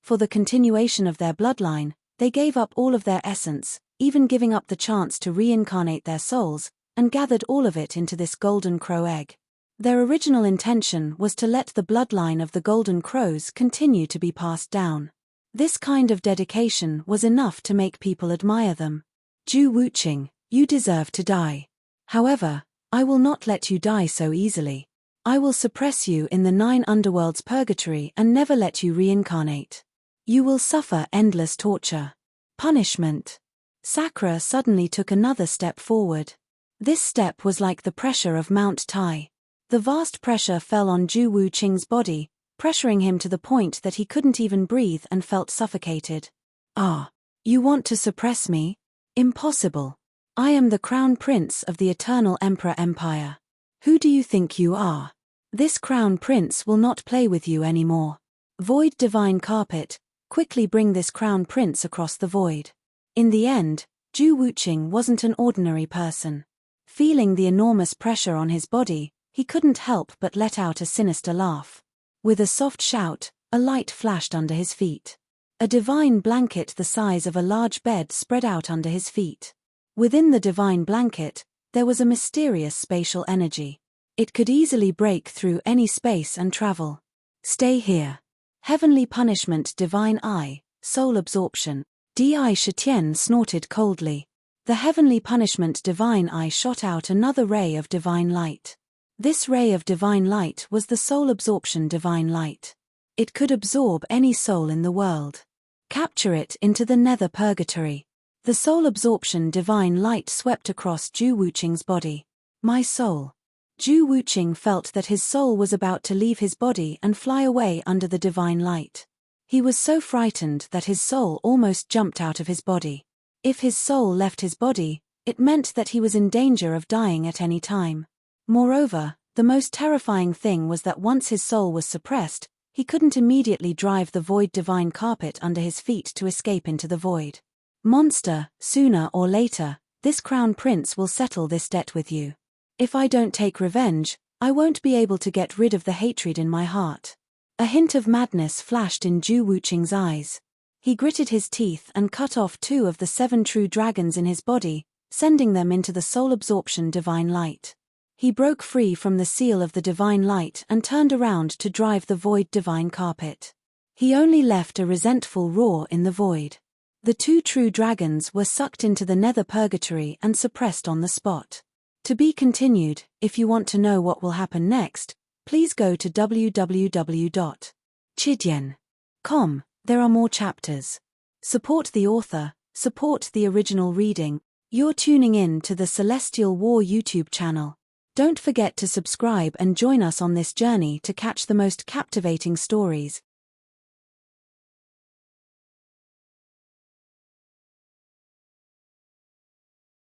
For the continuation of their bloodline, they gave up all of their essence, even giving up the chance to reincarnate their souls, and gathered all of it into this golden crow egg. Their original intention was to let the bloodline of the golden crows continue to be passed down. This kind of dedication was enough to make people admire them. Zhu Wuqing, you deserve to die. However, I will not let you die so easily. I will suppress you in the 9 underworlds purgatory and never let you reincarnate. You will suffer endless torture. Punishment. Sakura suddenly took another step forward. This step was like the pressure of Mount Tai. The vast pressure fell on Zhu Wuqing's body, pressuring him to the point that he couldn't even breathe and felt suffocated. Ah! You want to suppress me? Impossible. I am the Crown Prince of the Eternal Emperor Empire. Who do you think you are? This Crown Prince will not play with you anymore. Void Divine Carpet, quickly bring this Crown Prince across the void. In the end, Zhu Wuqing wasn't an ordinary person. Feeling the enormous pressure on his body, he couldn't help but let out a sinister laugh. With a soft shout, a light flashed under his feet. A divine blanket the size of a large bed spread out under his feet. Within the divine blanket, there was a mysterious spatial energy. It could easily break through any space and travel. Stay here. Heavenly Punishment Divine Eye, Soul Absorption. Di Shitian snorted coldly. The Heavenly Punishment Divine Eye shot out another ray of divine light. This ray of divine light was the Soul Absorption Divine Light. It could absorb any soul in the world. Capture it into the nether purgatory. The Soul Absorption Divine Light swept across Zhu Wuqing's body. My soul. Zhu Wuqing felt that his soul was about to leave his body and fly away under the divine light. He was so frightened that his soul almost jumped out of his body. If his soul left his body, it meant that he was in danger of dying at any time. Moreover, the most terrifying thing was that once his soul was suppressed, he couldn't immediately drive the void divine carpet under his feet to escape into the void. Monster, sooner or later, this Crown Prince will settle this debt with you. If I don't take revenge, I won't be able to get rid of the hatred in my heart. A hint of madness flashed in Zhu Wuqing's eyes. He gritted his teeth and cut off 2 of the 7 true dragons in his body, sending them into the soul absorption divine light. He broke free from the seal of the divine light and turned around to drive the void divine carpet. He only left a resentful roar in the void. The 2 true dragons were sucked into the nether purgatory and suppressed on the spot. To be continued. If you want to know what will happen next, please go to www.chidian.com. There are more chapters. Support the author, support the original reading. You're tuning in to the Celestial War YouTube channel. Don't forget to subscribe and join us on this journey to catch the most captivating stories.